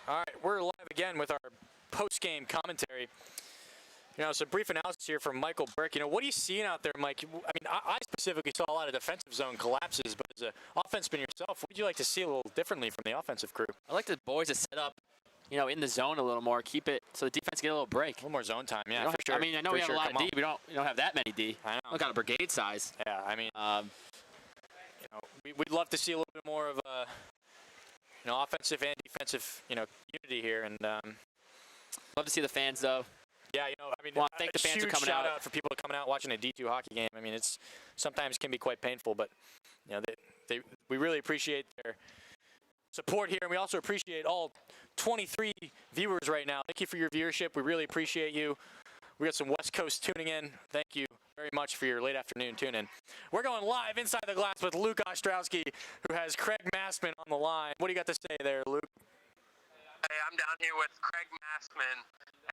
All right, we're live again with our post-game commentary. Some brief analysis here from Michael Burke. What are you seeing out there, Mike? I mean, I specifically saw a lot of defensive zone collapses, but as an offenseman yourself, what would you like to see a little differently from the offensive crew? I like the boys to set up, in the zone a little more, keep it so the defense get a little break. A little more zone time, yeah, We don't for have- sure. I mean, I know For we have sure. a lot Come of on. D. We don't have that many D. I know. Look at a brigade size. Yeah, I mean, we'd love to see a little bit more of a, offensive and defensive, unity here, and Love to see the fans though. yeah, I mean, Well, thank the fans for huge coming shout out. out for people coming out watching a D2 hockey game. I mean, it's sometimes can be quite painful, but we really appreciate their support here, and we also appreciate all 23 viewers right now. Thank you for your viewership. We really appreciate you. We got some West Coast tuning in. Thank you very much for your late afternoon tune-in. We're going live inside the glass with Luke Ostrowski, who has Craig Massman on the line. What do you got to say there, Luke? Hey, I'm down here with Craig Massman,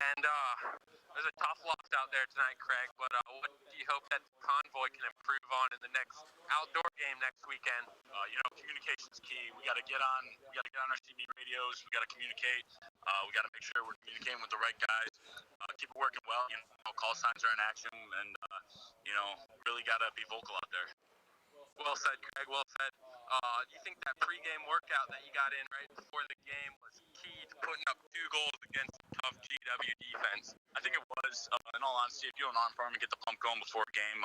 and there's a tough loss out there tonight, Craig, but what do you hope that Convoy can improve on in the next outdoor game next weekend? Communication's key. We got to get on our CB radios. We got to communicate. We got to make sure we're communicating with the right guys. Keep it working well. Call signs are in action, and really got to be vocal out there. Well said, Craig, well said. Do you think that pregame workout that you got in right before the game was key to putting up 2 goals against a tough GW defense? I think it was. In all honesty, if you do an arm farm and get the pump going before a game,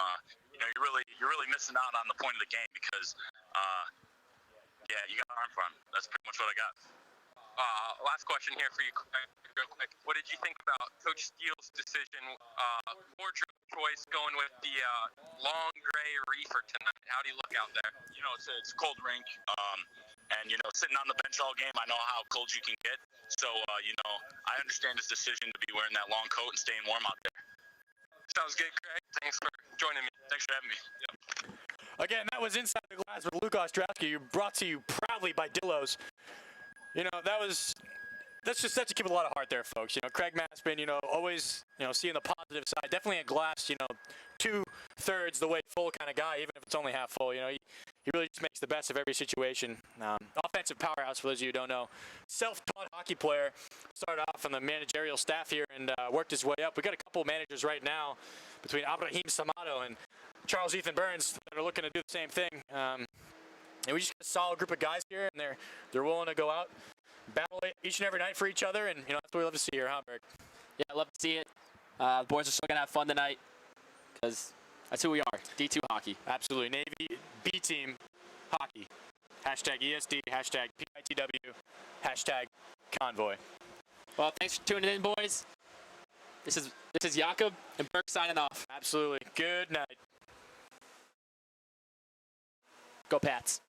you're really missing out on the point of the game because, you got an arm farm. That's pretty much what I got. Last question here for you, Craig, real quick. What did you think about Coach Steele's decision, wardrobe choice, going with the long Gray Reefer tonight. How do you look out there? You know, it's a cold rink, and you know, sitting on the bench all game, I know how cold you can get. So, you know, I understand his decision to be wearing that long coat and staying warm out there. Sounds good, Craig. Thanks for joining me. Thanks for having me. Yep. Again, that was Inside the Glass with Luke Ostrowski, brought to you proudly by Dillos. You know, that's just to keep a lot of heart there, folks. You know, Craig Maspin, you know, always, you know, seeing the positive side. Definitely a glass, you know, 2/3 the way full kind of guy, even if it's only half full. You know, he really just makes the best of every situation. Offensive powerhouse, for those of you who don't know. Self-taught hockey player. Started off on the managerial staff here and worked his way up. We got a couple managers right now between Abraham Samato and Charles Ethan Burns that are looking to do the same thing. And we just got a solid group of guys here, and they're willing to go out, battle each and every night for each other, and you know that's what we love to see here, huh, Berg? Yeah, I love to see it. The boys are still gonna have fun tonight because that's who we are. D2 hockey. Absolutely. Navy B team hockey. Hashtag ESD. Hashtag PITW. Hashtag convoy. Well, thanks for tuning in, boys. This is Jakob and Burke signing off. Absolutely. Good night. Go Pats.